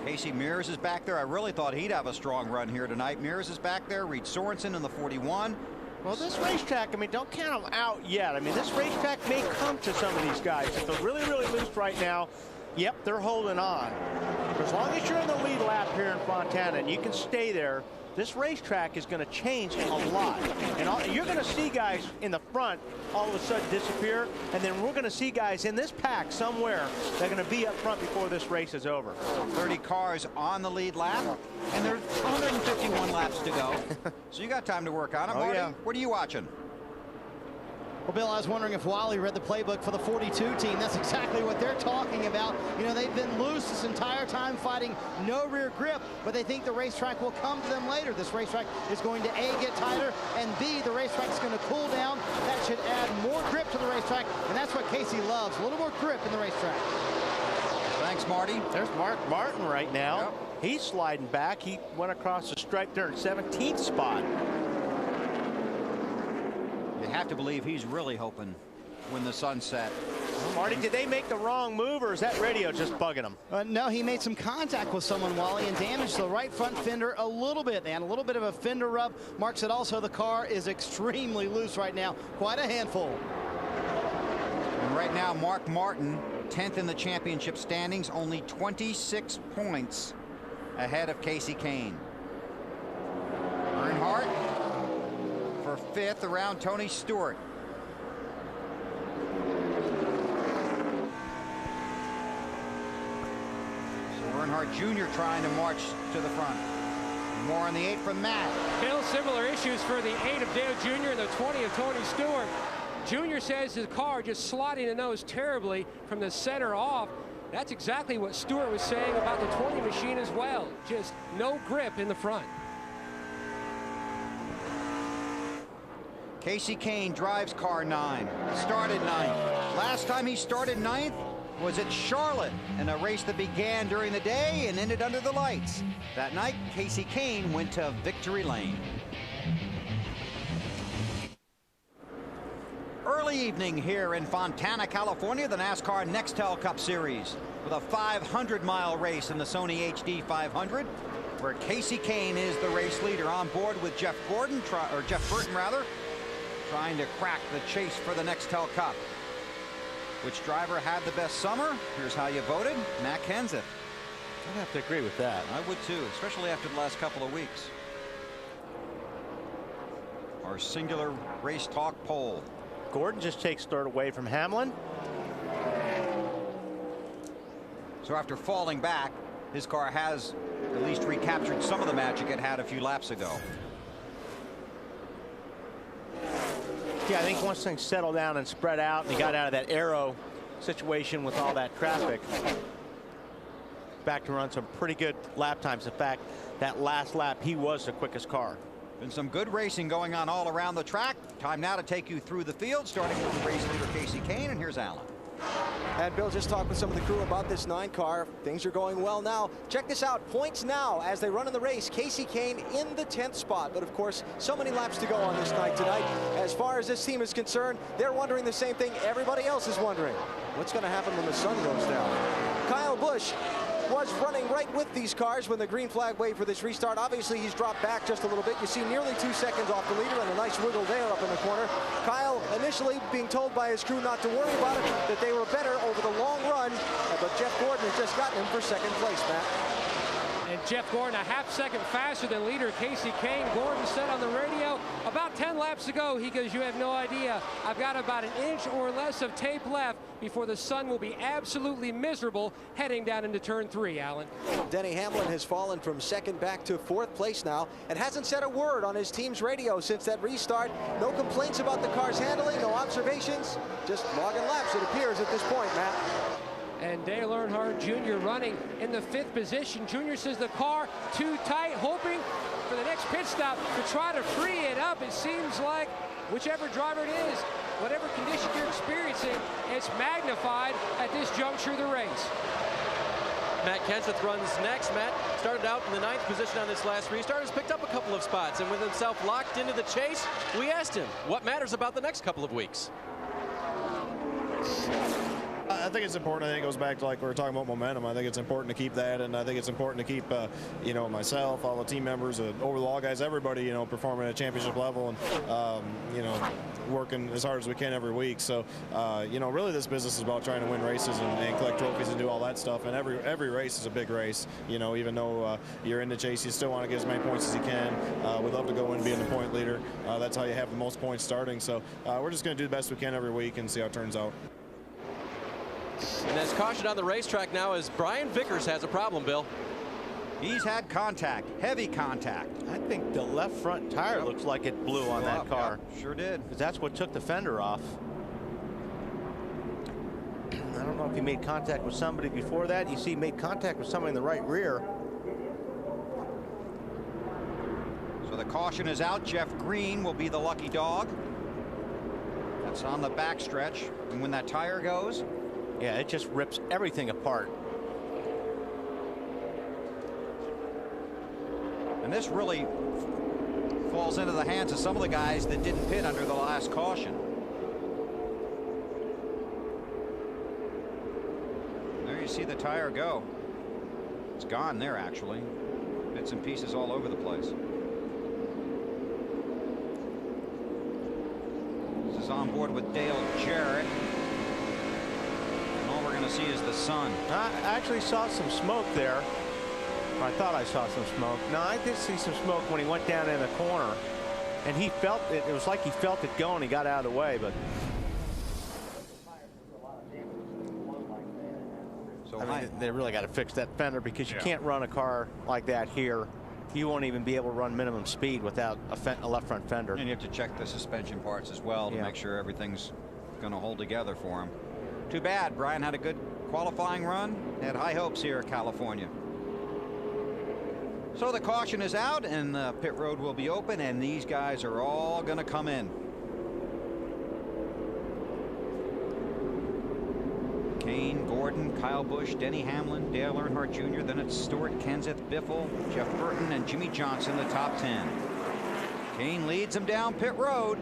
F: Casey Mears is back there. I really thought he'd have a strong run here tonight. Mears is back there. Reed Sorensen in the 41.
P: Well, this racetrack, I mean, don't count them out yet. I mean, this racetrack may come to some of these guys. If they're really, really loose right now, yep, they're holding on. But as long as you're in the lead lap here in Fontana and you can stay there, this racetrack is going to change a lot. And you're going to see guys in the front all of a sudden disappear, and then we're going to see guys in this pack somewhere that are going to be up front before this race is over.
F: 30 cars on the lead lap, and there's 151 laps to go. So you got time to work on it. Marty, yeah. What are you watching?
J: Well, Bill, I was wondering if Wally read the playbook for the 42 team. That's exactly what they're talking about. You know, they've been loose this entire time fighting no rear grip, but they think the racetrack will come to them later. This racetrack is going to A, get tighter, and B, the racetrack is going to cool down. That should add more grip to the racetrack, and that's what Casey loves, a little more grip in the racetrack.
F: Thanks, Marty.
P: There's Mark Martin right now. Yep. He's sliding back. He went across the stripe there in 17th spot.
F: You have to believe he's really hoping when the sun set.
P: Well, Marty, did they make the wrong move, or is that radio just bugging him?
J: No, he made some contact with someone, Wally, and damaged the right front fender a little bit. They had a little bit of a fender rub. Mark said also the car is extremely loose right now. Quite a handful.
F: And right now, Mark Martin, 10th in the championship standings, only 26 points ahead of Casey Kane. Earnhardt for 5th around Tony Stewart. Earnhardt Jr. trying to march to the front. More on the 8 from Matt.
N: Bill, similar issues for the 8 of Dale Jr. and the 20 of Tony Stewart. Jr. says his car just sliding the nose terribly from the center off. That's exactly what Stewart was saying about the 20 machine as well. Just no grip in the front.
F: Casey Kane drives car 9. Started 9th. Last time he started 9th was at Charlotte in a race that began during the day and ended under the lights. That night, Casey Kane went to victory lane. Early evening here in Fontana, California, the NASCAR Nextel Cup Series with a 500-mile race in the Sony HD 500, where Casey Kane is the race leader on board with Jeff Burton, trying to crack the chase for the Nextel Cup. Which driver had the best summer? Here's how you voted. Matt Kenseth.
P: I'd have to agree with that.
F: I would too, especially after the last couple of weeks. Our singular race talk poll.
P: Gordon just takes third away from Hamlin.
F: So after falling back, his car has at least recaptured some of the magic it had a few laps ago.
P: Yeah, I think once things settled down and spread out and he got out of that aero situation with all that traffic, back to run some pretty good lap times. In fact, that last lap, he was the quickest car.
F: Been some good racing going on all around the track. Time now to take you through the field, starting with the race leader, Casey Kane, and here's Alan.
H: And Bill just talked with some of the crew about this 9 car. Things are going well now. Check this out. Points now as they run in the race. Casey Kane in the 10th spot. But of course, so many laps to go on this night tonight. As far as this team is concerned, they're wondering the same thing everybody else is wondering. What's going to happen when the sun goes down? Kyle Busch was running right with these cars when the green flag waved for this restart. Obviously, he's dropped back just a little bit. You see nearly 2 seconds off the leader and a nice wiggle there up in the corner. Kyle initially being told by his crew not to worry about it, that they were better over the long run, but Jeff Gordon has just gotten him for 2nd place, Matt.
N: And Jeff Gordon a half second faster than leader Casey Kane. Gordon said on the radio about 10 laps ago, he goes, you have no idea. I've got about an inch or less of tape left before the sun will be absolutely miserable heading down into turn 3, Alan.
H: Denny Hamlin has fallen from 2nd back to 4th place now and hasn't said a word on his team's radio since that restart. No complaints about the car's handling, no observations, just logging laps it appears at this point, Matt.
N: And Dale Earnhardt Jr. running in the 5th position. Jr. says the car too tight, hoping for the next pit stop to try to free it up. It seems like whichever driver it is, whatever condition you're experiencing, it's magnified at this juncture of the race.
L: Matt Kenseth runs next. Matt started out in the 9th position on this last restart, has picked up a couple of spots, and with himself locked into the chase, we asked him what matters about the next couple of weeks.
I: I think it's important. I think it goes back to, like we were talking about, momentum. I think it's important to keep that, and I think it's important to keep, you know, myself, all the team members, over the wall guys, everybody, you know, performing at a championship level and, you know, working as hard as we can every week. So, you know, really this business is about trying to win races and collect trophies and do all that stuff. And every race is a big race. You know, even though you're in the chase, you still want to get as many points as you can. We'd love to go in being the point leader. That's how you have the most points starting. So we're just going to do the best we can every week and see how it turns out.
L: And as caution on the racetrack now as Brian Vickers has a problem, Bill.
F: He's had contact, heavy contact.
P: I think the left front tire looks like it blew on that car.
F: Yep, sure did.
P: Because that's what took the fender off. I don't know if he made contact with somebody before that. You see he made contact with somebody in the right rear.
F: So the caution is out. Jeff Green will be the lucky dog. That's on the back stretch. And when that tire goes,
P: yeah, it just rips everything apart.
F: And this really falls into the hands of some of the guys that didn't pit under the last caution. There you see the tire go. It's gone there, actually. Bits and pieces all over the place. This is on board with Dale Jarrett. To see is the sun.
P: I actually saw some smoke there. I thought I saw some smoke. No, I did see some smoke when he went down in the corner, and he felt it. It was like he felt it going. He got out of the way, but
F: so
P: I mean, they really got to fix that fender, because you can't run a car like that here. You won't even be able to run minimum speed without a left front fender.
F: And you have to check the suspension parts as well to make sure everything's going to hold together for him. Too bad. Brian had a good qualifying run. Had high hopes here at California. So the caution is out and the pit road will be open, and these guys are all going to come in. Kane, Gordon, Kyle Busch, Denny Hamlin, Dale Earnhardt Jr. Then it's Stewart, Kenseth, Biffle, Jeff Burton, and Jimmy Johnson, the top 10. Kane leads them down pit road.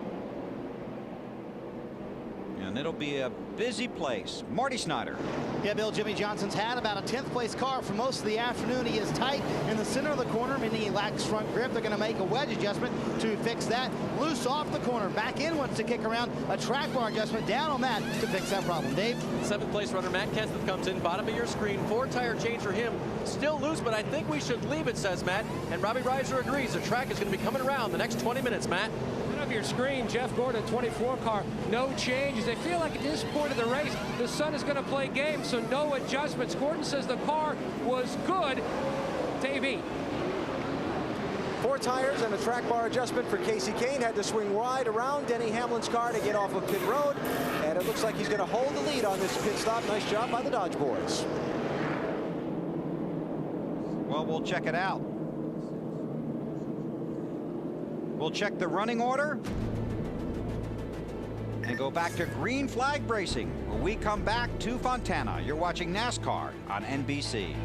F: And it'll be a busy place. Marty Snyder.
J: Yeah, Bill, Jimmy Johnson's had about a 10th place car for most of the afternoon. He is tight in the center of the corner, meaning he lacks front grip. They're going to make a wedge adjustment to fix that. Loose off the corner. Back in wants to kick around. A track bar adjustment down on that to fix that problem. Dave?
L: 7th place runner Matt Kenseth comes in, bottom of your screen. 4-tire change for him. Still loose, but I think we should leave it, says Matt. And Robbie Reiser agrees. The track is going to be coming around the next 20 minutes, Matt.
N: Of your screen, Jeff Gordon, 24 car, no changes. They feel like at this point of the race, the sun is going to play games, so no adjustments. Gordon says the car was good. Dave E.
H: 4 tires and a track bar adjustment for Casey Kane. Had to swing wide around Denny Hamlin's car to get off of pit road, and it looks like he's going to hold the lead on this pit stop. Nice job by the Dodge boys.
F: Well, we'll check it out. We'll check the running order and go back to green flag racing when we come back to Fontana. You're watching NASCAR on NBC.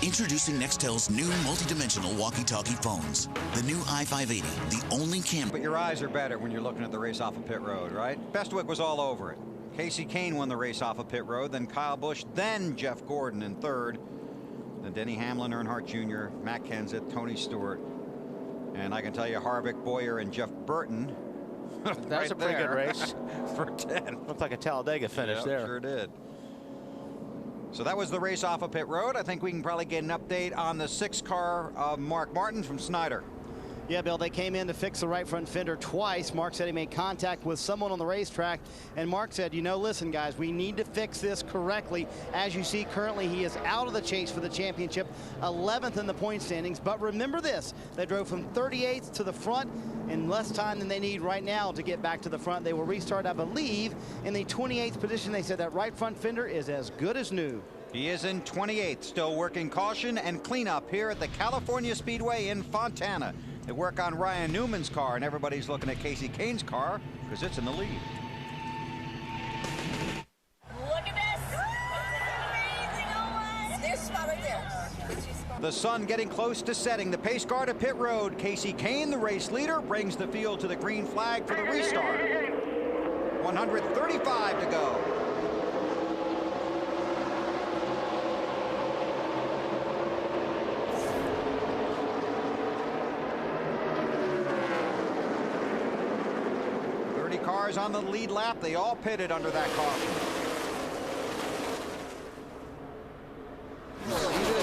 D: Introducing Nextel's new multi-dimensional walkie-talkie phones. The new i580, the only camera.
F: But your eyes are better when you're looking at the race off of pit road, right? Bestwick was all over it. Casey Kane won the race off of pit road, then Kyle Busch, then Jeff Gordon in third. Then Denny Hamlin, Earnhardt Jr., Matt Kenseth, Tony Stewart. And I can tell you Harvick, Boyer, and Jeff Burton.
P: That's a pretty good race.
F: For 10.
P: Looked like a Talladega finish there.
F: Sure did. So that was the race off of pit road. I think we can probably get an update on the 6th car of Mark Martin from Snyder.
J: Yeah, Bill, they came in to fix the right front fender twice. Mark said he made contact with someone on the racetrack, and Mark said, you know, listen, guys, we need to fix this correctly. As you see, currently he is out of the chase for the championship, 11th in the point standings. But remember this, they drove from 38th to the front in less time than they need right now to get back to the front. They will restart, I believe, in the 28th position. They said that right front fender is as good as new.
F: He is in 28th, still working caution and cleanup here at the California Speedway in Fontana. They work on Ryan Newman's car, and everybody's looking at Casey Kane's car because it's in the lead.
T: Look at this. Amazing. Oh my. There's a spot right there.
F: The sun getting close to setting. The pace car to pit road. Casey Kane, the race leader, brings the field to the green flag for the restart. 135 to go. Cars on the lead lap. They all pitted under that caution. You see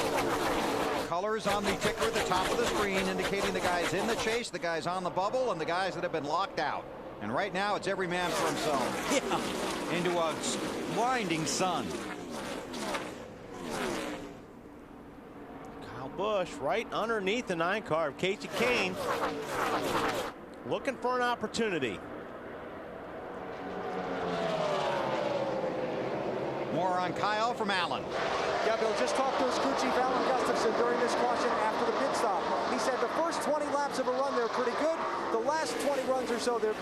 F: the colors on the ticker at the top of the screen indicating the guys in the chase, the guys on the bubble, and the guys that have been locked out. And right now it's every man for himself. Yeah. Into a blinding sun.
P: Kyle Busch right underneath the 9 car of Casey Kane, looking for an opportunity.
F: More on Kyle from Allen.
H: Yeah, Bill, just talked to his crew chief, Alan Gustafson, during this caution after the pit stop. He said the first 20 laps of a run, they're pretty good. The last 20 runs or so, the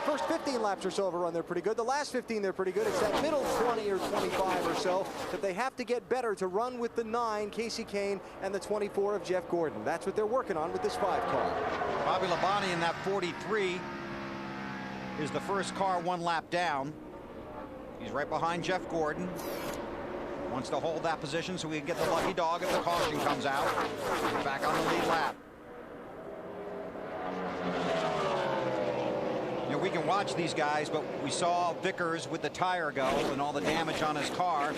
H: first 15 laps or so of a run, they're pretty good. The last 15, they're pretty good. It's that middle 20 or 25 or so that they have to get better to run with the 9, Casey Kane, and the 24 of Jeff Gordon. That's what they're working on with this 5 car.
F: Bobby Labonte in that 43 is the first car 1 lap down. He's right behind Jeff Gordon. Wants to hold that position so we can get the lucky dog if the caution comes out. He's back on the lead lap. You know, we can watch these guys, but we saw Vickers with the tire go and all the damage on his car.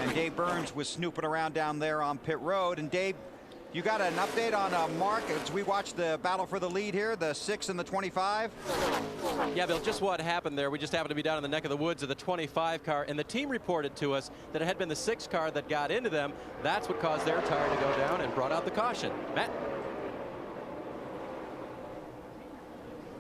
F: And Dave Burns was snooping around down there on pit road. And Dave, You got an update on Mark as we watch the battle for the lead here, the 6 and the 25?
L: Yeah, Bill, just what happened there. We just happened to be down in the neck of the woods of the 25 car, and the team reported to us that it had been the 6 car that got into them. That's what caused their tire to go down and brought out the caution.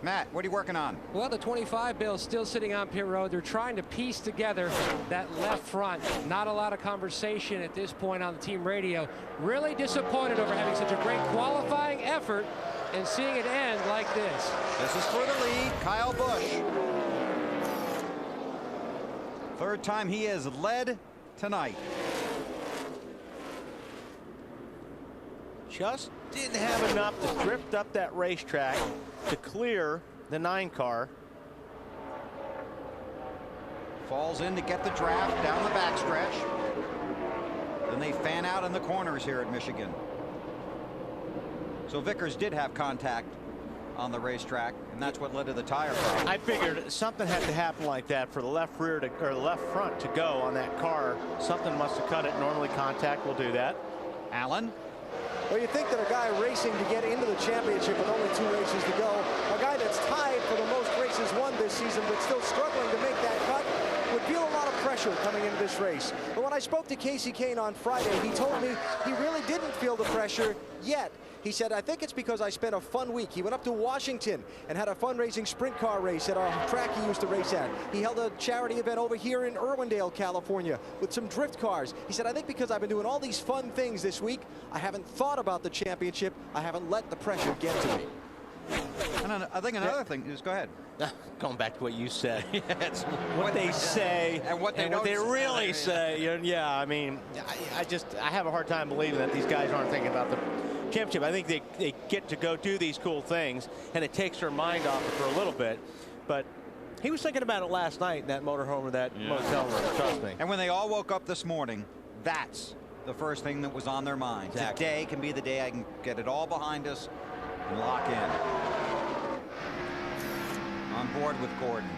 F: Matt, what are you working on?
N: Well, the 25, Bill, is still sitting on pit road. They're trying to piece together that left front. Not a lot of conversation at this point on the team radio. Really disappointed over having such a great qualifying effort and seeing it end like this.
F: This is for the lead, Kyle Busch. Third time he has led tonight.
P: Just didn't have enough to drift up that racetrack to clear the 9 car.
F: Falls in to get the draft down the backstretch. Then they fan out in the corners here at Michigan. So Vickers did have contact on the racetrack, and that's what led to the tire problem.
P: I figured something had to happen like that for the left rear to, or the left front to go on that car. Something must have cut it. Normally contact will do that.
F: Allen.
H: Well, you think that a guy racing to get into the championship with only 2 races to go, a guy that's tied for the most races won this season but still struggling to make that cut, would feel a lot of pressure coming into this race. But when I spoke to Kasey Kahne on Friday, he told me he really didn't feel the pressure yet. He said, I think it's because I spent a fun week. He went up to Washington and had a fundraising sprint car race at a track he used to race at. He held a charity event over here in Irwindale, California with some drift cars. He said, I think because I've been doing all these fun things this week, I haven't thought about the championship. I haven't let the pressure get to me.
F: And I think another thing is, go ahead.
P: Going back to what you said.
F: Yeah, it's
P: what they say
F: and what they
P: really say. Yeah, I mean, I have a hard time believing that these guys aren't thinking about the championship. I think they get to go do these cool things, and it takes their mind off it for a little bit. But he was thinking about it last night in that motorhome or that motel room, trust me.
F: And when they all woke up this morning, that's the first thing that was on their minds.
P: Exactly.
F: Today can be the day I can get it all behind us and lock in. On board with Gordon.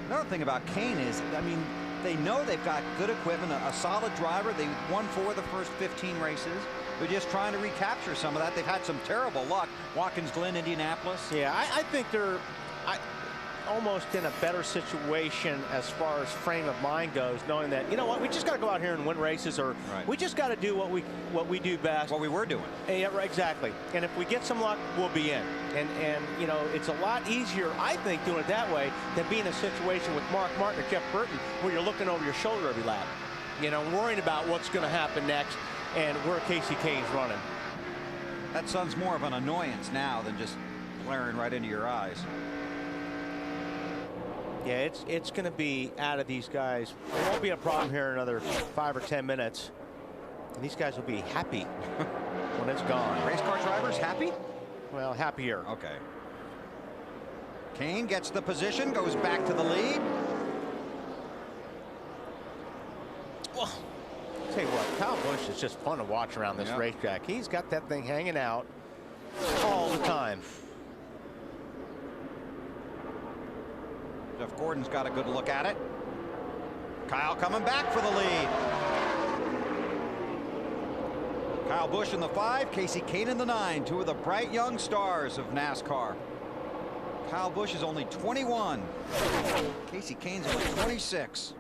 F: Another thing about Kahne is, I mean, they know they've got good equipment, a solid driver. They won 4 of the first 15 races. They're just trying to recapture some of that. They've had some terrible luck. Watkins Glen, Indianapolis.
P: Yeah, I think they're almost in a better situation as far as frame of mind goes, knowing that, you know what, we just got to go out here and win races, or we just got to do what we do best.
F: What we were doing.
P: Yeah, right, exactly. And if we get some luck, we'll be in. And you know, it's a lot easier, I think, doing it that way than being in a situation with Mark Martin or Jeff Burton where you're looking over your shoulder every lap. You know, worrying about what's going to happen next and where Kasey Kahne's running.
F: That sun's more of an annoyance now than just glaring right into your eyes.
P: Yeah, it's going to be out of these guys. There won't be a problem here in another 5 or 10 minutes. And these guys will be happy when it's gone.
F: Race car drivers happy?
P: Well, happier.
F: Okay. Kahne gets the position, goes back to the lead.
P: Well, I'll tell you what, Kyle Busch is just fun to watch around this racetrack. He's got that thing hanging out all the time.
F: Jeff Gordon's got a good look at it. Kyle coming back for the lead. Kyle Busch in the 5, Kasey Kahne in the 9, 2 of the bright young stars of NASCAR. Kyle Busch is only 21. Kasey Kahne's only 26.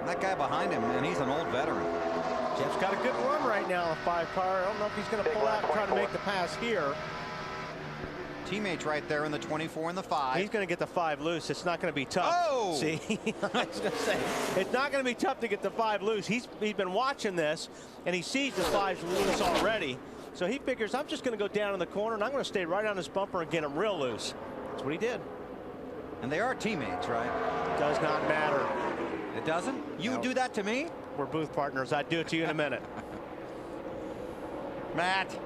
F: And that guy behind him, man, he's an old veteran.
P: Jeff's got a good run right now in the 5 car. I don't know if he's going to pull out and try to make the pass here.
F: Teammates right there in the 24 and the 5.
P: He's going to get the 5 loose. It's not going to be tough.
F: Oh!
P: See, I was going to say, it's not going to be tough to get the 5 loose. He's been watching this, and he sees the 5's loose already. So he figures, I'm just going to go down in the corner, and I'm going to stay right on this bumper and get him real loose. That's what he did.
F: And they are teammates, right?
P: Does not matter.
F: It doesn't? You do that to me?
P: We're booth partners. I'd do it to you in a minute.
F: Matt.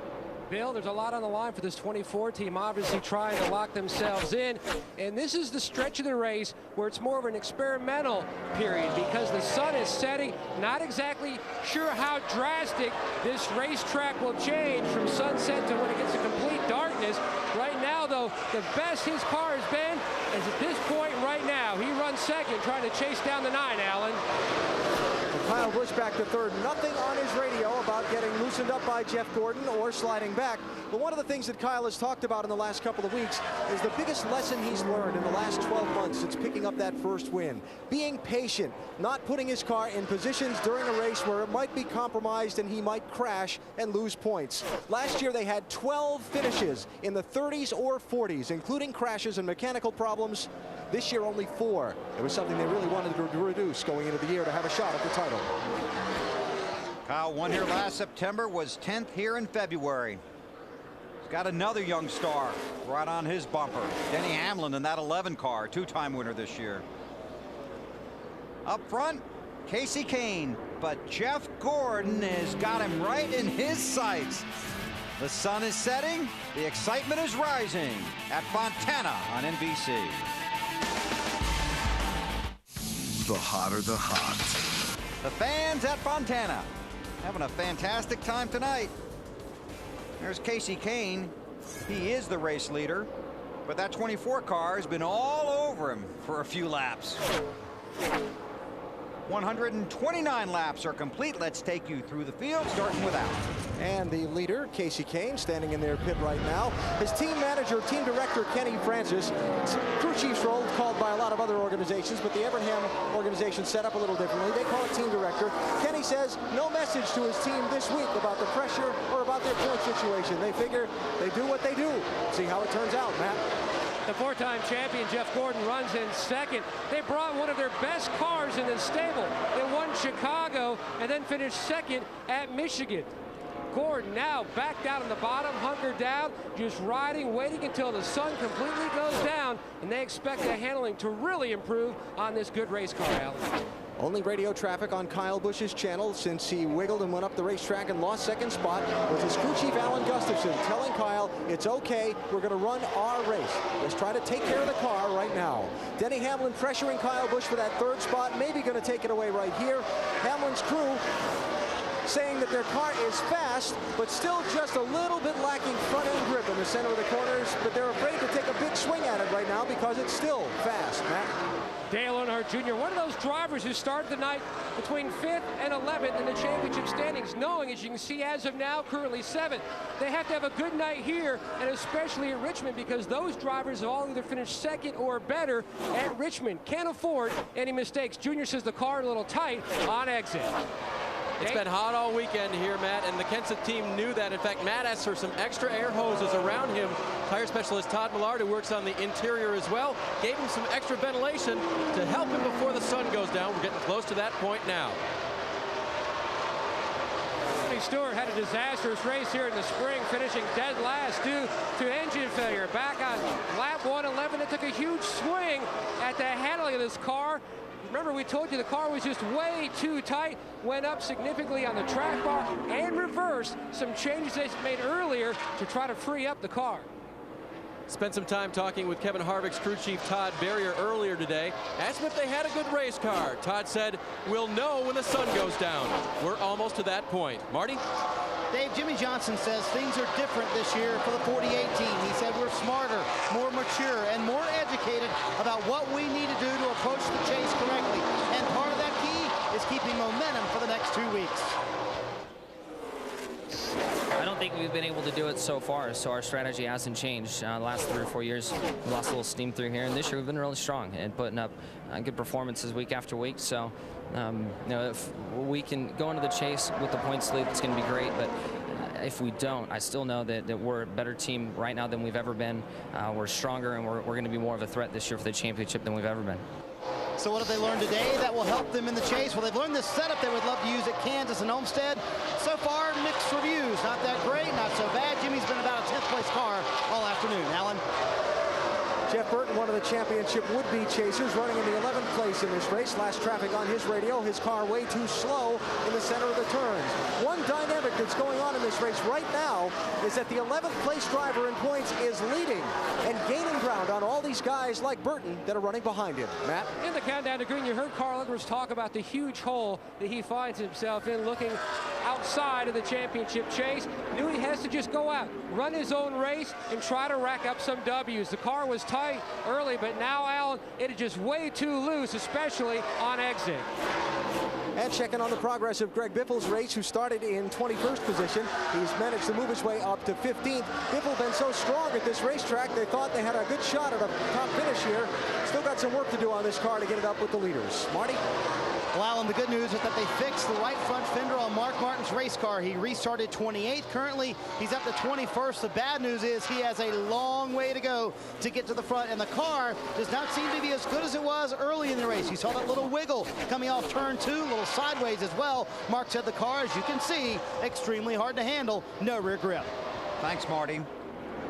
N: Bill, there's a lot on the line for this 24 team, obviously trying to lock themselves in. And this is the stretch of the race where it's more of an experimental period because the sun is setting. Not exactly sure how drastic this racetrack will change from sunset to when it gets to complete darkness. Right now, though, the best his car has been is at this point right now. He runs second, trying to chase down the 9, Allen.
H: Kyle Busch back to third. Nothing on his radio about getting loosened up by Jeff Gordon or sliding back. But one of the things that Kyle has talked about in the last couple of weeks is the biggest lesson he's learned in the last 12 months since picking up that first win. Being patient, not putting his car in positions during a race where it might be compromised and he might crash and lose points. Last year they had 12 finishes in the 30s or 40s, including crashes and mechanical problems. This year only 4. It was something they really wanted to reduce going into the year to have a shot at the title.
F: Kyle won here last September, was 10th here in February. He's got another young star right on his bumper. Denny Hamlin in that 11 car, 2-time winner this year. Up front, Kasey Kahne, but Jeff Gordon has got him right in his sights. The sun is setting, the excitement is rising at Fontana on NBC.
U: The hotter the hot.
F: The fans at Fontana having a fantastic time tonight. There's Kasey Kahne. He is the race leader, but that 24 car has been all over him for a few laps. 129 laps are complete. Let's take you through the field, starting with Al.
H: And the leader, Kasey Kahne, standing in their pit right now. His team manager, team director, Kenny Francis. Crew chief's role called by a lot of other organizations, but the Evernham organization set up a little differently. They call it team director. Kenny says no message to his team this week about the pressure or about their point situation. They figure they do what they do. See how it turns out, Matt.
N: The 4-time champion Jeff Gordon runs in second. They brought one of their best cars in the stable. They won Chicago and then finished second at Michigan. Gordon now back down on the bottom, hunkered down, just riding, waiting until the sun completely goes down, and they expect the handling to really improve on this good race car, Alan.
H: Only radio traffic on Kyle Busch's channel since he wiggled and went up the racetrack and lost second spot was his crew chief Alan Gustafson telling Kyle, it's okay, we're going to run our race. Let's try to take care of the car right now. Denny Hamlin pressuring Kyle Busch for that third spot, maybe going to take it away right here. Hamlin's crew saying that their car is fast, but still just a little bit lacking front-end grip in the center of the corners, but they're afraid to take a big swing at it right now because it's still fast, Matt.
N: Dale Earnhardt Jr., one of those drivers who started the night between 5th and 11th in the championship standings, knowing, as you can see as of now, currently 7th. They have to have a good night here, and especially at Richmond, because those drivers have all either finished second or better at Richmond. Can't afford any mistakes. Junior says the car a little tight on exit.
L: It's been hot all weekend here, Matt, and the Kenseth team knew that. In fact, Matt asked for some extra air hoses around him. Tire specialist Todd Millard, who works on the interior as well, gave him some extra ventilation to help him before the sun goes down. We're getting close to that point now.
N: Stewart had a disastrous race here in the spring, finishing dead last due to engine failure. Back on lap 111, it took a huge swing at the handling of this car. Remember, we told you the car was just way too tight, went up significantly on the track bar and reversed some changes they made earlier to try to free up the car.
L: Spent some time talking with Kevin Harvick's crew chief Todd Berrier earlier today. Asked him if they had a good race car. Todd said, we'll know when the sun goes down. We're almost to that point. Marty?
J: Dave, Jimmy Johnson says things are different this year for the 48 team. He said we're smarter, more mature, and more educated about what we need to do to approach the chase correctly. And part of that key is keeping momentum for the next 2 weeks.
G: I don't think we've been able to do it so far, so our strategy hasn't changed. The last 3 or 4 years, we lost a little steam through here, and this year we've been really strong and putting up good performances week after week. So, you know, if we can go into the chase with the points lead, it's going to be great. But if we don't, I still know that we're a better team right now than we've ever been. We're stronger, and we're going to be more of a threat this year for the championship than we've ever been.
J: So what have they learned today that will help them in the chase? Well, they've learned this setup they would love to use at Kansas and Homestead. So far, mixed reviews. Not that great, not so bad. Jimmy's been about a 10th place car all afternoon. Alan?
H: Jeff Burton, one of the championship would-be chasers, running in the 11th place in this race. Last traffic on his radio, his car way too slow in the center of the turns. One dynamic that's going on in this race right now is that the 11th place driver in points is leading and gaining ground on all these guys like Burton that are running behind him. Matt?
N: In the countdown to green, you heard Carl Edwards talk about the huge hole that he finds himself in, looking outside of the championship chase. Knew he has to just go out, run his own race, and try to rack up some W's. The car was tight early, but now, Alan, it is just way too loose, especially on exit.
H: And checking on the progress of Greg Biffle's race, who started in 21st position. He's managed to move his way up to 15th. Biffle been so strong at this racetrack, they thought they had a good shot at a top finish here. Still got some work to do on this car to get it up with the leaders. Marty?
J: Well, Alan, the good news is that they fixed the right front fender on Mark Martin's race car. He restarted 28th. Currently, he's up to 21st. The bad news is he has a long way to go to get to the front, and the car does not seem to be as good as it was early in the race. You saw that little wiggle coming off turn 2, a little sideways as well. Mark said the car, as you can see, extremely hard to handle. No rear grip.
F: Thanks, Marty.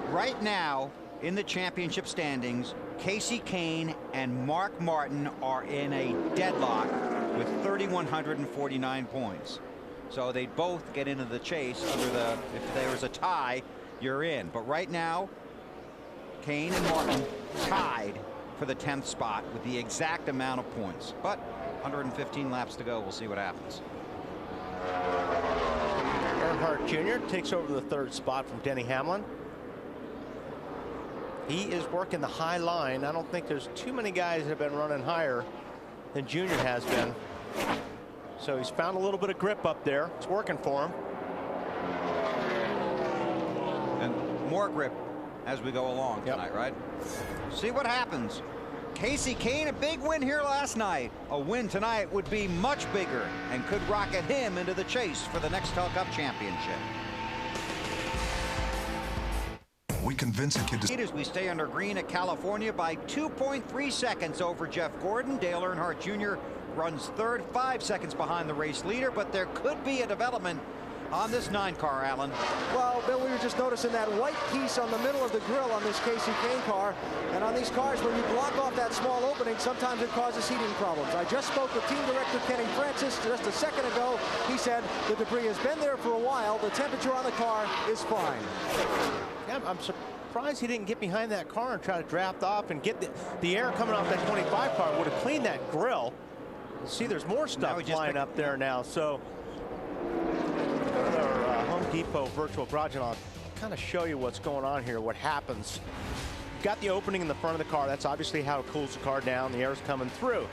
F: Right now, in the championship standings, Casey Kane and Mark Martin are in a deadlock with 3,149 points. So they both get into the chase. If there was a tie, you're in. But right now, Kane and Martin tied for the 10th spot with the exact amount of points. But 115 laps to go. We'll see what happens.
P: Earnhardt Jr. takes over the 3rd spot from Denny Hamlin. He is working the high line. I don't think there's too many guys that have been running higher than Junior has been. So he's found a little bit of grip up there. It's working for him.
F: And more grip as we go along tonight, right? See what happens. Casey Kane, a big win here last night. A win tonight would be much bigger and could rocket him into the chase for the Nextel Cup championship.
U: We convince a kid to...
F: As we stay under green at California by 2.3 seconds over Jeff Gordon. Dale Earnhardt Jr. runs 3rd, 5 seconds behind the race leader, but there could be a development on this 9-car, Alan.
H: Well, Bill, we were just noticing that white piece on the middle of the grill on this Casey Kane car. And on these cars, when you block off that small opening, sometimes it causes heating problems. I just spoke with team director Kenny Francis just a second ago. He said the debris has been there for a while. The temperature on the car is fine.
P: Yeah, I'm surprised he didn't get behind that car and try to draft off and get the air coming off that 25 car. Would have cleaned that grill. See, there's more stuff flying up there now. So our Home Depot virtual garage, and I'll kind of show you what's going on here, what happens. You've got the opening in the front of the car. That's obviously how it cools the car down. The air's coming through.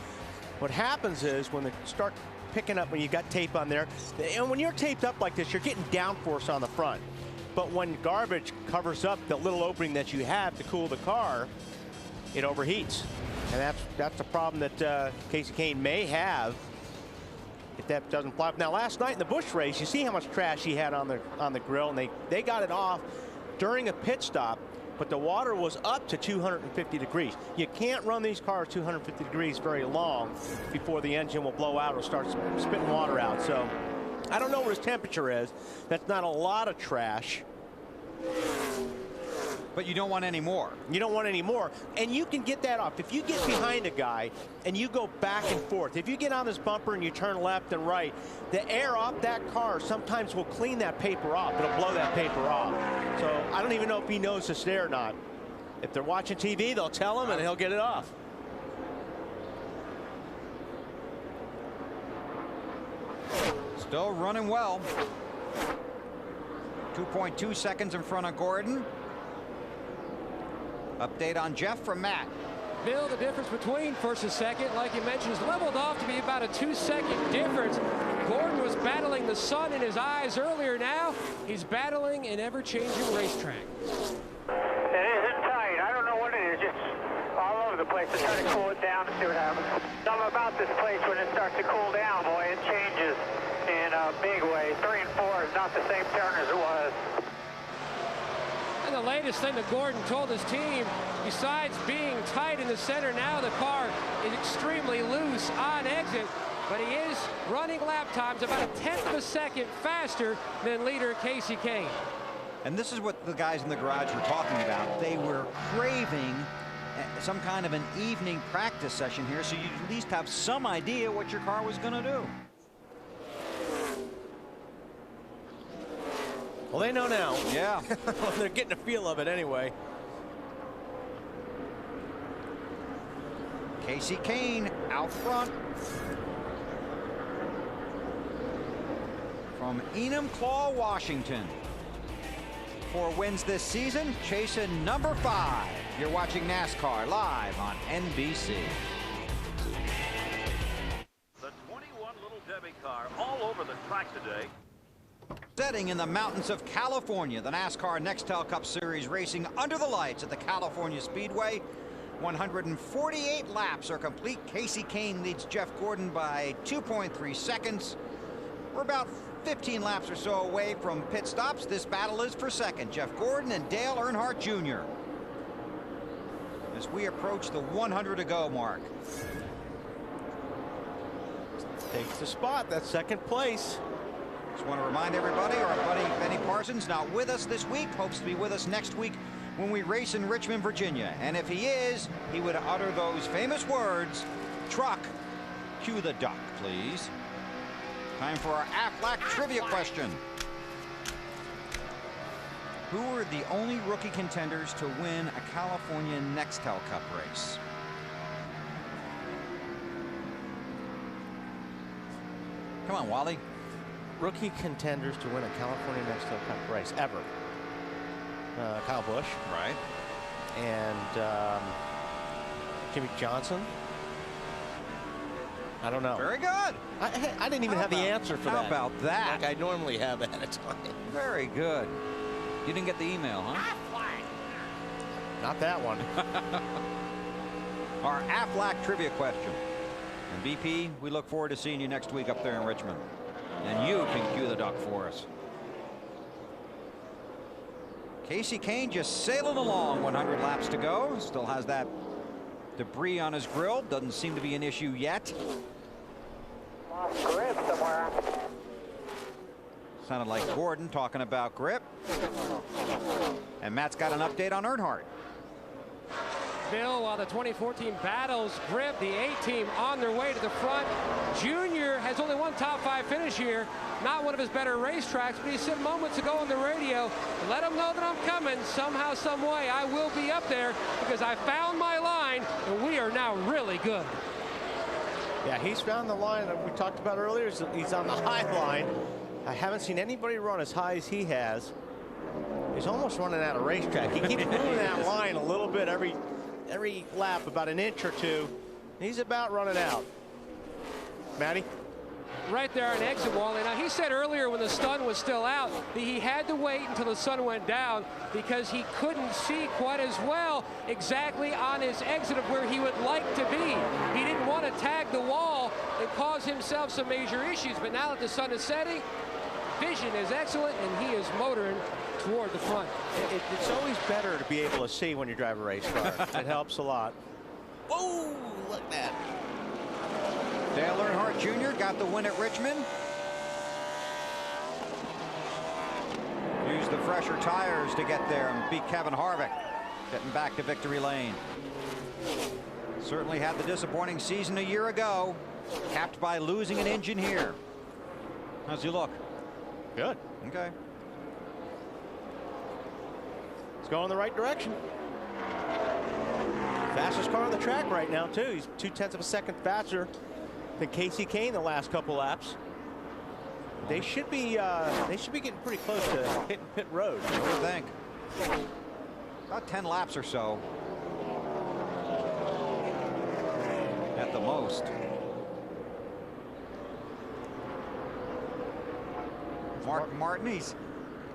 P: What happens is when they start picking up, when you got tape on there, and when you're taped up like this, you're getting downforce on the front. But when garbage covers up the little opening that you have to cool the car, it overheats. And that's a problem that Casey Kane may have if that doesn't fly. Now, last night in the Busch race, you see how much trash he had on the grill, and they got it off during a pit stop, but the water was up to 250 degrees. You can't run these cars 250 degrees very long before the engine will blow out or start spitting water out. So I don't know what his temperature is. That's not a lot of trash.
F: But you don't want any more.
P: You don't want any more. And you can get that off. If you get behind a guy and you go back and forth, if you get on this bumper and you turn left and right, the air off that car sometimes will clean that paper off. It'll blow that paper off. So I don't even know if he knows it's there or not. If they're watching TV, they'll tell him and he'll get it off.
F: Still running well. 2.2 seconds in front of Gordon. Update on Jeff from Matt.
N: Bill, the difference between first and second, like you mentioned, is leveled off to be about a 2-second difference. Gordon was battling the sun in his eyes earlier. Now he's battling an ever-changing racetrack.
C: It isn't tight. I don't know what it is. Just all over the place. I'm trying to cool it down and see what happens. Something about this place, when it starts to cool down, boy, it changes in a big way. 3 and 4 is not the same turn as it was.
N: And the latest thing that Gordon told his team, besides being tight in the center, now the car is extremely loose on exit, but he is running lap times about 1/10 of a second faster than leader Casey Kane.
F: And this is what the guys in the garage were talking about. They were craving some kind of an evening practice session here, so you at least have some idea what your car was going to do.
P: Well, they know now.
F: Yeah.
P: Well, they're getting a feel of it anyway.
F: Casey Kane out front. From Enumclaw, Washington. 4 wins this season, chasing number 5. You're watching NASCAR live on NBC.
A: The 21 Little Debbie NASCAR all over the track today.
F: Setting in the mountains of California, the NASCAR Nextel Cup Series racing under the lights at the California Speedway. 148 laps are complete. Casey Kane leads Jeff Gordon by 2.3 seconds. We're about 15 laps or so away from pit stops. This battle is for second. Jeff Gordon and Dale Earnhardt Jr. as we approach the 100 to go mark.
P: Takes the spot. That's second place.
F: Just want to remind everybody, our buddy Benny Parsons not with us this week, hopes to be with us next week when we race in Richmond, Virginia. And if he is, he would utter those famous words, truck, cue the duck, please. Time for our Aflac trivia question. Who were the only rookie contenders to win a California Nextel Cup race? Come on, Wally.
P: Rookie contenders to win a California Nextel Cup race ever. Kyle Busch.
F: Right.
P: And Jimmy Johnson. I don't know.
F: Very good.
P: I didn't even have the answer for that.
F: How about that?
P: Like I normally have at a time.
F: Very good. You didn't get the email, huh?
P: Not that one.
F: Our Aflac trivia question. And BP, we look forward to seeing you next week up there in Richmond. And you can cue the duck for us. Casey Kane just sailing along, 100 laps to go. Still has that debris on his grill. Doesn't seem to be an issue yet.
C: Lost grip somewhere.
F: Sounded like Gordon talking about grip. And Matt's got an update on Earnhardt.
N: Bill, while the 2014 battles grip, the A-team on their way to the front. Junior has only one top 5 finish here. Not one of his better racetracks, but he said moments ago on the radio, let him know that I'm coming. Somehow, some way, I will be up there because I found my line, and we are now really good.
P: Yeah, he's found the line that we talked about earlier. He's on the high line. I haven't seen anybody run as high as he has. He's almost running out of racetrack. He keeps moving that line a little bit every lap, about an inch or two. He's about running out. Matty?
N: Right there on exit, Wally. Now, he said earlier when the sun was still out that he had to wait until the sun went down because he couldn't see quite as well exactly on his exit of where he would like to be. He didn't want to tag the wall and cause himself some major issues, but now that the sun is setting, vision is excellent, and he is motoring toward the front.
P: It's always better to be able to see when you drive a race car. It helps a lot. Whoa, look at that.
F: Dale Earnhardt Jr. got the win at Richmond. Used the fresher tires to get there and beat Kevin Harvick, getting back to victory lane. Certainly had the disappointing season a year ago, capped by losing an engine here. How's he look?
P: Good.
F: Okay.
P: It's going in the right direction. Fastest car on the track right now, too. He's 0.2 of a second faster than Casey Kane the last couple laps. They should be getting pretty close to hitting pit road.
F: What do you think? About 10 laps or so at the most. Mark Martin, he's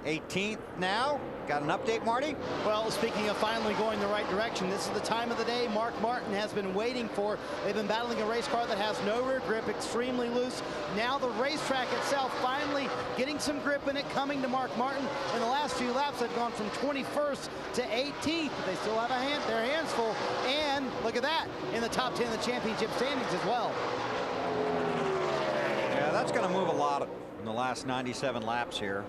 F: 18th now. Got an update, Marty?
J: Well, speaking of finally going the right direction, this is the time of the day Mark Martin has been waiting for. They've been battling a race car that has no rear grip, extremely loose. Now the racetrack itself finally getting some grip in it, coming to Mark Martin. In the last few laps, they've gone from 21st to 18th, but they still have their hands full. And look at that, in the top 10 of the championship standings as well.
F: Yeah, that's going to move a lot in the last 97 laps here.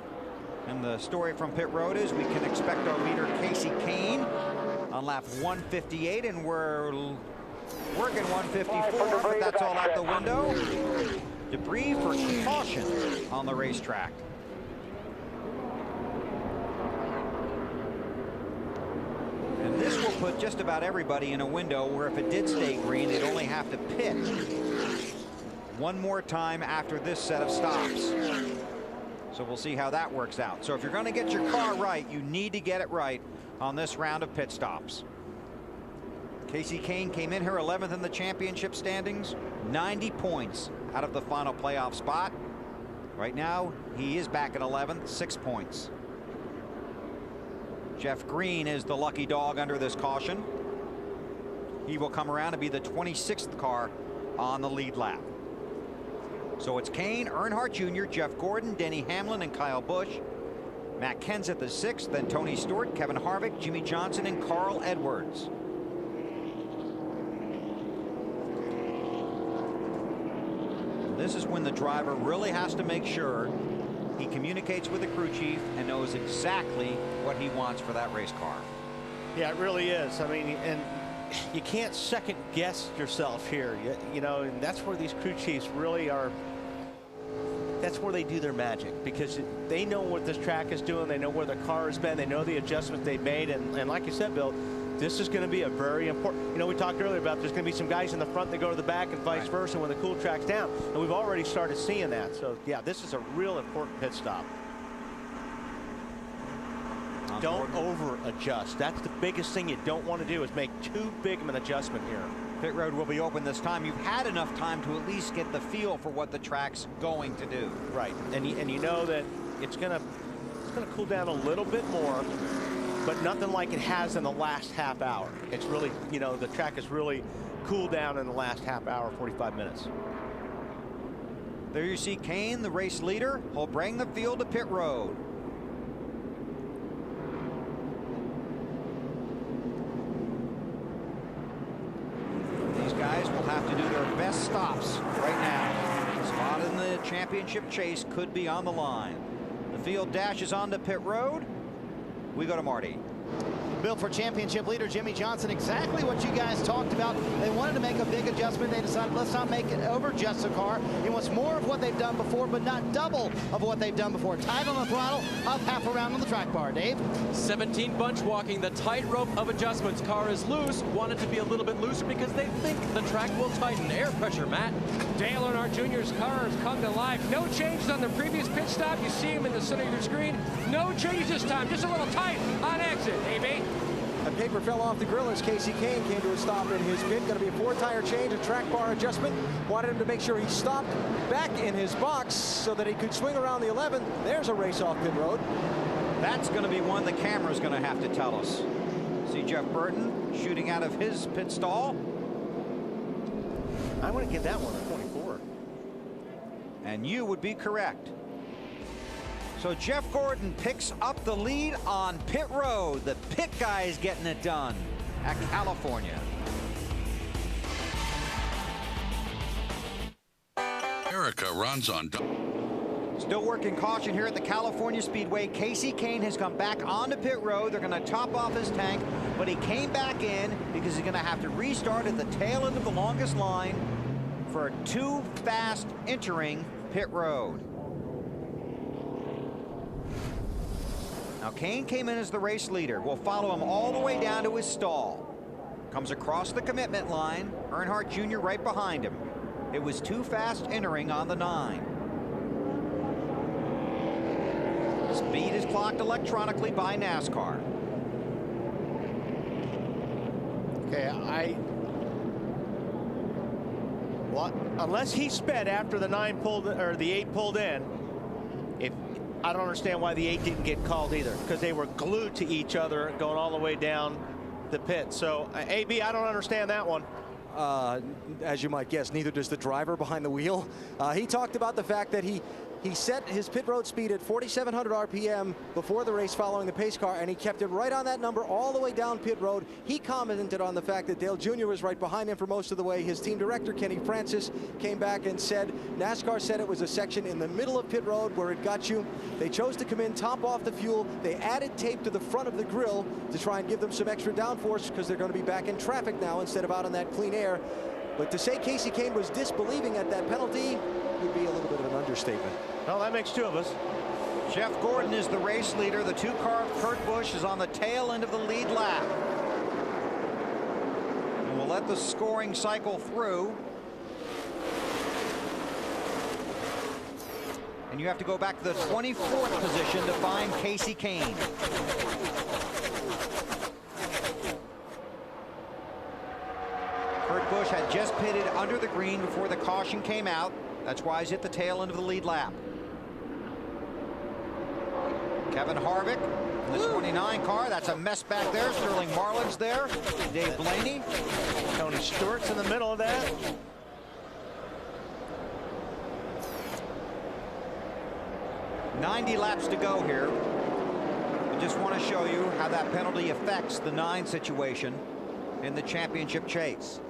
F: And the story from pit road is we can expect our leader Casey Kane on lap 158, and we're working 154, but that's all out the window. Debris for caution on the racetrack. And this will put just about everybody in a window where if it did stay green, they'd only have to pit one more time after this set of stops. So we'll see how that works out. So if you're going to get your car right, you need to get it right on this round of pit stops. Casey Kane came in here 11th in the championship standings, 90 points. out of the final playoff spot. Right now, he is back at 11th, 6 points. Jeff Green is the lucky dog under this caution. He will come around to be the 26th car on the lead lap. So it's Kane, Earnhardt Jr., Jeff Gordon, Denny Hamlin, and Kyle Busch. Matt Kenseth the 6th, then Tony Stewart, Kevin Harvick, Jimmy Johnson, and Carl Edwards. This is when the driver really has to make sure he communicates with the crew chief and knows exactly what he wants for that race car.
P: Yeah, it really is. I mean, and you can't second guess yourself here. You know, and that's where these crew chiefs really are. That's where they do their magic, because they know what this track is doing. They know where the car has been. They know the adjustments they've made. And like you said, Bill, this is going to be a very important. You know, we talked earlier about there's going to be some guys in the front that go to the back and vice versa when the cool track's down. And we've already started seeing that. So, yeah, this is a real important pit stop. Don't over adjust. That's the biggest thing you don't want to do, is make too big of an adjustment here.
F: Pit road will be open this time. You've had enough time to at least get the feel for what the track's going to do.
P: Right, and you know that it's gonna cool down a little bit more, but nothing like it has in the last half hour. It's really, you know, the track has really cooled down in the last half hour, 45 minutes.
F: There you see Kane, the race leader. He'll bring the field to pit road. Guys will have to do their best stops right now. The spot in the championship chase could be on the line. The field dashes onto pit road. We go to Marty.
J: Bill, for championship leader Jimmy Johnson, exactly what you guys talked about. They wanted to make a big adjustment. They decided, let's not make it over just the car. He wants more of what they've done before, but not double of what they've done before. Tight on the throttle, up half a round on the track bar. Dave?
L: 17 bunch walking, the tightrope of adjustments. Car is loose. Want it to be a little bit looser because they think the track will tighten. Air pressure, Matt.
N: Dale Earnhardt Jr.'s car has come to life. No changes on the previous pit stop. You see him in the center of your screen. No changes this time. Just a little tight on exit, AB.
H: A paper fell off the grill as Casey Kane came to a stop in his pit. Going to be a 4-tire change, a track bar adjustment. Wanted him to make sure he stopped back in his box so that he could swing around the 11. There's a race off pit road.
F: That's going to be one the camera's going to have to tell us. See Jeff Burton shooting out of his pit stall.
P: I want to give that one a 24.
F: And you would be correct. So Jeff Gordon picks up the lead on pit road. The pit guy is getting it done at California.
Q: Erica runs on.
F: Still working caution here at the California Speedway. Casey Kane has come back onto pit road. They're going to top off his tank, but he came back in because he's going to have to restart at the tail end of the longest line for a too fast entering pit road. Now Kane came in as the race leader. We'll follow him all the way down to his stall. Comes across the commitment line. Earnhardt Jr. right behind him. It was too fast entering on the 9. Speed is clocked electronically by NASCAR.
P: Okay, well, unless he sped after the 9 pulled or the 8 pulled in, I don't understand why the 8 didn't get called either, because they were glued to each other going all the way down the pit. So AB, I don't understand that one.
H: As you might guess, neither does the driver behind the wheel. He talked about the fact that he set his pit road speed at 4,700 RPM before the race following the pace car, and he kept it right on that number all the way down pit road. He commented on the fact that Dale Jr. was right behind him for most of the way. His team director, Kenny Francis, came back and said NASCAR said it was a section in the middle of pit road where it got you. They chose to come in, top off the fuel. They added tape to the front of the grill to try and give them some extra downforce because they're going to be back in traffic now instead of out on that clean air. But to say Casey Kane was disbelieving at that penalty would be a little bit of an understatement.
P: Well, that makes 2 of us.
F: Jeff Gordon is the race leader. The 2-car Kurt Busch is on the tail end of the lead lap. And we'll let the scoring cycle through. And you have to go back to the 24th position to find Casey Kane. Kurt Busch had just pitted under the green before the caution came out. That's why he's hit the tail end of the lead lap. Kevin Harvick in the 29 car. That's a mess back there. Sterling Marlin's there. Dave Blaney.
P: Tony Stewart's in the middle of that.
F: $90 laps to go here. I just want to show you how that penalty affects the 9 situation in the championship chase.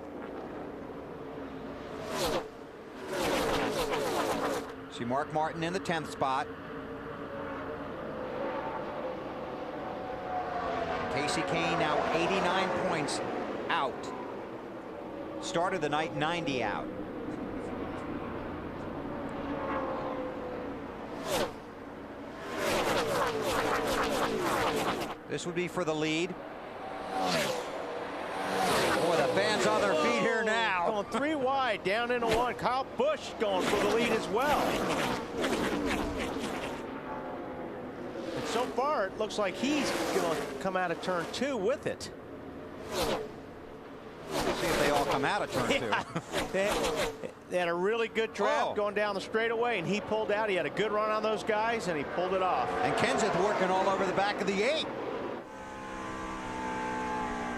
F: See Mark Martin in the 10th spot. Casey Kane now 89 points out. Started the night 90 out. This would be for the lead. Boy, the band's on their feet here now.
P: Going 3 wide, down into 1. Kyle Busch going for the lead as well. And so far, it looks like he's going to come out of turn 2 with it.
F: Let's see if they all come out of turn 2.
P: They had a really good draft going down the straightaway, and he pulled out. He had a good run on those guys, and he pulled it off.
F: And Kenseth working all over the back of the 8.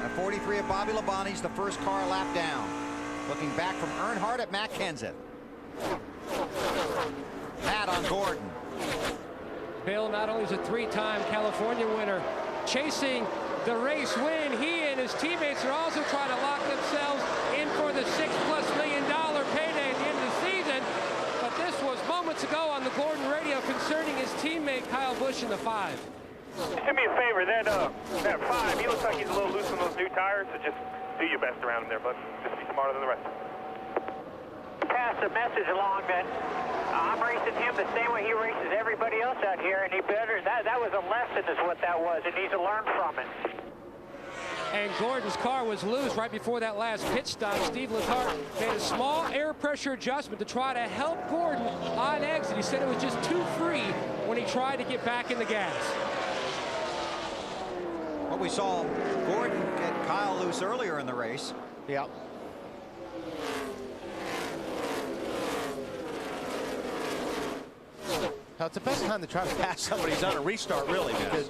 F: At 43 of Bobby Labonte's the first car lap down. Looking back from Earnhardt at Matt Kenseth. Matt on Gordon.
N: Bill not only is a 3-time California winner, chasing the race win. He and his teammates are also trying to lock themselves in for the $6+ million payday at the end of the season. But this was moments ago on the Gordon radio concerning his teammate Kyle Busch in the 5.
B: Do me a favor, that 5, he looks like he's a little loose on those new tires, so just do your best around him there, bud. Just be smarter than the rest.
C: Pass the message along that I'm racing him the same way he races everybody else out here, and he better, that was a lesson is what that was. He needs to learn from it.
N: And Gordon's car was loose right before that last pit stop. Steve Letarte made a small air pressure adjustment to try to help Gordon on exit. He said it was just too free when he tried to get back in the gas.
F: Well, we saw Gordon get Kyle loose earlier in the race.
P: Yeah. Now, it's the best time to try to pass somebody who's on a restart, really, because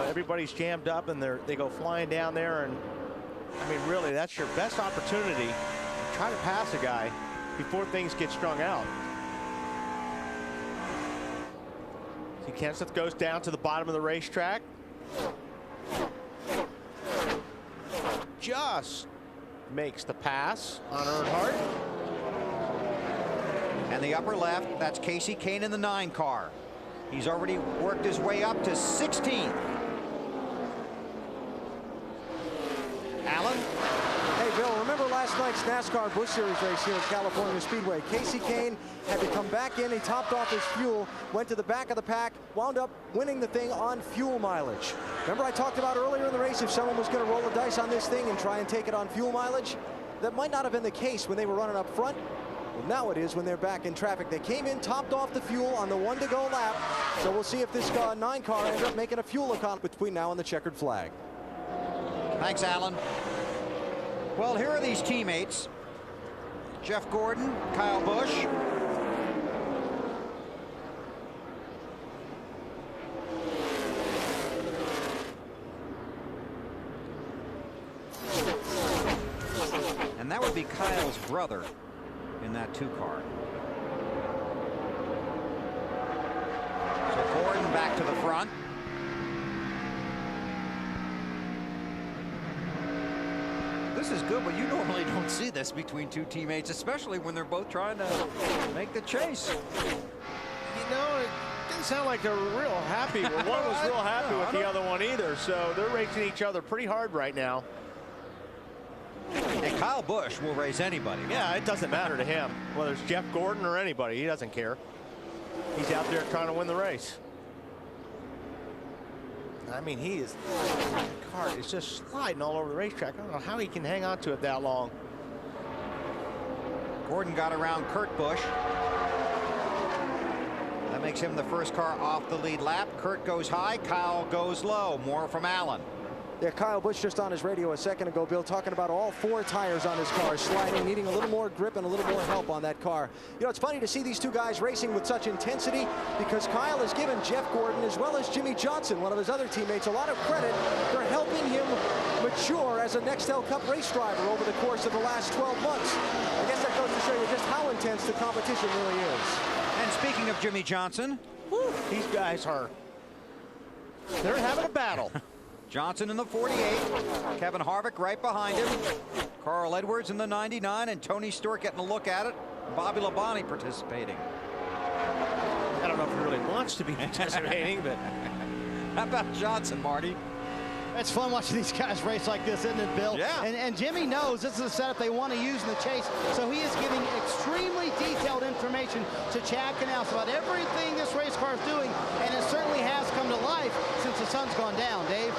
P: everybody's jammed up and they go flying down there, and I mean, really, that's your best opportunity to try to pass a guy before things get strung out. See, Kenseth goes down to the bottom of the racetrack. Just makes the pass on Earnhardt.
F: And the upper left, that's Casey Kane in the 9 car. He's already worked his way up to 16th. Allen?
H: Hey, Bill, remember last night's NASCAR Busch Series race here at California Speedway? Casey Kane had to come back in. He topped off his fuel, went to the back of the pack, wound up winning the thing on fuel mileage. Remember I talked about earlier in the race if someone was going to roll the dice on this thing and try and take it on fuel mileage? That might not have been the case when they were running up front. Well, now it is when they're back in traffic. They came in, topped off the fuel on the 1-to-go lap. So we'll see if this 9 car ends up making a fuel economy between now and the checkered flag.
F: Thanks, Alan. Well, here are these teammates. Jeff Gordon, Kyle Busch. And that would be Kyle's brother in that 2 car. So Gordon back to the front. This is good, but you normally don't see this between 2 teammates, especially when they're both trying to make the chase.
P: You know, it didn't sound like they were real happy. Well, one was real happy with the other one either, so they're racing each other pretty hard right now.
F: And Kyle Busch will race anybody.
P: Yeah, it doesn't matter to him, whether it's Jeff Gordon or anybody. He doesn't care. He's out there trying to win the race. I mean, the car is just sliding all over the racetrack. I don't know how he can hang on to it that long.
F: Gordon got around Kurt Busch. That makes him the first car off the lead lap. Kurt goes high, Kyle goes low. More from Allen.
H: Yeah, Kyle Busch just on his radio a second ago, Bill, talking about all 4 tires on his car sliding, needing a little more grip and a little more help on that car. You know, it's funny to see these two guys racing with such intensity because Kyle has given Jeff Gordon as well as Jimmy Johnson, one of his other teammates, a lot of credit for helping him mature as a Nextel Cup race driver over the course of the last 12 months. I guess that goes to show you just how intense the competition really is.
F: And speaking of Jimmy Johnson,
P: these guys they're having a battle.
F: Johnson in the 48, Kevin Harvick right behind him, Carl Edwards in the 99, and Tony Stewart getting a look at it. Bobby Labonte participating.
P: I don't know if he really wants to be participating, but
F: how about Johnson, Marty?
J: It's fun watching these guys race like this, isn't it, Bill?
F: Yeah.
J: And Jimmy knows this is a setup they want to use in the chase, so he is giving extremely detailed information to Chad Knaus about everything this race car is doing, and it certainly has come to life since the sun's gone down, Dave.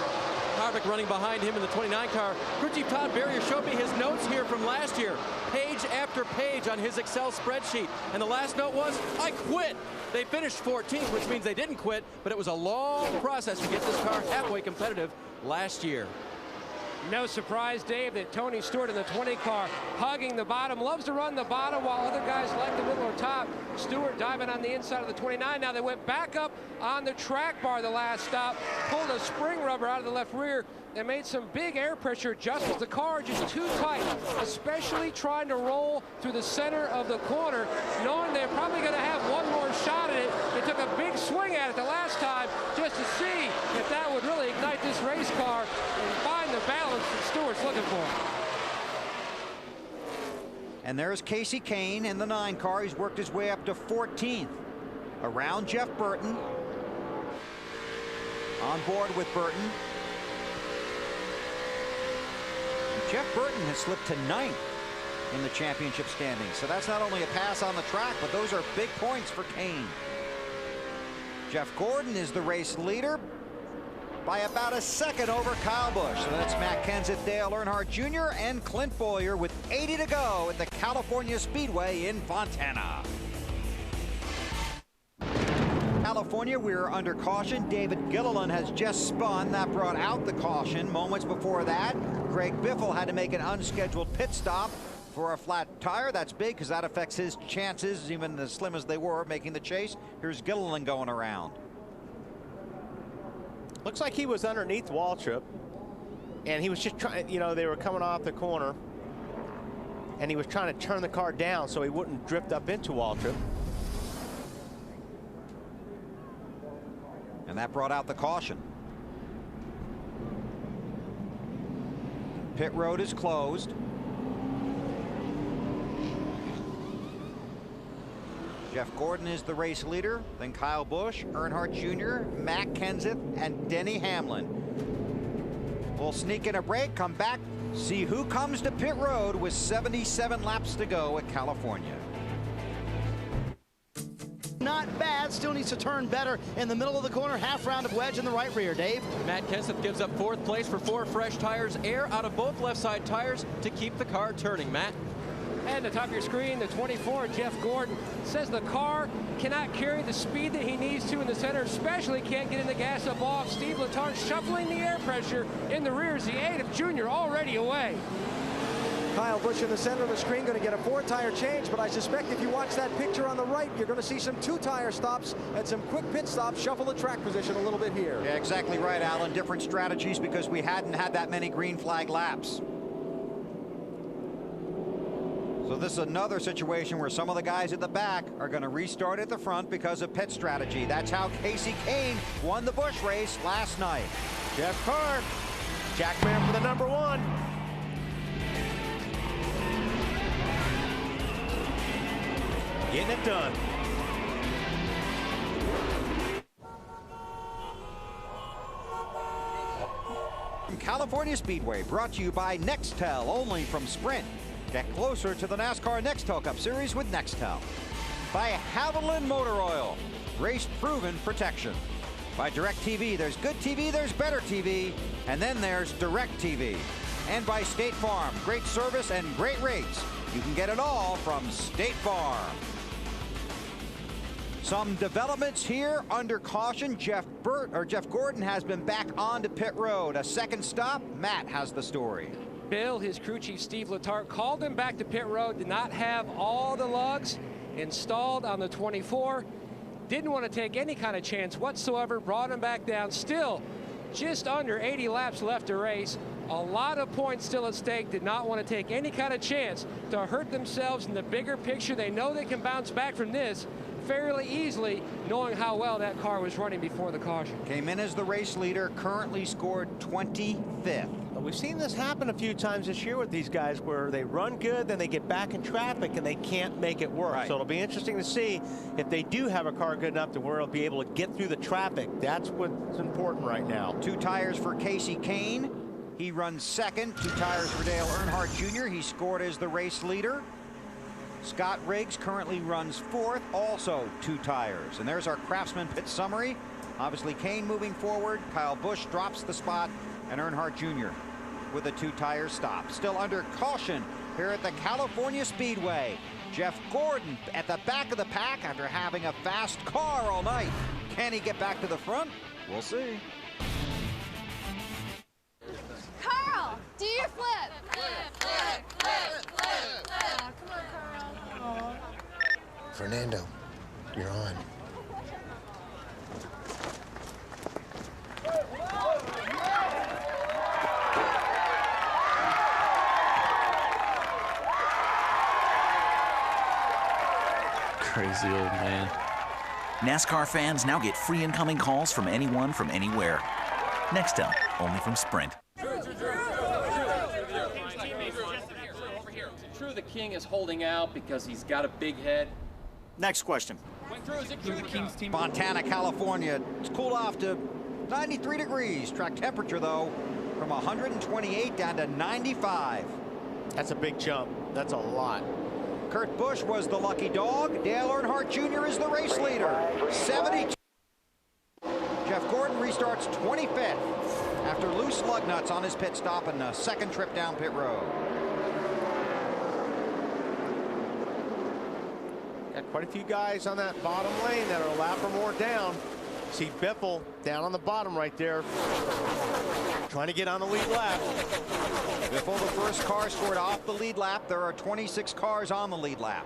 L: Harvick running behind him in the 29 car. Crew Chief Todd Barrier showed me his notes here from last year, page after page on his Excel spreadsheet. And the last note was, I quit. They finished 14th, which means they didn't quit, but it was a long process to get this car halfway competitive last year.
N: No surprise, Dave, that Tony Stewart in the 20 car hugging the bottom, loves to run the bottom while other guys like the middle or top. Stewart diving on the inside of the 29. Now they went back up on the track bar the last stop, pulled a spring rubber out of the left rear, and made some big air pressure adjustments. The car just too tight, especially trying to roll through the center of the corner, knowing they're probably going to have one more shot at it. They took a big swing at it the last time just to see if that would really ignite this race car and find the balance that Stewart's looking for.
F: And there's Casey Kane in the 9 car. He's worked his way up to 14th. Around Jeff Burton. On board with Burton. And Jeff Burton has slipped to 9th in the championship standings. So that's not only a pass on the track, but those are big points for Kane. Jeff Gordon is the race leader by about a second over Kyle Busch. So that's Matt Kenseth, Dale Earnhardt Jr., and Clint Bowyer with 80 to go at the California Speedway in Fontana. California, we're under caution. David Gilliland has just spun. That brought out the caution. Moments before that, Greg Biffle had to make an unscheduled pit stop for a flat tire. That's big because that affects his chances, even as slim as they were, making the chase. Here's Gilliland going around.
P: Looks like he was underneath Waltrip, and he was just trying, you know, they were coming off the corner, and he was trying to turn the car down so he wouldn't drift up into Waltrip.
F: And that brought out the caution. Pit road is closed. Jeff Gordon is the race leader, then Kyle Busch, Earnhardt Jr., Matt Kenseth, and Denny Hamlin. We'll sneak in a break, come back, see who comes to pit road with 77 laps to go at California.
J: Not bad, still needs to turn better in the middle of the corner, half round of wedge in the right rear, Dave.
L: Matt Kenseth gives up 4th place for 4 fresh tires, air out of both left side tires to keep the car turning. Matt?
N: And at the top of your screen, the 24, Jeff Gordon, says the car cannot carry the speed that he needs to in the center, especially can't get in the gas up off. Steve Letarte shuffling the air pressure in the rear as the 8 of Junior already away.
H: Kyle Busch in the center of the screen going to get a 4-tire change, but I suspect if you watch that picture on the right, you're going to see some 2-tire stops and some quick pit stops, shuffle the track position a little bit here.
F: Yeah, exactly right, Alan. Different strategies because we hadn't had that many green flag laps. So this is another situation where some of the guys at the back are going to restart at the front because of pit strategy. That's how Casey Kane won the Busch race last night.
P: Jeff Carr, Jackman for the number 1. Getting it done.
F: From California Speedway, brought to you by Nextel, only from Sprint. Get closer to the NASCAR Nextel Cup Series with Nextel. By Haviland Motor Oil, race-proven protection. By DirecTV, there's good TV, there's better TV, and then there's DirecTV. And by State Farm, great service and great rates. You can get it all from State Farm. Some developments here under caution. Jeff Gordon has been back onto pit road. A second stop. Matt has the story.
N: Bill, his crew chief Steve Letarte, called him back to pit road. Did not have all the lugs installed on the 24. Didn't want to take any kind of chance whatsoever. Brought him back down. Still just under 80 laps left to race. A lot of points still at stake. Did not want to take any kind of chance to hurt themselves in the bigger picture. They know they can bounce back from this fairly easily, knowing how well that car was running before the caution.
F: Came in as the race leader, currently scored 25th.
P: We've seen this happen a few times this year with these guys where they run good, then they get back in traffic and they can't make it work. Right. So it'll be interesting to see if they do have a car good enough to where it'll be able to get through the traffic. That's what's important right now.
F: 2 tires for Casey Kane. He runs second. 2 tires for Dale Earnhardt Jr. He scored as the race leader. Scott Riggs currently runs 4th, also 2 tires. And there's our Craftsman pit summary. Obviously Kane moving forward. Kyle Busch drops the spot, and Earnhardt Jr. with a 2-tire stop. Still under caution here at the California Speedway. Jeff Gordon at the back of the pack after having a fast car all night. Can he get back to the front? We'll see.
T: Carl, do your flip. Flip. Come on, Carl.
O: Fernando, you're on.
V: Crazy old man.
D: NASCAR fans now get free incoming calls from anyone from anywhere. Nextel, only from Sprint.
L: True, the King is holding out because he's got a big head.
H: Next question.
F: Montana, California. It's cooled off to 93 degrees. Track temperature, though, from 128 down to 95.
P: That's a big jump. That's a lot.
F: Kurt Busch was the lucky dog. Dale Earnhardt Jr. is the race leader. 72. Jeff Gordon restarts 25th after loose lug nuts on his pit stop in the second trip down pit road.
P: Got quite a few guys on that bottom lane that are a lap or more down. See Biffle down on the bottom right there, trying to get on the lead lap.
F: Biffle, the first car scored off the lead lap. There are 26 cars on the lead lap.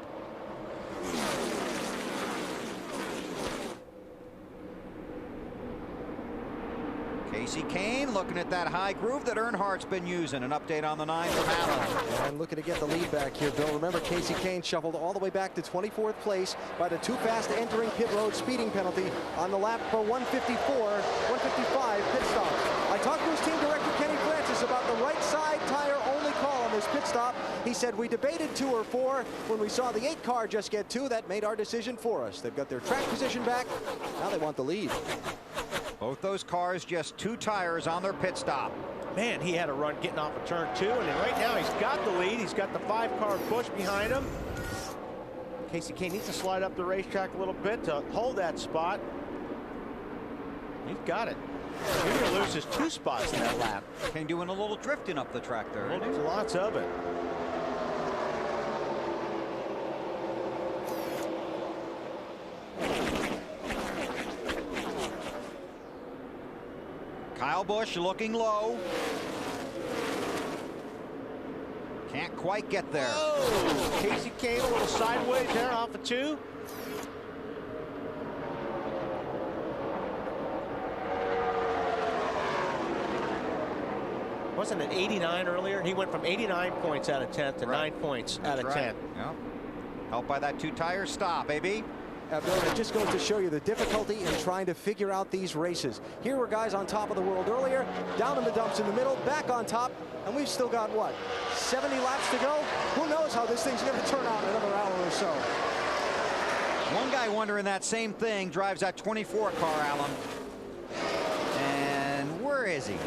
F: Casey Kane looking at that high groove that Earnhardt's been using. An update on the 9 from Allen.
H: And looking to get the lead back here, Bill. Remember, Casey Kane shuffled all the way back to 24th place by the too fast entering pit road speeding penalty on the lap for 155 pit stop. I talked to his team director, Kenny Francis, about the right side tire only call on this pit stop. He said, we debated 2 or 4. When we saw the 8 car just get 2, that made our decision for us. They've got their track position back. Now they want the lead.
F: Both those cars just 2 tires on their pit stop.
P: Man, he had a run getting off of turn 2, and right now he's got the lead. He's got the 5-car push behind him. Casey Kane needs to slide up the racetrack a little bit to hold that spot. He's got it. Junior loses 2 spots in that lap.
F: Kane doing a little drifting up the track there.
P: Lots of it.
F: Kyle Busch looking low. Can't quite get there.
P: Oh, Casey Kane a little sideways there off of 2. Wasn't it 89 earlier? He went from 89 points out of 10th to 9 points out of 10.
F: Yep. Helped by that 2-tire stop, baby.
H: Bill, it just goes to show you the difficulty in trying to figure out these races. Here were guys on top of the world earlier, down in the dumps in the middle, back on top, and we've still got, what, 70 laps to go? Who knows how this thing's going to turn out in another hour or so.
F: One guy wondering that same thing drives that 24 car, Alan. And where is he?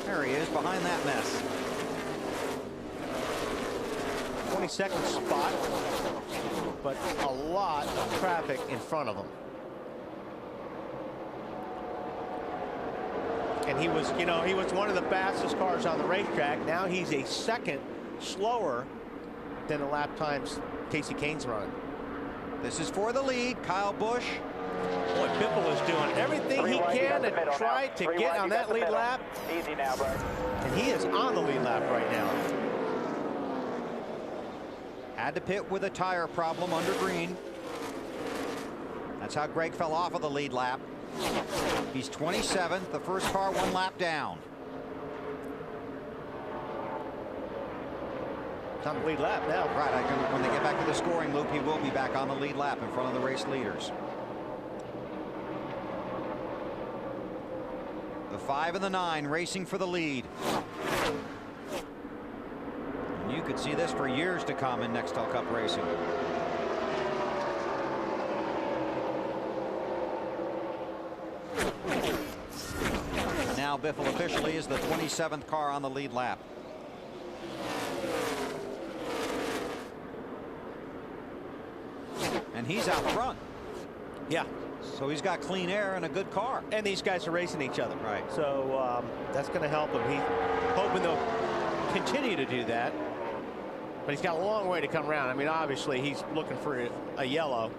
F: There he is, behind that mess.
P: 22nd spot, but a lot of traffic in front of him. And he was, you know, he was one of the fastest cars on the racetrack. Now he's a second slower than the lap times Casey Kane's running.
F: This is for the lead. Kyle Busch.
P: Boy, Biffle is doing everything he can to try to get on that lead lap.
C: Easy now, bro.
P: And he is on the lead lap right now.
F: Had to pit with a tire problem under green. That's how Greg fell off of the lead lap. He's 27th, the first car 1 lap down.
P: It's on the lead lap now.
F: Right, when they get back to the scoring loop, he will be back on the lead lap in front of the race leaders. The 5 and the 9 racing for the lead. And you could see this for years to come in Nextel Cup racing. Now Biffle officially is the 27th car on the lead lap. And he's out front.
P: Yeah.
F: So he's got clean air and a good car.
P: And these guys are racing each other.
F: Right.
P: So that's going to help him. He's hoping they'll continue to do that. But he's got a long way to come around. I mean, obviously, he's looking for a yellow.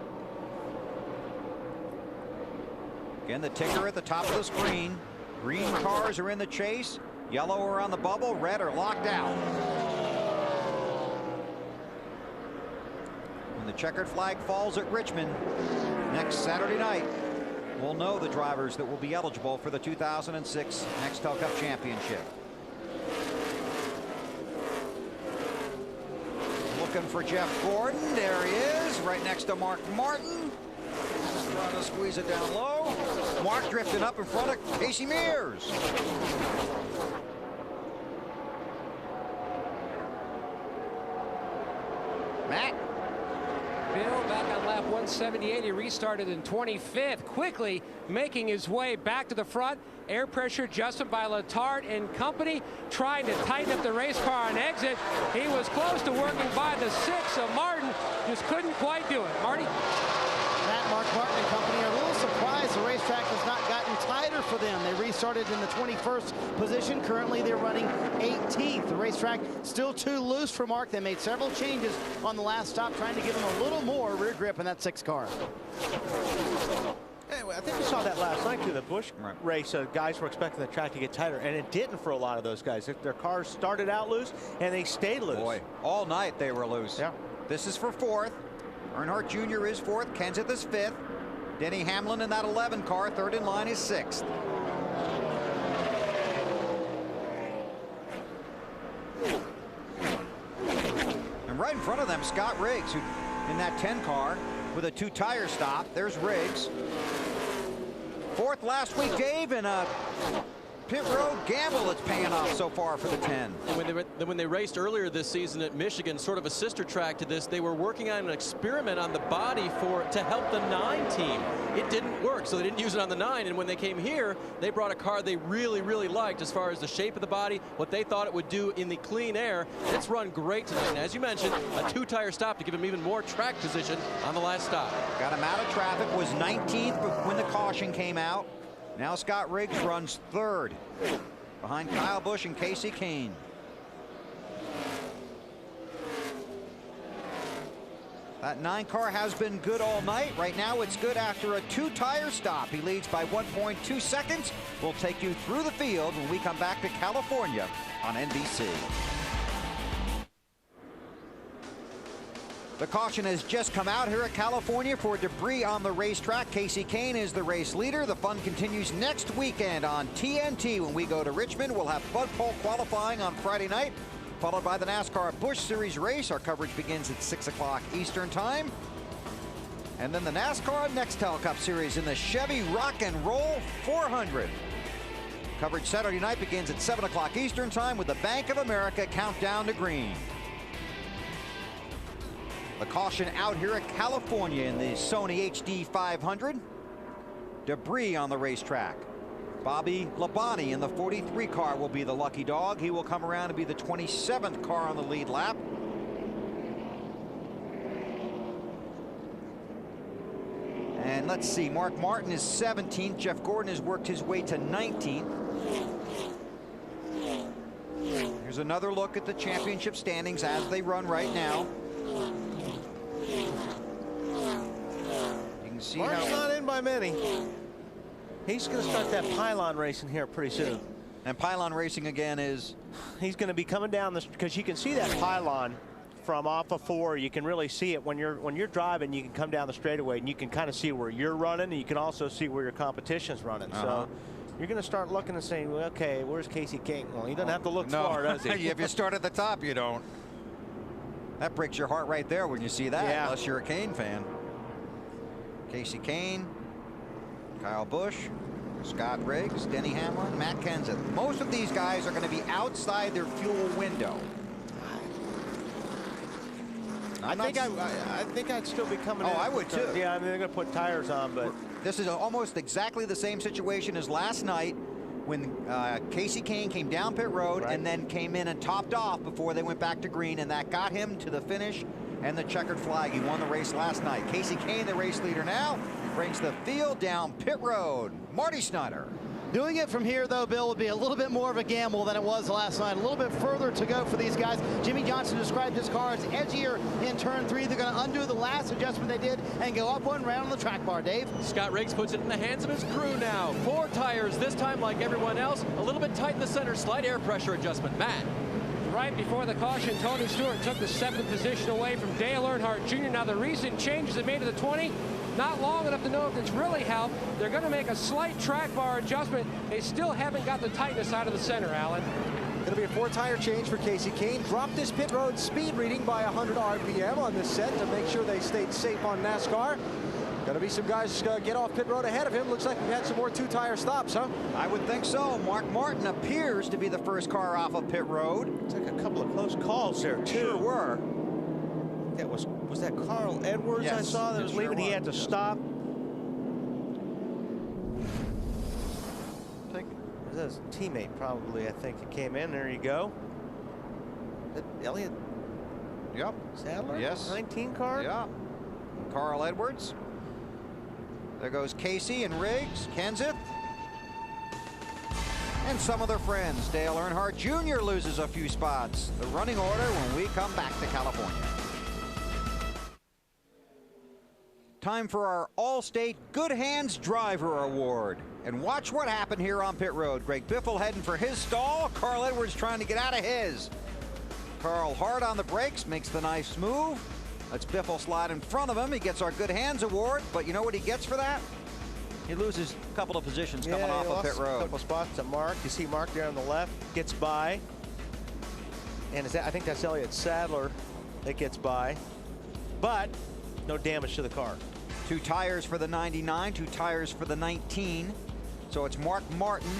F: Again, the ticker at the top of the screen. Green cars are in the chase. Yellow are on the bubble. Red are locked out. When the checkered flag falls at Richmond next Saturday night, we'll know the drivers that will be eligible for the 2006 Nextel Cup Championship. Looking for Jeff Gordon. There he is, right next to Mark Martin. Trying to squeeze it down low. Mark drifting up in front of Casey Mears. Matt.
N: Bill back on lap 178. He restarted in 25th, quickly making his way back to the front. Air pressure adjusted by Letarte and company, trying to tighten up the race car on exit. He was close to working by the 6 of Martin, just couldn't quite do it. Marty?
J: Mark Martin and company are a little surprised the racetrack has not gotten tighter for them. They restarted in the 21st position. Currently, they're running 18th. The racetrack still too loose for Mark. They made several changes on the last stop, trying to give him a little more rear grip in that 6 car.
P: Anyway, I think we saw that last night through the Busch race. Guys were expecting the track to get tighter, and it didn't for a lot of those guys. Their cars started out loose, and they stayed loose.
F: Boy, all night they were loose.
P: Yeah.
F: This is for 4th. Earnhardt Jr. is 4th. Kenseth is 5th. Denny Hamlin in that 11 car. 3rd in line is 6th. And right in front of them, Scott Riggs, who in that 10 car with a 2-tire stop. There's Riggs. 4th last week, Dave, in a pit road gamble that's paying off so far for the 10.
L: And when they raced earlier this season at Michigan, sort of a sister track to this, they were working on an experiment on the body to help the 9 team. It didn't work, so they didn't use it on the 9. And when they came here, they brought a car they really, really liked as far as the shape of the body, what they thought it would do in the clean air. It's run great tonight. And as you mentioned, a 2-tire stop to give him even more track position on the last stop.
F: Got him out of traffic, was 19th when the caution came out. Now Scott Riggs runs 3rd behind Kyle Busch and Casey Kane. That 9 car has been good all night. Right now it's good after a 2-tire stop. He leads by 1.2 seconds. We'll take you through the field when we come back to California on NBC. The caution has just come out here at California for debris on the racetrack. Casey Kane is the race leader. The fun continues next weekend on TNT. When we go to Richmond, we'll have Bud Pole qualifying on Friday night, followed by the NASCAR Busch Series race. Our coverage begins at 6 o'clock Eastern time. And then the NASCAR Nextel Cup Series in the Chevy Rock and Roll 400. Coverage Saturday night begins at 7 o'clock Eastern time with the Bank of America countdown to green. The caution out here at California in the Sony HD 500. Debris on the racetrack. Bobby Labonte in the 43 car will be the lucky dog. He will come around to be the 27th car on the lead lap. And let's see, Mark Martin is 17th. Jeff Gordon has worked his way to 19th. Here's another look at the championship standings as they run right now.
R: see
P: Mark's
R: how...
P: not in by many. He's going to start that pylon racing here pretty soon.
R: And pylon racing again is?
P: He's going to be coming down this, because you can see that pylon from off of 4. You can really see it when you're driving. You can come down the straightaway and you can kind of see where you're running, and you can also see where your competition's running. So you're going to start looking and saying, well, okay, where's Casey King? Well, he doesn't have to look far, does he?
R: If you start at the top, you don't. That breaks your heart right there when you see that, unless you're a Kane fan. Casey Kane, Kyle Busch, Scott Riggs, Denny Hamlin, Matt Kenseth. Most of these guys are going to be outside their fuel window.
P: I think I'd still be coming in.
R: Oh, I would too.
P: Yeah, I mean, they're going to put tires on, but
R: this is almost exactly the same situation as last night when Casey Kane came down pit road and then came in and topped off before they went back to green, and that got him to the finish and the checkered flag. He won the race last night. Casey Kane, the race leader now, brings the field down pit road. Marty Snyder.
J: Doing it from here, though, Bill, would be a little bit more of a gamble than it was last night. A little bit further to go for these guys. Jimmy Johnson described his car as edgier in turn 3. They're going to undo the last adjustment they did and go up one round on the track bar, Dave.
L: Scott Riggs puts it in the hands of his crew now. 4 tires, this time like everyone else. A little bit tight in the center, slight air pressure adjustment. Matt.
N: Right before the caution, Tony Stewart took the 7th position away from Dale Earnhardt Jr. Now, the recent changes they made to the 20, not long enough to know if it's really helped. They're going to make a slight track bar adjustment. They still haven't got the tightness out of the center, Alan.
H: Going to be a 4-tire change for Casey Kane. Dropped his pit road speed reading by 100 RPM on this set to make sure they stayed safe on NASCAR. Going to be some guys get off pit road ahead of him. Looks like we've had some more 2-tire stops, huh?
R: I would think so. Mark Martin appears to be the first car off of pit road.
P: Took a couple of close calls there, too.
R: Sure were.
P: That was that Carl Edwards I saw that was leaving? He had to stop. I think it was his teammate, probably. I think it came in. There you go. Elliott.
R: Yep.
P: Sadler.
R: Yes.
P: 19 car.
R: Yeah. Carl Edwards. There goes Casey and Riggs, Kenseth, and some of their friends. Dale Earnhardt Jr. loses a few spots. The running order when we come back to California. Time for our All-State Good Hands Driver Award. And watch what happened here on pit road. Greg Biffle heading for his stall. Carl Edwards trying to get out of his. Carl hard on the brakes, makes the nice move. Let's Biffle slide in front of him. He gets our Good Hands Award, but you know what he gets for that? He loses a couple of positions coming off of pit road.
P: A couple spots to Mark. You see Mark there on the left, gets by. And I think that's Elliott Sadler that gets by. But no damage to the car.
R: 2 tires for the 99, 2 tires for the 19. So it's Mark Martin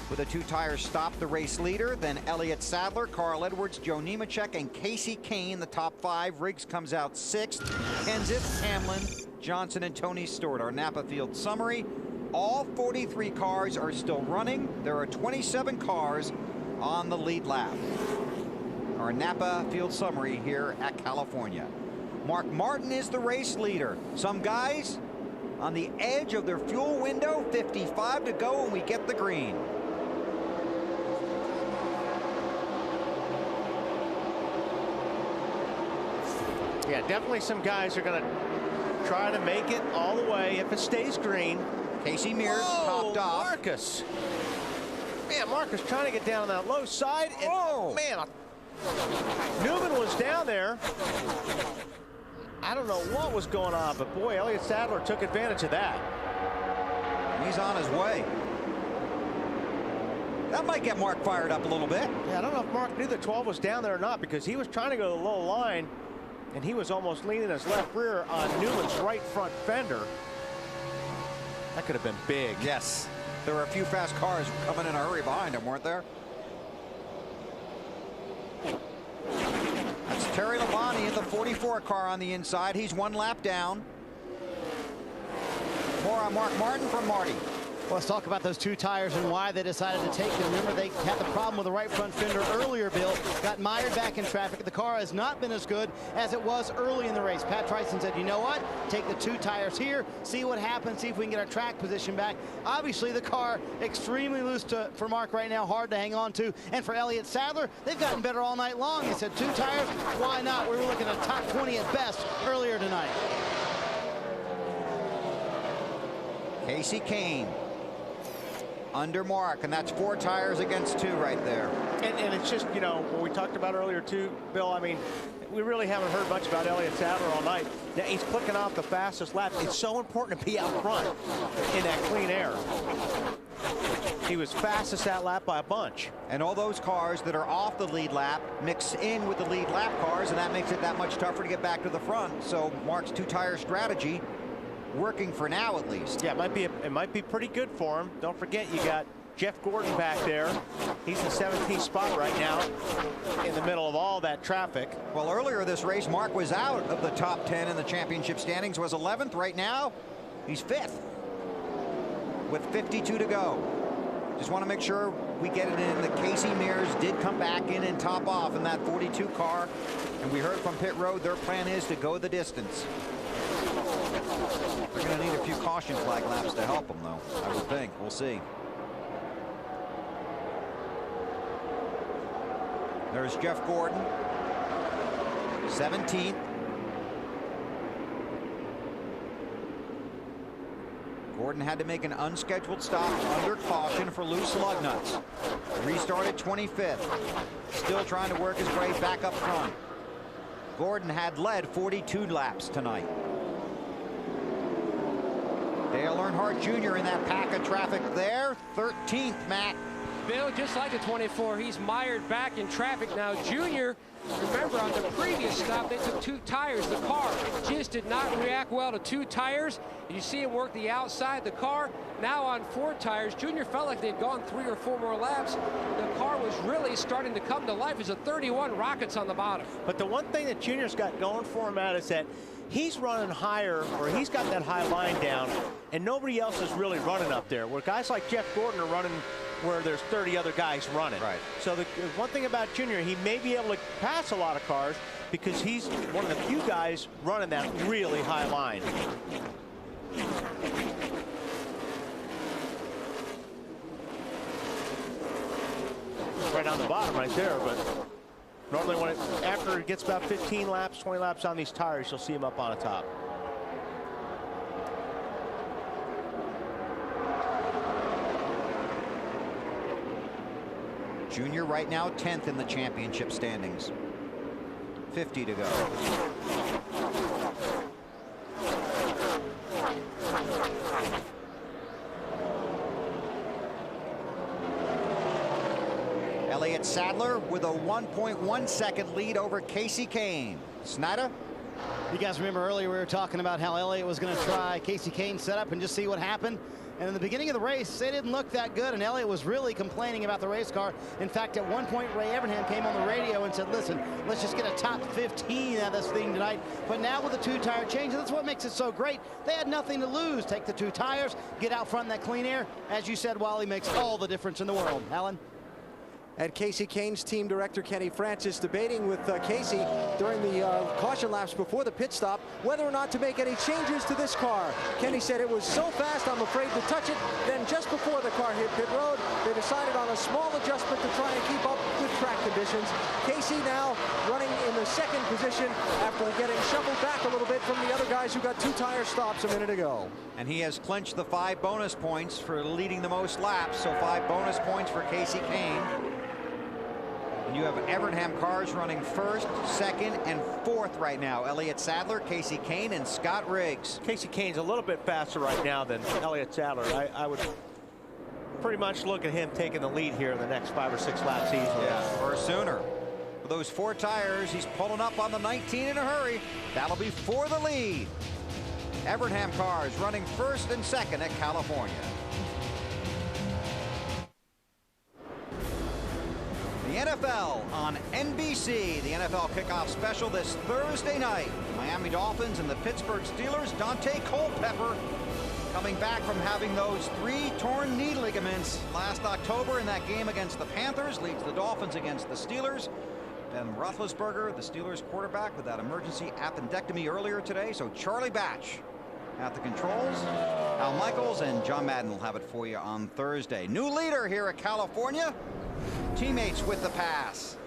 R: with a 2-tire stop, the race leader. Then Elliott Sadler, Carl Edwards, Joe Nemechek, and Casey Kane, the top 5. Riggs comes out 6th. Kenseth, Hamlin, Johnson, and Tony Stewart. Our Napa Field summary. All 43 cars are still running. There are 27 cars on the lead lap. Our Napa Field summary here at California. Mark Martin is the race leader. Some guys on the edge of their fuel window, 55 to go, and we get the green.
P: Yeah, definitely some guys are going to try to make it all the way if it stays green.
R: Casey Mears topped off.
P: Marcus. Man, Marcus trying to get down on that low side. And man, Newman was down there. I don't know what was going on, but boy, Elliott Sadler took advantage of that.
R: He's on his way. That might get Mark fired up a little bit.
P: Yeah, I don't know if Mark knew the 12 was down there or not, because he was trying to go to the low line, and he was almost leaning his left rear on Newman's right front fender. That could have been big.
R: Yes. There were a few fast cars coming in a hurry behind him, weren't there? That's Terry Labonte in the 44 car on the inside. He's 1 lap down. More on Mark Martin from Marty.
J: Well, let's talk about those 2 tires and why they decided to take them. Remember, they had the problem with the right front fender earlier, Bill. Got mired back in traffic. The car has not been as good as it was early in the race. Pat Tryson said, you know what? Take the 2 tires here, see what happens, see if we can get our track position back. Obviously, the car extremely loose for Mark right now, hard to hang on to. And for Elliott Sadler, they've gotten better all night long. He said 2 tires, why not? We were looking at top 20 at best earlier tonight.
R: Casey Kane under Mark, and that's 4 tires against 2 right there.
P: And it's just, you know, what we talked about earlier too, Bill. I mean, we really haven't heard much about Elliott Sadler all night. Now he's clicking off the fastest lap. It's so important to be out front in that clean air. He was fastest that lap by a bunch.
R: And all those cars that are off the lead lap mix in with the lead lap cars, and that makes it that much tougher to get back to the front. So Mark's 2-tire strategy working for now, at least.
P: Yeah, it might be pretty good for him. Don't forget, you got Jeff Gordon back there. He's in 17th spot right now in the middle of all that traffic.
R: Well, earlier this race, Mark was out of the top 10 in the championship standings, was 11th. Right now, he's 5th with 52 to go. Just want to make sure we get it in. The Casey Mears did come back in and top off in that 42 car. And we heard from pit road their plan is to go the distance. They're going to need a few caution flag laps to help them, though, I would think. We'll see. There's Jeff Gordon, 17th. Gordon had to make an unscheduled stop under caution for loose lug nuts. Restarted 25th. Still trying to work his way back up front. Gordon had led 42 laps tonight. Dale Earnhardt Jr. in that pack of traffic there. 13th, Matt.
N: Bill, just like the 24, he's mired back in traffic now. Junior, remember on the previous stop, they took 2 tires. The car just did not react well to 2 tires. You see him work the outside the car. Now on 4 tires, Junior felt like they'd gone 3 or 4 more laps. The car was really starting to come to life. It's a 31 Rockets on the bottom.
P: But the one thing that Junior's got going for him, Matt, is that he's running higher, or he's got that high line down, and nobody else is really running up there. Where guys like Jeff Gordon are running where there's 30 other guys running.
R: Right.
P: So the one thing about Junior, he may be able to pass a lot of cars because he's one of the few guys running that really high line. Right on the bottom right there, but normally after it gets about 15 laps, 20 laps on these tires, you'll see him up on the top.
R: Junior right now 10th in the championship standings. 50 to go. Elliott Sadler with a 1.1 second lead over Casey Kane. Snyder?
J: You guys remember earlier we were talking about how Elliott was going to try Casey Kane's setup and just see what happened. And in the beginning of the race, they didn't look that good, and Elliott was really complaining about the race car. In fact, at one point, Ray Evernham came on the radio and said, listen, let's just get a top 15 out of this thing tonight. But now with the 2-tire change, that's what makes it so great. They had nothing to lose. Take the 2 tires, get out front in that clean air. As you said, Wally, makes all the difference in the world. Alan?
H: And Casey Kane's team director, Kenny Francis, debating with Casey during the caution laps before the pit stop whether or not to make any changes to this car. Kenny said it was so fast, I'm afraid to touch it. Then just before the car hit pit road, they decided on a small adjustment to try and keep up with track conditions. Casey now running in the 2nd position after getting shuffled back a little bit from the other guys who got 2-tire stops a minute ago.
R: And he has clinched the 5 bonus points for leading the most laps, so 5 bonus points for Casey Kane. And you have Evernham cars running 1st, 2nd, and 4th right now. Elliott Sadler, Casey Kane, and Scott Riggs.
P: Casey Kane's a little bit faster right now than Elliott Sadler. I would pretty much look at him taking the lead here in the next 5 or 6 laps easily.
R: Yeah, or sooner. With those 4 tires, he's pulling up on the 19 in a hurry. That'll be for the lead. Evernham cars running 1st and 2nd at California. The NFL on NBC. The NFL kickoff special this Thursday night. Miami Dolphins and the Pittsburgh Steelers. Dante Culpepper coming back from having those 3 torn knee ligaments last October in that game against the Panthers. Leads the Dolphins against the Steelers. Ben Roethlisberger, the Steelers quarterback, with that emergency appendectomy earlier today. So Charlie Batch at the controls. Al Michaels and John Madden will have it for you on Thursday. New leader here at California. Teammates with the pass.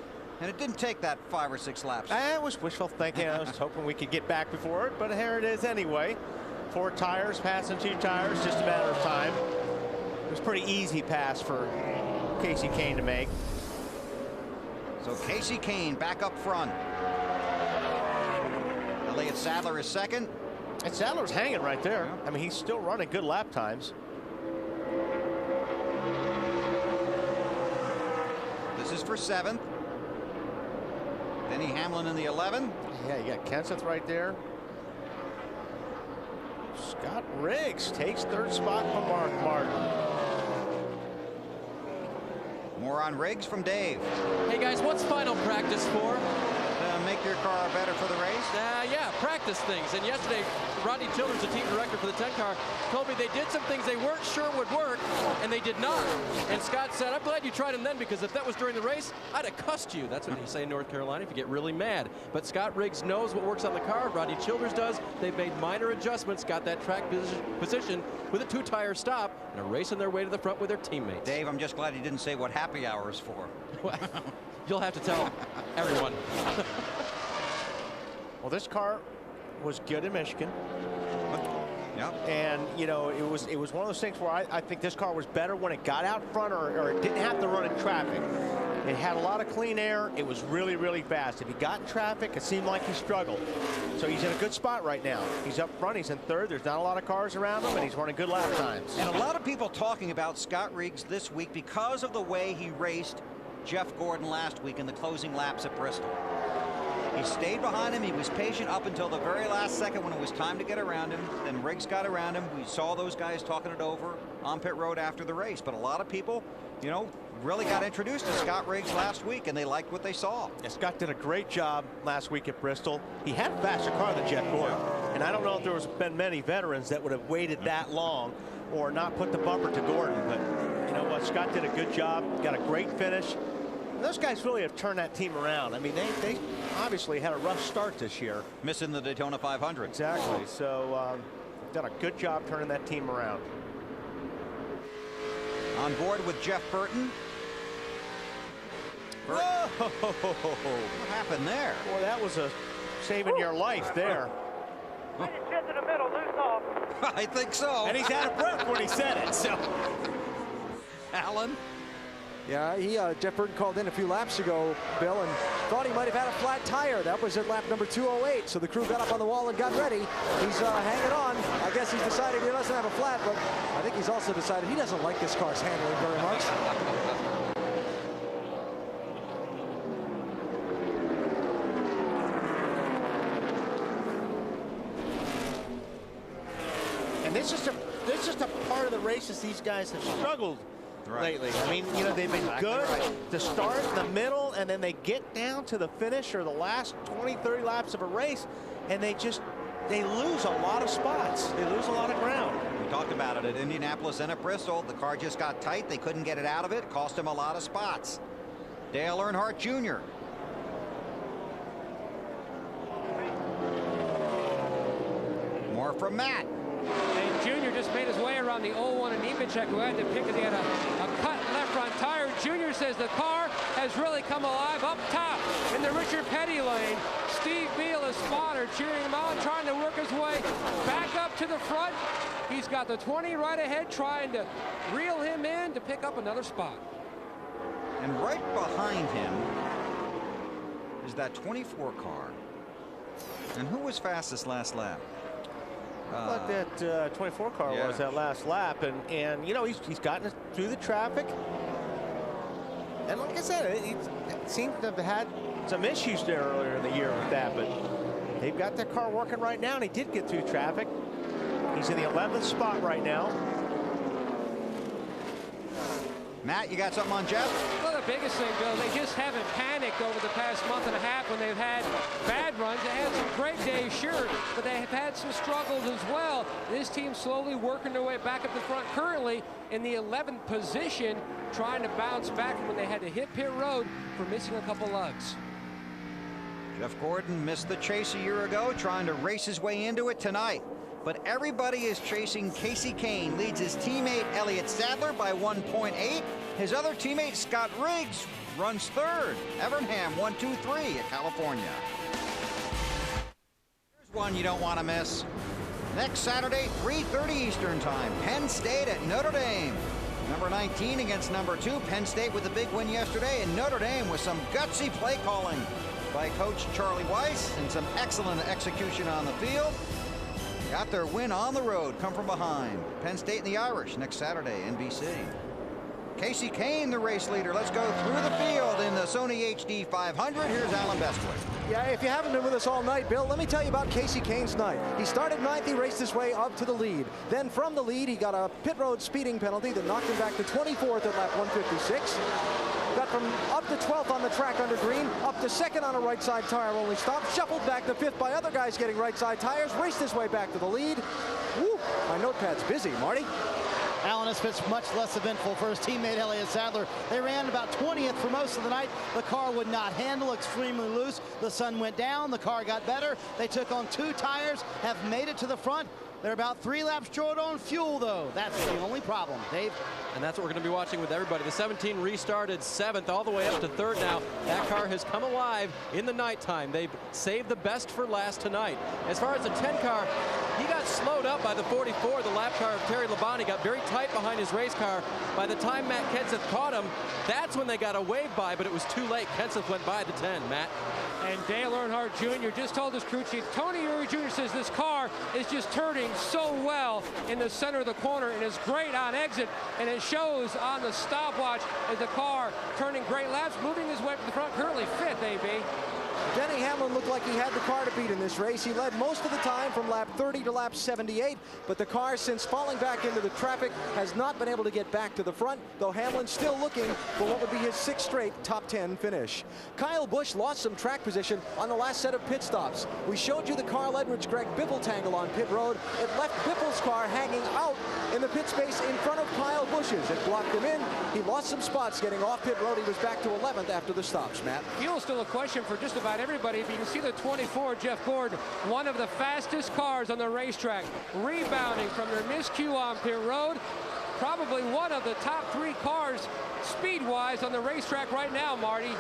R: And it didn't take that 5 or 6 laps.
P: It was wishful thinking. I was hoping we could get back before it, but here it is anyway. 4 tires, passing 2 tires, just a matter of time. It was a pretty easy pass for Casey Kane to make.
R: So Casey Kane back up front. Elliott Sadler is second.
P: And Sadler's hanging right there. Yeah. I mean, he's still running good lap times.
R: This is for 7th. Denny Hamlin in the 11.
P: Yeah, you got Kenseth right there. Scott Riggs takes 3rd spot from Mark Martin.
R: More on Riggs from Dave.
L: Hey guys, what's final practice for?
R: Make your car better for the race?
L: Yeah, practice things. And yesterday, Rodney Childers, the team director for the 10 car, told me they did some things they weren't sure would work, and they did not. And Scott said, I'm glad you tried them then, because if that was during the race, I'd have cussed you. That's what they say in North Carolina if you get really mad. But Scott Riggs knows what works on the car. Rodney Childers does. They've made minor adjustments, got that track position with a 2-tire stop, and are racing their way to the front with their teammates.
R: Dave, I'm just glad you didn't say what happy hour is for.
L: You'll have to tell everyone.
P: Well, this car was good in Michigan.
R: Yeah.
P: And, you know, it was one of those things where I think this car was better when it got out front or it didn't have to run in traffic. It had a lot of clean air. It was really, really fast. If he got in traffic, it seemed like he struggled. So he's in a good spot right now. He's up front. He's in 3rd. There's not a lot of cars around him, and he's running good lap times.
R: And a lot of people talking about Scott Riggs this week because of the way he raced Jeff Gordon last week in the closing laps at Bristol. He stayed behind him. He was patient up until the very last second when it was time to get around him. Then Riggs got around him. We saw those guys talking it over on pit road after the race. But a lot of people, you know, really got introduced to Scott Riggs last week, and they liked what they saw.
P: Yeah, Scott did a great job last week at Bristol. He had a faster car than Jeff Gordon. And I don't know if there was been many veterans that would have waited that long or not put the bumper to Gordon. But you know what? Scott did a good job. Got a great finish. Those guys really have turned that team around. I mean, they obviously had a rough start this year.
R: Missing the Daytona 500.
P: Exactly. So done a good job turning that team around.
R: On board with Jeff Burton.
P: Whoa!
R: What happened there?
P: Boy, that was a saving your life there.
C: Just in the middle, loose off.
R: I think so.
P: And he's out of breath when he said it. So,
R: Alan.
H: Yeah, Jeff Burton called in a few laps ago, Bill, and thought he might have had a flat tire. That was at lap number 208. So the crew got up on the wall and got ready. He's hanging on. I guess he's decided he doesn't have a flat, but I think he's also decided he doesn't like this car's handling very much.
P: and this is a part of the races these guys have struggled lately. I mean, you know, they've been good to start, the middle, and then they get down to the finish or the last 20, 30 laps of a race, and they lose a lot of spots. They lose a lot of ground.
R: We talked about it at Indianapolis and at Bristol. The car just got tight. They couldn't get it out of it. Cost them a lot of spots. Dale Earnhardt Jr. More from Matt.
N: And Junior just made his way around the 01 and Nemechek, who had to pick it. He had a cut left front tire. Junior says the car has really come alive up top in the Richard Petty lane. Steve Beal, his spotter, cheering him on, trying to work his way back up to the front. He's got the 20 right ahead, trying to reel him in to pick up another spot.
R: And right behind him is that 24 car. And who was fastest last lap?
P: I thought that 24 car was that last lap, and you know, he's gotten through the traffic, and like I said, it seems to have had some issues there earlier in the year with that, but they've got their car working right now, and he did get through traffic. He's in the 11th spot right now.
R: Matt, you got something on Jeff?
N: Well, the biggest thing, Bill, they just haven't panicked over the past month and a half when they've had bad runs. They had some great days, sure, but they have had some struggles as well. This team slowly working their way back up the front, currently in the 11th position, trying to bounce back when they had to hit pit road for missing a couple lugs.
R: Jeff Gordon missed the chase a year ago, trying to race his way into it tonight. But everybody is chasing Casey Kane. Leads his teammate Elliott Sadler by 1.8. His other teammate Scott Riggs runs third. Evernham 1-2-3 at California. Here's one you don't want to miss. Next Saturday, 3:30 Eastern Time, Penn State at Notre Dame. Number 19 against number 2. Penn State with a big win yesterday, and Notre Dame with some gutsy play calling by Coach Charlie Weiss and some excellent execution on the field. Got their win on the road, come from behind. Penn State and the Irish next Saturday, NBC. Casey Kane, the race leader. Let's go through the field in the Sony HD 500. Here's Alan Bestwick.
H: Yeah, if you haven't been with us all night, Bill, let me tell you about Casey Kane's night. He started 9th, he raced his way up to the lead. Then from the lead, he got a pit road speeding penalty that knocked him back to 24th at lap 156. Got from up to 12th on the track under green, up to 2nd on a right side tire only stop, shuffled back to 5th by other guys getting right side tires, raced his way back to the lead. Woo, my notepad's busy, Marty.
J: Alan, has been much less eventful for his teammate Elliott Sadler. They ran about 20th for most of the night. The car would not handle, extremely loose. The sun went down, the car got better. They took on 2 tires, have made it to the front. They're about 3 laps short on fuel, though. That's the only problem, Dave.
L: And that's what we're going to be watching with everybody. The 17 restarted 7th all the way up to 3rd now. That car has come alive in the nighttime. They've saved the best for last tonight. As far as the 10 car, he got slowed up by the 44. The lap car of Terry Labonte got very tight behind his race car. By the time Matt Kenseth caught him, that's when they got a wave by, but it was too late. Kenseth went by the 10, Matt.
N: And Dale Earnhardt Jr. just told his crew chief, Tony Eury Jr. says this car is just turning so well in the center of the corner and is great on exit, and it shows on the stopwatch as the car turning great laps, moving his way to the front, currently 5th, AB.
H: Denny Hamlin looked like he had the car to beat in this race. He led most of the time from lap 30 to lap 78, but the car, since falling back into the traffic, has not been able to get back to the front, though Hamlin's still looking for what would be his 6th straight top 10 finish. Kyle Busch lost some track position on the last set of pit stops. We showed you the Carl Edwards-Greg Biffle tangle on pit road. It left Biffle's car hanging out in the pit space in front of Kyle Busch's. It blocked him in. He lost some spots getting off pit road. He was back to 11th after the stops, Matt.
N: Fuel's still a question for just about everybody. If you can see the 24, Jeff Gordon, one of the fastest cars on the racetrack, rebounding from their miscue on pit road. Probably one of the top 3 cars speed-wise on the racetrack right now, Marty.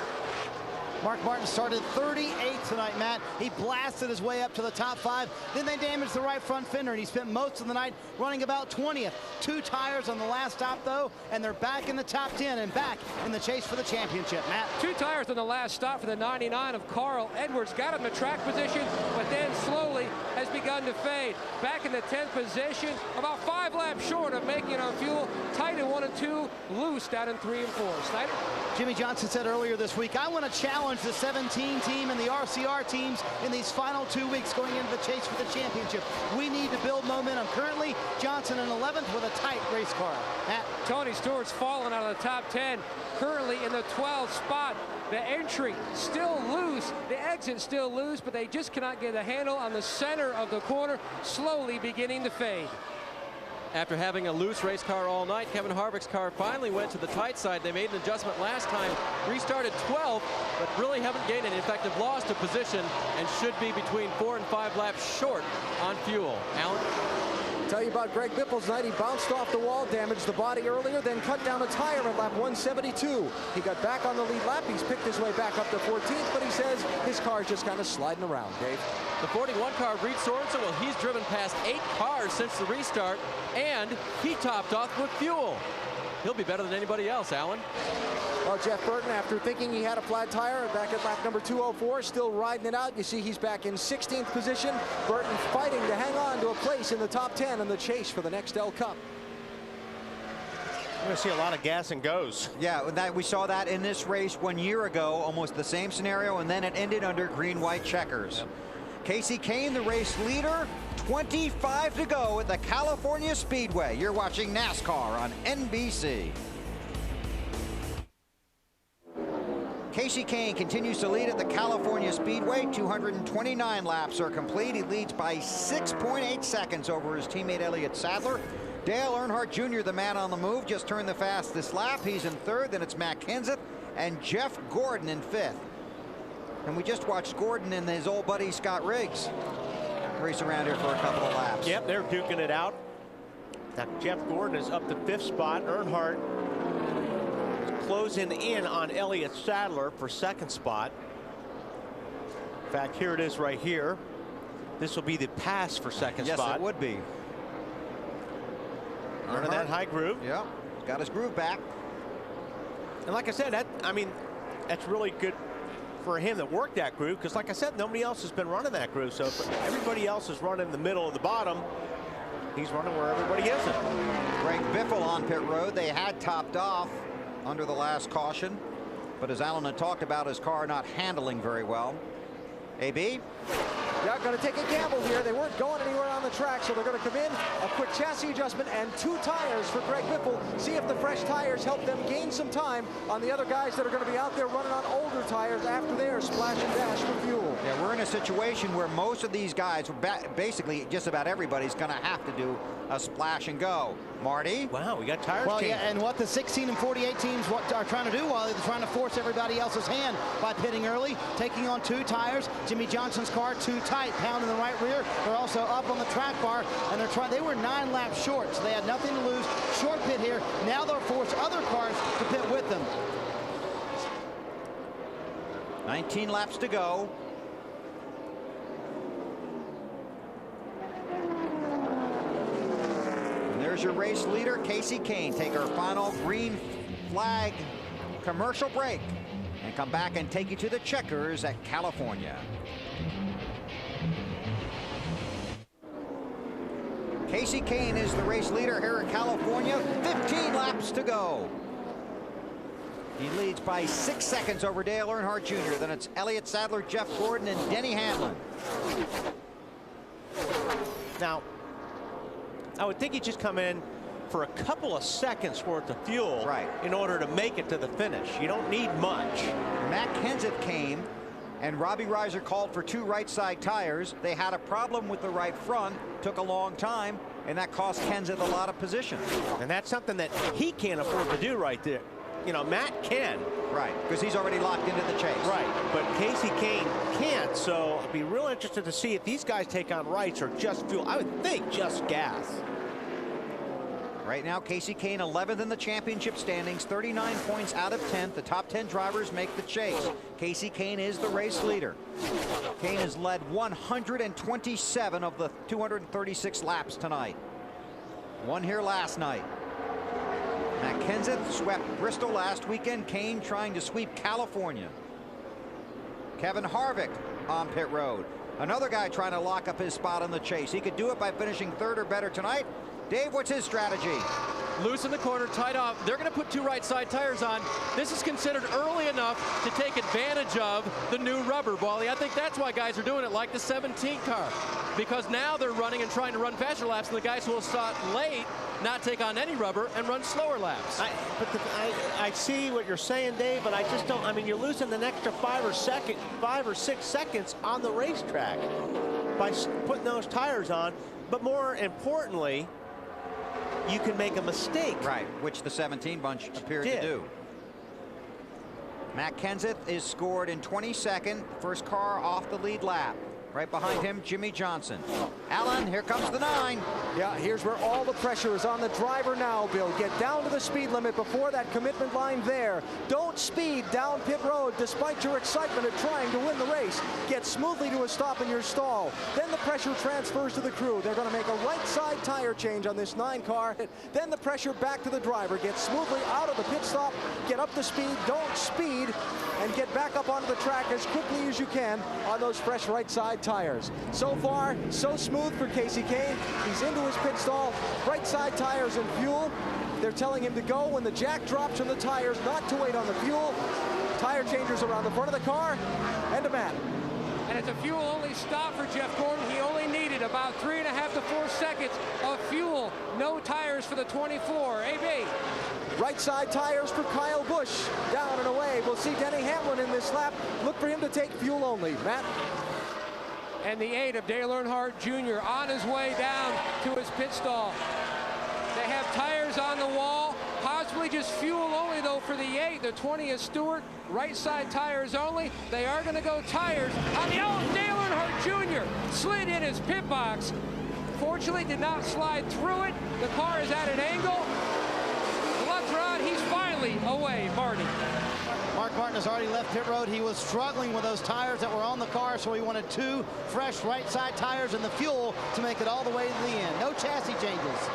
J: Mark Martin started 38th tonight, Matt. He blasted his way up to the top 5. Then they damaged the right front fender, and he spent most of the night running about 20th. 2 tires on the last stop, though, and they're back in the top 10 and back in the chase for the championship, Matt.
N: 2 tires on the last stop for the 99 of Carl Edwards. Got him the track position, but then slowly has begun to fade. Back in the 10th position, about 5 laps short of making it on fuel. Tight in 1 and 2, loose down in 3 and 4. Snyder?
J: Jimmy Johnson said earlier this week, I want to challenge the 17 team and the RCR teams in these final 2 weeks going into the chase for the championship. We need to build momentum. Currently, Johnson in 11th with a tight race car. Matt?
N: Tony Stewart's fallen out of the top 10, currently in the 12th spot. The entry still loose, the exit still loose, but they just cannot get a handle on the center of the corner, slowly beginning to fade.
L: After having a loose race car all night, Kevin Harvick's car finally went to the tight side. They made an adjustment last time, restarted 12th, but really haven't gained any. In fact, have lost a position and should be between 4 and 5 laps short on fuel. Alan?
H: Tell you about Greg Biffle's night. He bounced off the wall, damaged the body earlier, then cut down a tire at lap 172. He got back on the lead lap. He's picked his way back up to 14th, but he says his car's just kind of sliding around, Dave.
L: The 41 car, Reed Sorensen, well, he's driven past 8 cars since the restart, and he topped off with fuel. He'll be better than anybody else, Alan.
H: Well, Jeff Burton, after thinking he had a flat tire, back at lap number 204, still riding it out. You see he's back in 16th position. Burton fighting to hang on to a place in the top 10 in the chase for the Nextel Cup.
P: We're going to see a lot of gas and goes.
R: Yeah, we saw that in this race 1 year ago, almost the same scenario, and then it ended under green-white checkers. Yep. Casey Kane, the race leader, 25 to go at the California Speedway. You're watching NASCAR on NBC. Casey Kane continues to lead at the California Speedway. 229 laps are complete. He leads by 6.8 seconds over his teammate Elliott Sadler. Dale Earnhardt Jr., the man on the move, just turned the fastest lap. He's in 3rd. Then it's Matt Kenseth and Jeff Gordon in 5th. And we just watched Gordon and his old buddy Scott Riggs race around here for a couple of laps.
P: Yep, they're duking it out. Now, Jeff Gordon is up to 5th spot. Earnhardt is closing in on Elliott Sadler for 2nd spot. In fact, here it is right here. this will be the pass for second
R: yes,
P: spot.
R: Yes, it would be.
P: Running that high groove.
R: Yeah, got his groove back.
P: And like I said, that's really good for him that worked that groove, because like I said, nobody else has been running that groove. So if everybody else is running in the middle of the bottom, he's running where everybody isn't.
R: Greg Biffle on pit road. They had topped off under the last caution, but as Alan had talked about, his car not handling very well. AB?
H: Yeah, going to take a gamble here. They weren't going anywhere on the track, so they're going to come in, a quick chassis adjustment, and 2 tires for Greg Biffle. See if the fresh tires help them gain some time on the other guys that are going to be out there running on older tires after their splash and dash for fuel.
R: Yeah, we're in a situation where most of these guys, basically just about everybody's going to have to do a splash and go. Marty?
P: Wow, we got tires changed.
J: Yeah, and what the 16 and 48 teams are trying to do while they're trying to force everybody else's hand by pitting early, taking on 2 tires. Jimmy Johnson's car too tight, pound in the right rear. They're also up on the track bar, and they were 9 laps short, so they had nothing to lose. Short pit here. Now they'll force other cars to pit with them.
R: 19 laps to go. There's your race leader, Casey Kane. Take our final green flag commercial break and come back and take you to the checkers at California. Casey Kane is the race leader here at California. 15 laps to go. He leads by 6 seconds over Dale Earnhardt Jr. Then it's Elliott Sadler, Jeff Gordon, and Denny Hamlin.
P: Now, I would think he'd just come in for a couple of seconds worth of fuel in order to make it to the finish. You don't need much.
R: Matt Kenseth came, and Robbie Reiser called for 2 right side tires. They had a problem with the right front, took a long time, and that cost Kenseth a lot of position.
P: And that's something that he can't afford to do right there. You know, Matt can.
R: Right, because he's already locked into the chase.
P: Right, but Casey Kane can't, so I'd be real interested to see if these guys take on rights or just fuel. I would think just gas.
R: Right now, Casey Kane 11th in the championship standings, 39 points out of 10th. The top 10 drivers make the chase. Casey Kane is the race leader. Kane has led 127 of the 236 laps tonight. Won here last night. Matt Kenseth swept Bristol last weekend. Kane trying to sweep California. Kevin Harvick on pit road. Another guy trying to lock up his spot on the chase. He could do it by finishing 3rd or better tonight. Dave, what's his strategy?
L: Loose in the corner, tight off. They're going to put 2 right side tires on. This is considered early enough to take advantage of the new rubber, Wally. I think that's why guys are doing it like the 17 car, because now they're running and trying to run faster laps, and the guys who will start late not take on any rubber and run slower laps.
P: I see what you're saying, Dave, but I just don't. I mean, you're losing an extra 5 or 6 seconds on the racetrack by putting those tires on. But more importantly, you can make a mistake.
R: Right, which the 17 bunch appeared to do. Matt Kenseth is scored in 22nd. First car off the lead lap. Right behind him, Jimmy Johnson. Alan, here comes the 9.
H: Yeah, here's where all the pressure is on the driver now, Bill. Get down to the speed limit before that commitment line there. Don't speed down pit road despite your excitement at trying to win the race. Get smoothly to a stop in your stall. Then the pressure transfers to the crew. They're going to make a right side tire change on this 9 car. Then the pressure back to the driver. Get smoothly out of the pit stop. Get up to speed. Don't speed. And get back up onto the track as quickly as you can on those fresh right side tires. So far, so smooth for Casey Kane. He's into his pit stall. Right side tires and fuel. They're telling him to go when the jack drops from the tires, not to wait on the fuel. Tire changers around the front of the car. And to Matt.
N: And it's a fuel-only stop for Jeff Gordon. He only needed about 3.5 to 4 seconds of fuel. No tires for the 24. AB.
H: Right side tires for Kyle Busch. Down and away. We'll see Denny Hamlin in this lap. Look for him to take fuel only. Matt.
N: And the 8 of Dale Earnhardt Jr. on his way down to his pit stall. They have tires on the wall. Possibly just fuel only, though, for the 8. The 20 is Stewart. Right side tires only. They are going to go tires on the Dale Earnhardt Jr. Slid in his pit box. Fortunately, did not slide through it. The car is at an angle. Gloves are on. He's finally away, Marty.
J: Mark Martin Martin has already left pit road. He was struggling with those tires that were on the car, so he wanted 2 fresh right side tires and the fuel to make it all the way to the end. No chassis changes.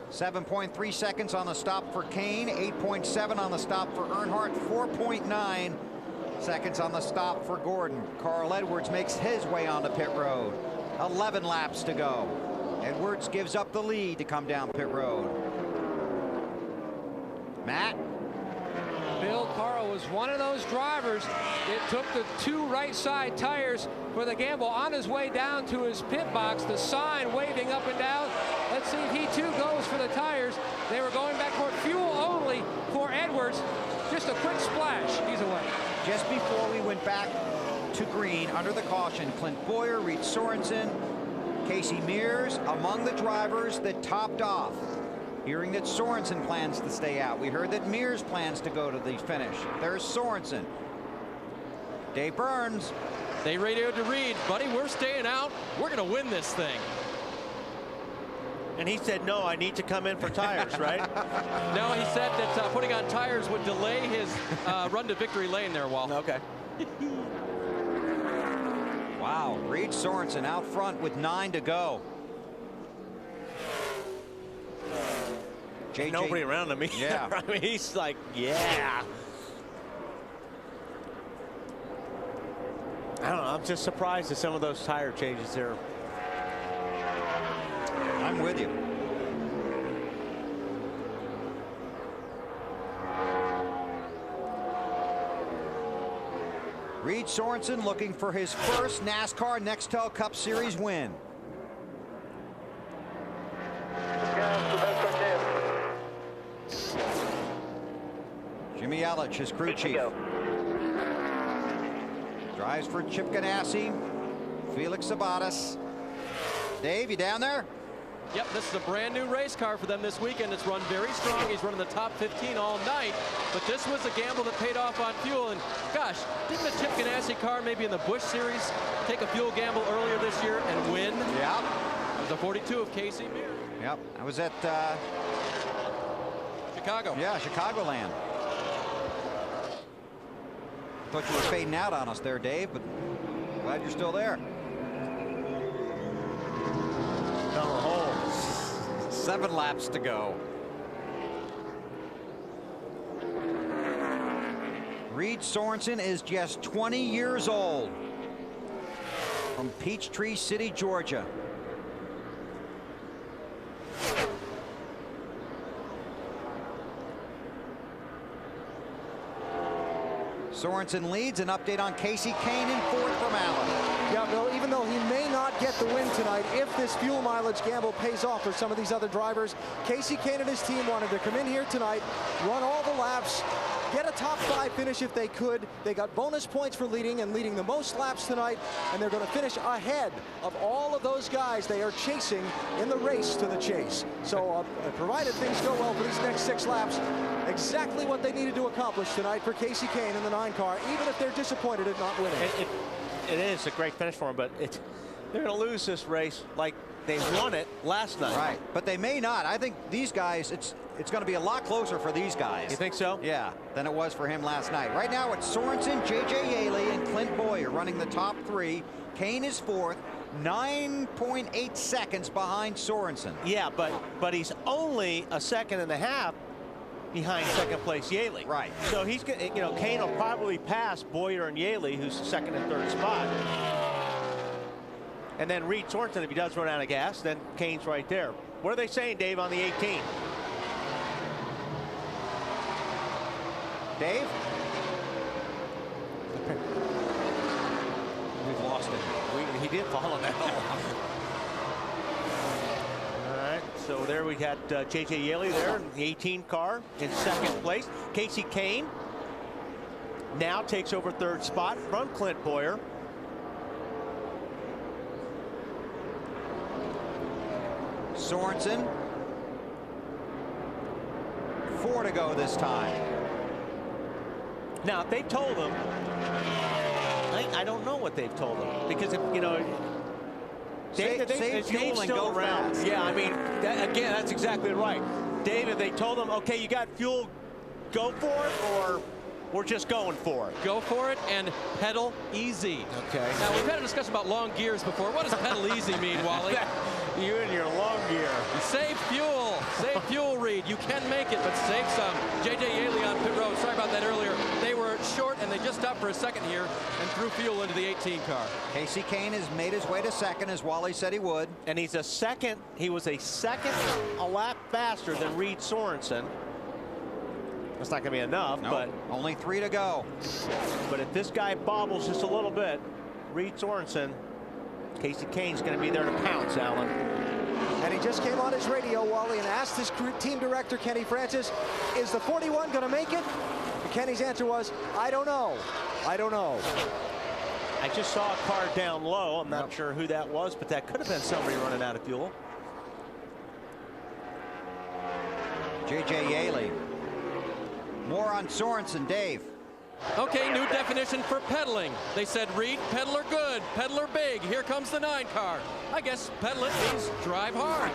R: 7.3 seconds on the stop for Kane, 8.7 on the stop for Earnhardt, 4.9 seconds on the stop for Gordon. Carl Edwards makes his way onto pit road. 11 laps to go. Edwards gives up the lead to come down pit road. Matt?
N: Bill Carl was one of those drivers that took the 2 right side tires for the gamble on his way down to his pit box, the sign waving up and down. Let's see if he too goes for the tires. They were going back for fuel only for Edwards. Just a quick splash. He's away.
R: Just before we went back to green under the caution, Clint Boyer, Reed Sorensen, Casey Mears among the drivers that topped off. Hearing that Sorensen plans to stay out. We heard that Mears plans to go to the finish. There's Sorensen. Dave Burns.
L: They radioed to Reed, buddy, we're staying out. We're going to win this thing.
P: And he said, no, I need to come in for tires, right?
L: No, he said that putting on tires would delay his run to victory lane there, Walt.
P: Okay.
R: Wow, Reed Sorensen out front with 9 to go.
P: JJ, nobody around him.
R: Yeah.
P: I mean, he's like, yeah. I don't know. I'm just surprised at some of those tire changes there.
R: I'm with you. Reed Sorensen looking for his first NASCAR Nextel Cup Series win. Jimmy Ellich, his crew chief. Drives for Chip Ganassi, Felix Sabates. Dave, you down there?
L: Yep, this is a brand new race car for them this weekend. It's run very strong. He's running the top 15 all night. But this was a gamble that paid off on fuel. And gosh, didn't the Chip Ganassi car maybe in the Busch Series take a fuel gamble earlier this year and win?
R: Yeah.
L: It was a 42 of Casey Mears.
R: Yep, I was at
L: Chicago.
R: Yeah, Chicagoland. Thought you were fading out on us there, Dave, but glad you're still there.
P: Down the hole.
R: 7 laps to go. Reed Sorensen is just 20 years old. From Peachtree City, Georgia. Sorensen leads. An update on Casey Kane in 4th from Allen.
H: Yeah, Bill, even though he may not get the win tonight, if this fuel mileage gamble pays off for some of these other drivers, Casey Kane and his team wanted to come in here tonight, run all the laps, get a top 5 finish if they could. They got bonus points for leading the most laps tonight, and they're going to finish ahead of all of those guys they are chasing in the race to the chase. So provided things go well for these next 6 laps, exactly what they needed to accomplish tonight for Casey Kane in the 9 car, even if they're disappointed at not winning.
P: It is a great finish for them, but they're going to lose this race like they won it last night.
R: Right, but they may not. I think these guys, it's going to be a lot closer for these guys.
P: You think so?
R: Yeah, than it was for him last night. Right now it's Sorensen, J.J. Yaley, and Clint Boyer running the top 3. Kane is 4th, 9.8 seconds behind Sorensen.
P: Yeah, but he's only a second and a half behind second place Yaley.
R: Right.
P: So he's, Kane will probably pass Boyer and Yaley, who's the 2nd and 3rd spot. And then Reed Sorensen, if he does run out of gas, then Kane's right there. What are they saying, Dave, on the 18?
R: Dave? We've lost it.
P: He did fall on that hole. All right, so there we got J.J. Yaley there in the 18 car in 2nd place. Casey Kane now takes over 3rd spot from Clint Boyer.
R: Sorensen. 4 to go this time.
P: Now, if they told him, I don't know what they've told him, because if
R: Save fuel and go
P: around.
R: fast.
P: Yeah, I mean, again, that's exactly right. Dave, if they told him, okay, you got fuel, go for it, or we're just going for it.
L: Go for it and pedal easy.
P: Okay.
L: Now, we've had a discussion about long gears before. What does pedal easy mean, Wally?
P: You and your long gear.
L: Save fuel. Save fuel, Reed. You can make it, but save some. J.J. Yaley on pit road. Sorry about that earlier. They were short, and they just stopped for a second here and threw fuel into the 18 car.
R: Casey Kane has made his way to second, as Wally said he would.
P: And he was a second a lap faster than Reed Sorensen. That's not going to be enough,
R: Nope.
P: but
R: only 3 to go.
P: But if this guy bobbles just a little bit, Reed Sorensen, Casey Kane's going to be there to pounce, Alan.
H: And he just came on his radio, Wally, and asked his team director, Kenny Francis, is the 41 going to make it? And Kenny's answer was, I don't know. I don't know.
P: I just saw a car down low. I'm not sure who that was, but that could have been somebody running out of fuel.
R: J.J. Yaley. More on Sorensen, Dave.
L: Okay, new definition for pedaling. They said, Reed, pedaler good, pedaler big. Here comes the 9 car. I guess pedal it means drive hard.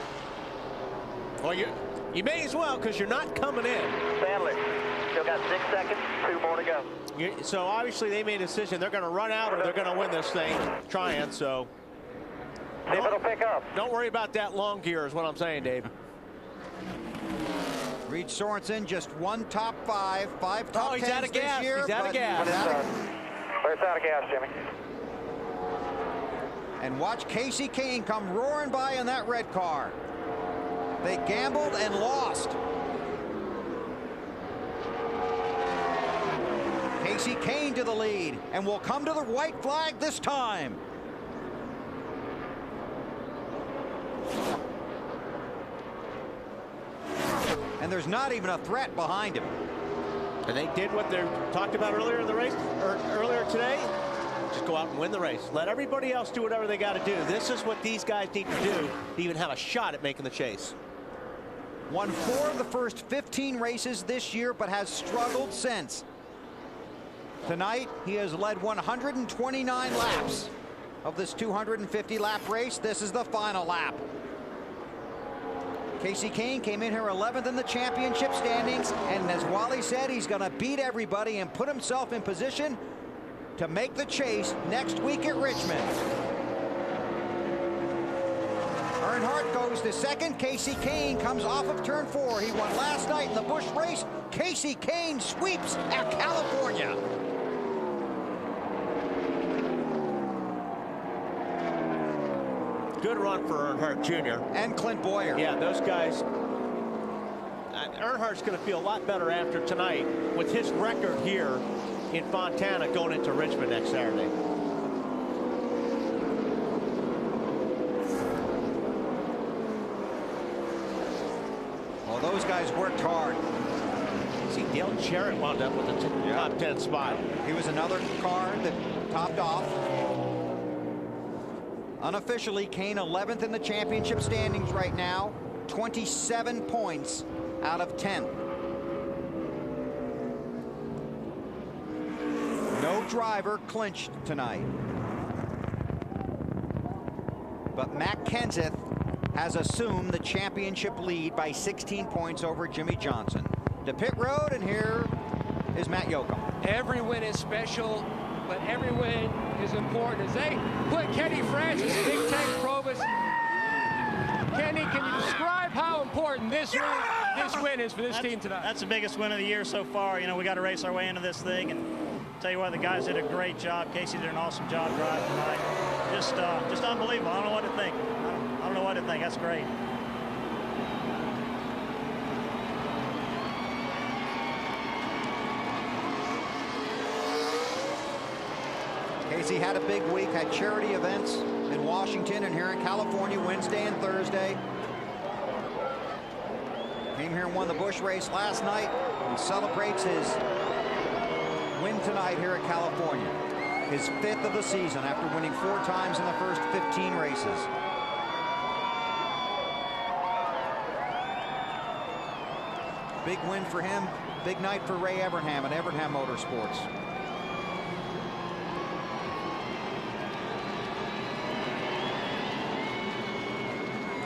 P: Well, you may as well, because you're not coming in.
C: Sadler, still got 6 seconds, 2 more to go.
P: So obviously they made a decision. They're going to run out or they're going to win this thing trying. So
C: See if it'll pick up.
P: Don't worry about that long gear is what I'm saying, Dave.
R: Reed Sorensen, just 1 top 5, 5 top 10s
P: he's out of gas.
R: this year.
P: He's out of gas.
C: It's out of gas, Jimmy.
R: And watch Casey Kane come roaring by in that red car. They gambled and lost. Casey Kane to the lead, and will come to the white flag this time. And there's not even a threat behind him.
P: And they did what they talked about earlier in the race, or earlier today. Just go out and win the race. Let everybody else do whatever they got to do. This is what these guys need to do to even have a shot at making the chase.
R: Won 4 of the first 15 races this year, but has struggled since. Tonight, he has led 129 laps of this 250-lap race. This is the final lap. Casey Kane came in here 11th in the championship standings, and as Wally said, he's going to beat everybody and put himself in position to make the chase next week at Richmond. Earnhardt goes to second. Casey Kane comes off of turn 4. He won last night in the Busch race. Casey Kane sweeps at California.
P: Good run for Earnhardt Jr.
R: And Clint Boyer.
P: Yeah, those guys. Earnhardt's going to feel a lot better after tonight with his record here in Fontana going into Richmond next Saturday.
R: Well, those guys worked hard.
P: See, Dale Jarrett wound up with the top 10 spot.
R: He was another car that topped off. Unofficially, Kane 11th in the championship standings right now. 27 points out of 10. No driver clinched tonight. But Matt Kenseth has assumed the championship lead by 16 points over Jimmy Johnson. To pit road, and here is Matt Yoakum.
N: Every win is special, but every win is important. As they put Kenny Francis, Big Tank Probus. Kenny, can you describe how important this win is for this team tonight?
K: That's the biggest win of the year so far. You know, we got to race our way into this thing, and tell you what, the guys did a great job. Casey did an awesome job driving tonight. Just unbelievable. I don't know what to think. I don't know what to think. That's great.
R: Casey had a big week, had charity events in Washington and here in California Wednesday and Thursday. Came here and won the Busch race last night and celebrates his win tonight here at California. His 5th of the season after winning 4 times in the first 15 races. Big win for him, big night for Ray Evernham and Evernham Motorsports.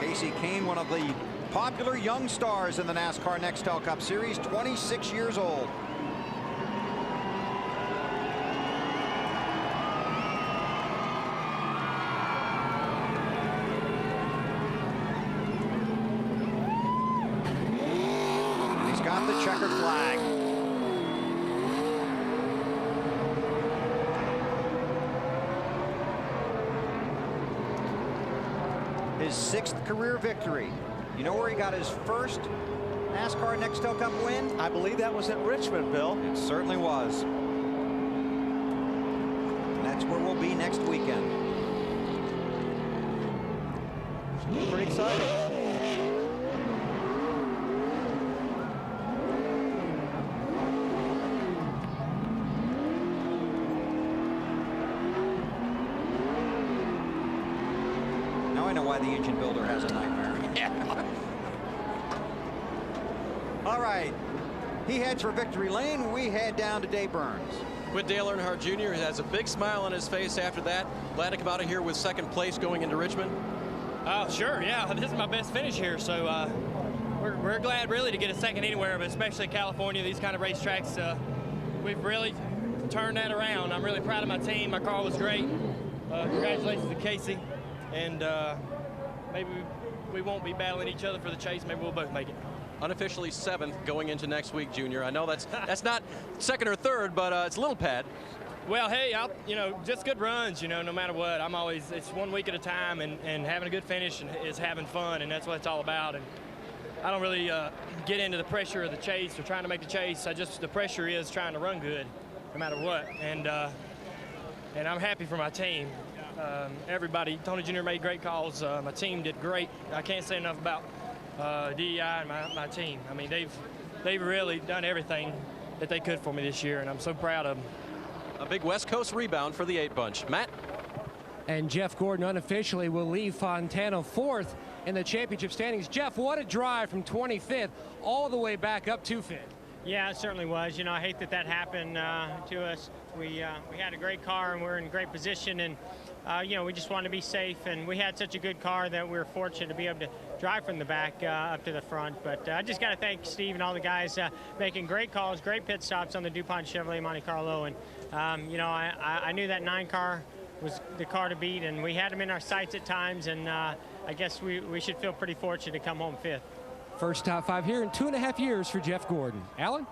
R: Casey Kane, one of the popular young stars in the NASCAR Nextel Cup Series, 26 years old.
P: flag.
R: His 6th career victory. You know where he got his first NASCAR Nextel Cup win?
P: I believe that was at Richmond, Bill.
R: It certainly was. And that's where we'll be next weekend.
P: Pretty exciting.
R: Now I know why the engine builder has a nightmare. All right. He heads for victory lane. We head down to Dave Burns.
L: With Dale Earnhardt Jr., who has a big smile on his face after that. Glad to come out of here with 2nd place going into Richmond.
M: Oh, sure, yeah. This is my best finish here, so we're glad really to get a 2nd anywhere, but especially California, these kind of racetracks, we've really turned that around. I'm really proud of my team. My car was great. Congratulations to Casey, and maybe we won't be battling each other for the chase. Maybe we'll both make it.
L: Unofficially 7th going into next week, Junior. I know that's not 2nd or 3rd, but it's a little pad.
M: Well, hey, just good runs, no matter what. It's 1 week at a time, and having a good finish is having fun, and that's what it's all about. And I don't really get into the pressure of the chase or trying to make the chase. The pressure is trying to run good, no matter what. And I'm happy for my team. Everybody, Tony Jr. made great calls. My team did great. I can't say enough about DEI and my team. I mean, they've really done everything that they could for me this year, and I'm so proud of them.
L: A big West Coast rebound for the 8 bunch. Matt?
N: And Jeff Gordon unofficially will leave Fontana 4th in the championship standings. Jeff, what a drive from 25th all the way back up to 5th.
S: Yeah, it certainly was. I hate that happened to us. We had a great car and we're in great position, and we just wanted to be safe, and we had such a good car that we were fortunate to be able to drive from the back up to the front. But I just got to thank Steve and all the guys making great calls, great pit stops on the DuPont Chevrolet Monte Carlo, and I knew that 9 car was the car to beat, and we had them in our sights at times, and I guess we should feel pretty fortunate to come home 5th.
N: First top 5 here in 2.5 years for Jeff Gordon. Alan?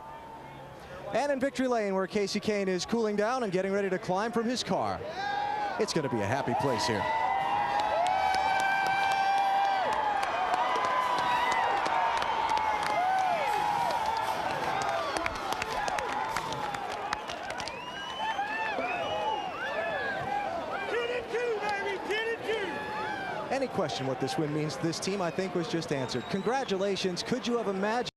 H: And in victory lane, where Casey Kane is cooling down and getting ready to climb from his car. It's going to be a happy place here. Any question what this win means to this team, I think, was just answered. Congratulations. Could you have imagined